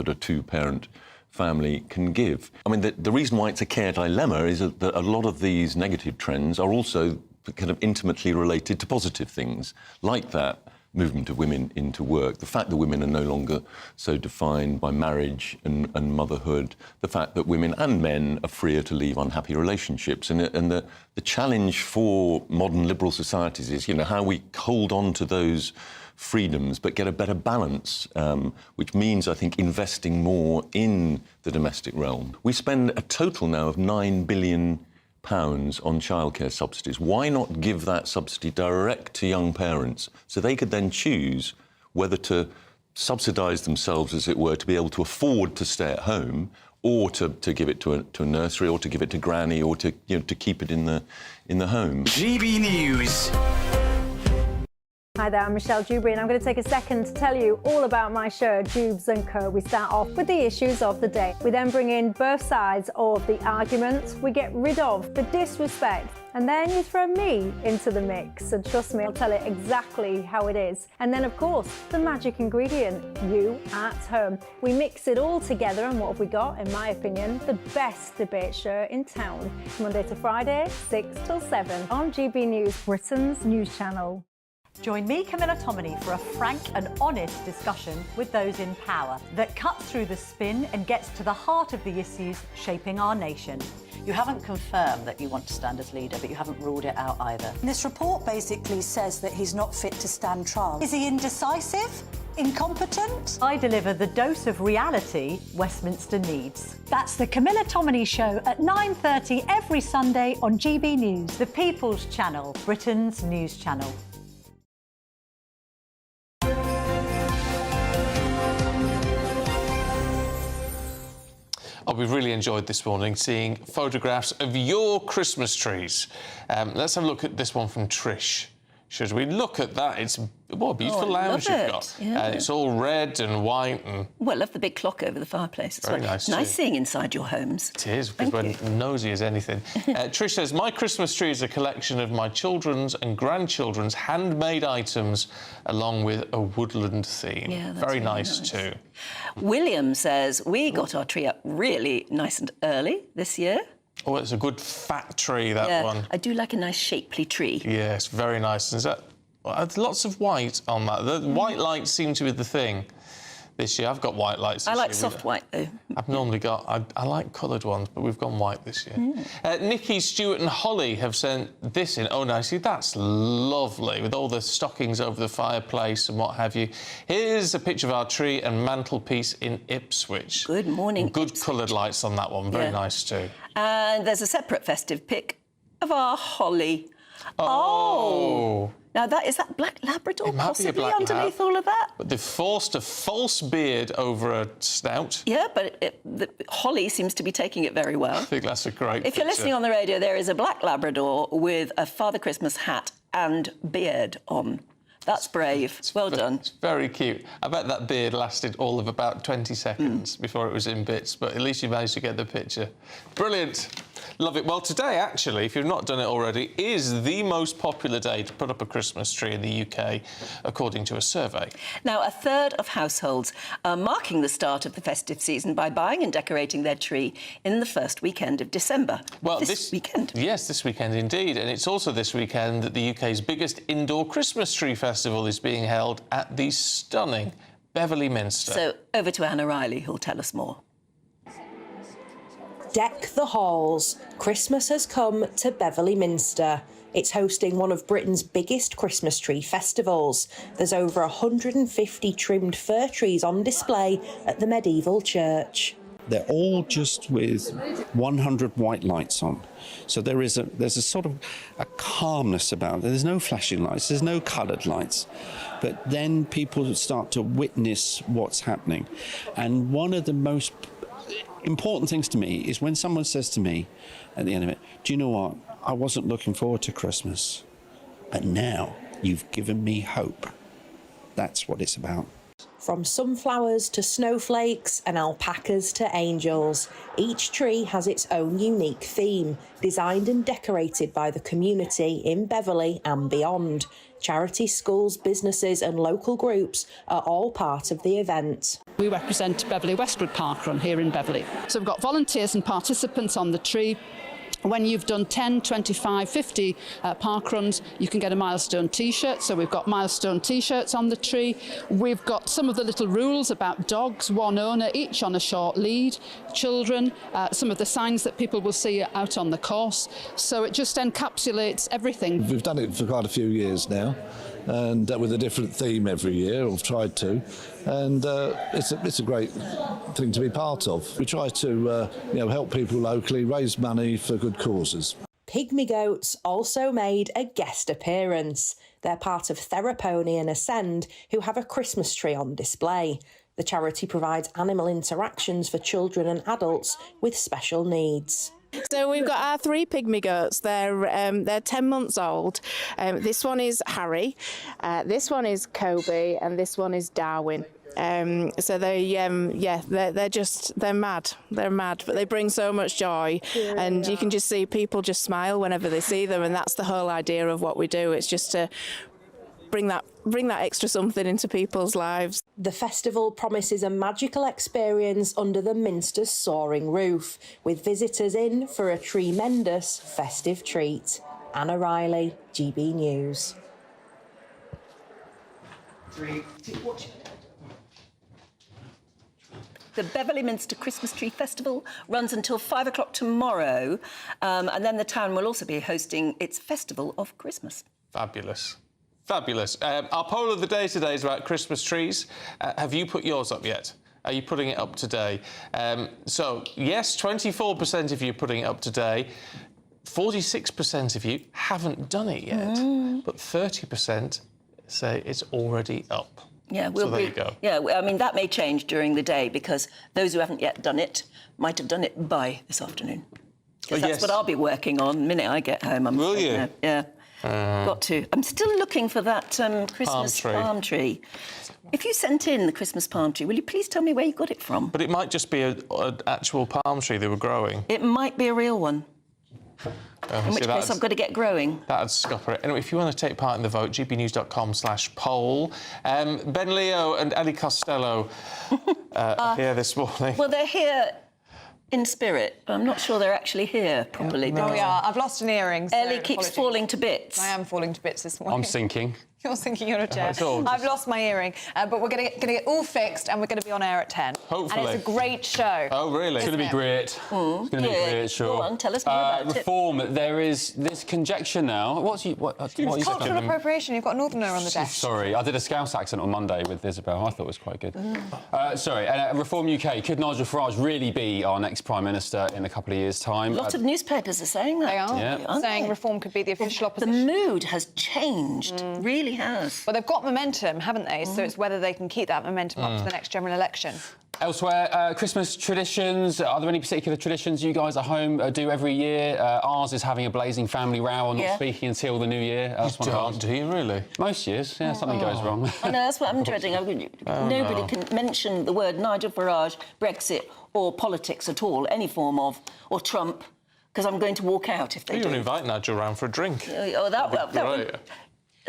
a two-parent family can give. I mean, the reason why it's a care dilemma is that a lot of these negative trends are also kind of intimately related to positive things, like that movement of women into work, the fact that women are no longer so defined by marriage and motherhood, the fact that women and men are freer to leave unhappy relationships. And the challenge for modern liberal societies is, how we hold on to those freedoms but get a better balance, which means, I think, investing more in the domestic realm. We spend a total now of £9 billion on childcare subsidies. Why not give that subsidy direct to young parents so they could then choose whether to subsidise themselves, as it were, to be able to afford to stay at home, or to give it to a nursery, or to give it to granny, or to keep it in the home. GB News. Hi there, I'm Michelle Dewberry, and I'm going to take a second to tell you all about my show, Dubes & Co. We start off with the issues of the day. We then bring in both sides of the argument. We get rid of the disrespect, and then you throw me into the mix. And trust me, I'll tell it exactly how it is. And then, of course, the magic ingredient, you at home. We mix it all together, and what have we got? In my opinion, the best debate show in town. Monday to Friday, 6 till 7 on GB News, Britain's news channel. Join me, Camilla Tominey, for a frank and honest discussion with those in power that cuts through the spin and gets to the heart of the issues shaping our nation. You haven't confirmed that you want to stand as leader, but you haven't ruled it out either. This report basically says that he's not fit to stand trial. Is he indecisive? Incompetent? I deliver the dose of reality Westminster needs. That's the Camilla Tominey Show at 9:30 every Sunday on GB News, the People's Channel, Britain's news channel. Oh, we've really enjoyed this morning seeing photographs of your Christmas trees. Let's have a look at this one from Trish. Should we look at that? It's what a beautiful lounge you've got. Yeah. It's all red and white and... Well, I love the big clock over the fireplace. It's very nice nice too. seeing inside your homes. It is, because we're nosy as anything. Trish says, my Christmas tree is a collection of my children's and grandchildren's handmade items along with a woodland theme. Yeah, that's very really nice nice too. William says, we got our tree up really nice and early this year. Oh, it's a good fat tree, that one. I do like a nice shapely tree. Yes, very nice. Is that... Well, lots of white on that. The white lights seem to be the thing this year. I've got white lights this year. I like soft white, though. I've normally got... I like coloured ones, but we've gone white this year. Nikki, Stuart and Holly have sent this in. Oh, no, see, that's lovely, with all the stockings over the fireplace and what have you. Here's a picture of our tree and mantelpiece in Ipswich. Good morning, Good coloured lights on that one. Very nice, too. And there's a separate festive pic of our holly. Oh! Now, is that black Labrador It might possibly be a black underneath lab. all of that? But they've forced a false beard over a snout. Yeah, but the holly seems to be taking it very well. I think that's a great If you're picture. listening on the radio, there is a black Labrador with a Father Christmas hat and beard on. That's brave. Well done. It's very cute. I bet that beard lasted all of about 20 seconds before it was in bits, but at least you managed to get the picture. Brilliant. Love it. Well, today, actually, if you've not done it already, is the most popular day to put up a Christmas tree in the UK, according to a survey. Now, a third of households are marking the start of the festive season by buying and decorating their tree in the first weekend of December. Well, this weekend. Yes, this weekend indeed. And it's also this weekend that the UK's biggest indoor Christmas tree festival is being held at the stunning Beverley Minster. So, over to Anna Riley, who'll tell us more. Deck the halls. Christmas has come to Beverley Minster. It's hosting one of Britain's biggest Christmas tree festivals. There's over 150 trimmed fir trees on display at the medieval church. They're all just with 100 white lights on. So there's a sort of a calmness about it. There's no flashing lights, there's no coloured lights. But then people start to witness what's happening. And one of the most important things to me is when someone says to me at the end of it, do you know what? I wasn't looking forward to Christmas, but now you've given me hope. That's what it's about. From sunflowers to snowflakes and alpacas to angels, each tree has its own unique theme, designed and decorated by the community in Beverley and beyond. Charity, schools, businesses and local groups are all part of the event. We represent Beverley Westwood Parkrun here in Beverley. So we've got volunteers and participants on the tree. When you've done 10, 25, 50 parkruns, you can get a milestone T-shirt. So we've got milestone T-shirts on the tree. We've got some of the little rules about dogs, one owner, each on a short lead, children, some of the signs that people will see out on the course. So it just encapsulates everything. We've done it for quite a few years now, and with a different theme every year, or tried to, and it's a great thing to be part of. We try to help people locally, raise money for good causes. Pygmy goats also made a guest appearance. They're part of Therapony and Ascend, who have a Christmas tree on display. The charity provides animal interactions for children and adults with special needs. So we've got our 3 pygmy goats. They're 10 months old. This one is Harry, this one is Kobe, and this one is Darwin. So they're mad. They're mad, but they bring so much joy, and you can just see people just smile whenever they see them, and that's the whole idea of what we do. It's just to bring that extra something into people's lives. The festival promises a magical experience under the Minster's soaring roof, with visitors in for a tremendous festive treat. Anna Riley, GB News. The Beverley Minster Christmas Tree Festival runs until 5 o'clock tomorrow, and then the town will also be hosting its Festival of Christmas. Fabulous. Fabulous. Our poll of the day today is about Christmas trees. Have you put yours up yet? Are you putting it up today? So, yes, 24% of you are putting it up today. 46% of you haven't done it yet, but 30% say it's already up. Yeah, so there you go. Yeah, I mean, that may change during the day because those who haven't yet done it might have done it by this afternoon. Because that's what I'll be working on the minute I get home. Will you? Yeah. Got to. I'm still looking for that Christmas palm tree. If you sent in the Christmas palm tree, will you please tell me where you got it from? But it might just be an actual palm tree they were growing. It might be a real one. In which case, I've got to get growing. That'd scupper it. Anyway, if you want to take part in the vote, gbnews.com/poll. Ben Leo and Ellie Costello are here this morning. Well, they're here in spirit. I'm not sure they're actually here properly. Oh, yeah, I've lost an earring. So Ellie keeps falling to bits. I am falling to bits this morning. I'm sinking. You're sinking on a chair. I've lost my earring, but we're going to get all fixed and we're going to be on air at 10. Hopefully. And it's a great show. Oh, really? It's going to be great. It's going to be great, sure. Go on, tell us more about reform, there is this conjecture now. What are you cultural appropriation. You've got a northerner on the desk. Sorry, I did a Scouse accent on Monday with Isabel. I thought it was quite good. Reform UK. Could Nigel Farage really be our next Prime Minister in a couple of years' time? A lot of newspapers are saying that. They are. Yeah. Saying reform could be the official opposition. The mood has changed. Really has. Well, they've got momentum, haven't they? So it's whether they can keep that momentum up to the next general election. Elsewhere, Christmas traditions. Are there any particular traditions you guys at home do every year? Ours is having a blazing family row and not speaking until the new year. That's one of ours. Do you really? Most years, yeah, something goes wrong. I know, that's what I'm dreading. Nobody can mention the word Nigel Farage, Brexit or politics at all, any form of, or Trump, because I'm going to walk out if they do. You can invite Nigel round for a drink. That would...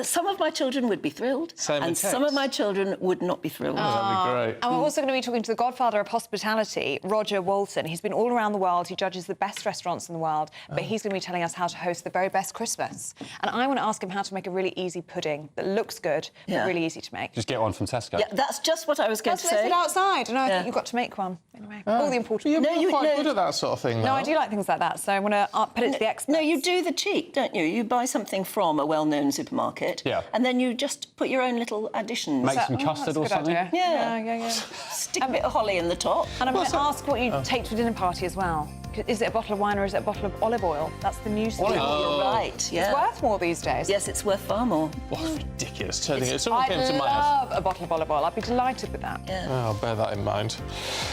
Some of my children would be thrilled, and some of my children would not be thrilled. That'd be great. And we're also going to be talking to the godfather of hospitality, Roger Walton. He's been all around the world. He judges the best restaurants in the world, but he's going to be telling us how to host the very best Christmas. And I want to ask him how to make a really easy pudding that looks good, but really easy to make. Just get one from Tesco. Yeah, that's just what I was going to say. That's what I said outside, and I think you've got to make one. Anyway, all the important... You're quite good at that sort of thing, No, I do like things like that, so I want to put it to the experts. No, you do the cheat, don't you? You buy something from a well-known supermarket, and then you just put your own little additions. Make some custard or something. Yeah. Stick a bit of holly in the top. And I'm going to ask what you take to a dinner party as well. Is it a bottle of wine or is it a bottle of olive oil? That's the new stuff. You're right, yeah. It's worth more these days. Yes, it's worth far more. Oh, ridiculous. Someone came to my house. I love a bottle of olive oil. I'd be delighted with that. Yeah. I'll bear that in mind.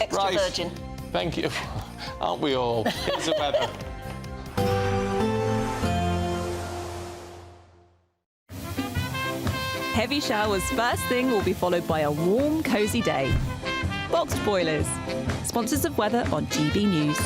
Extra virgin. Thank you. Aren't we all? Here's the weather. Heavy showers first thing will be followed by a warm, cosy day. Boxed boilers. Sponsors of weather on GB News.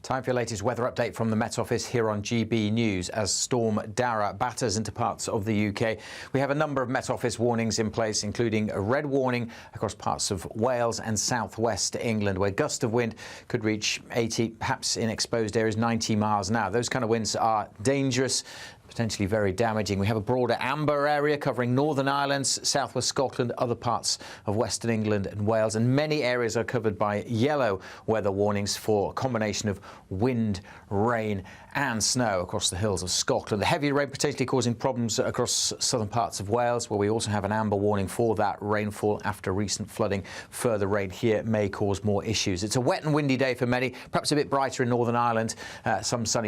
Time for your latest weather update from the Met Office here on GB News. As storm Darragh batters into parts of the UK, we have a number of Met Office warnings in place, including a red warning across parts of Wales and southwest England, where gusts of wind could reach 80, perhaps in exposed areas 90 miles an hour. Those kind of winds are dangerous, potentially very damaging. We have a broader amber area covering Northern Ireland, southwest Scotland, other parts of Western England and Wales, and many areas are covered by yellow weather warnings for a combination of wind, rain and snow across the hills of Scotland. The heavy rain potentially causing problems across southern parts of Wales, where we also have an amber warning for that rainfall after recent flooding. Further rain here may cause more issues. It's a wet and windy day for many, perhaps a bit brighter in Northern Ireland, some sunny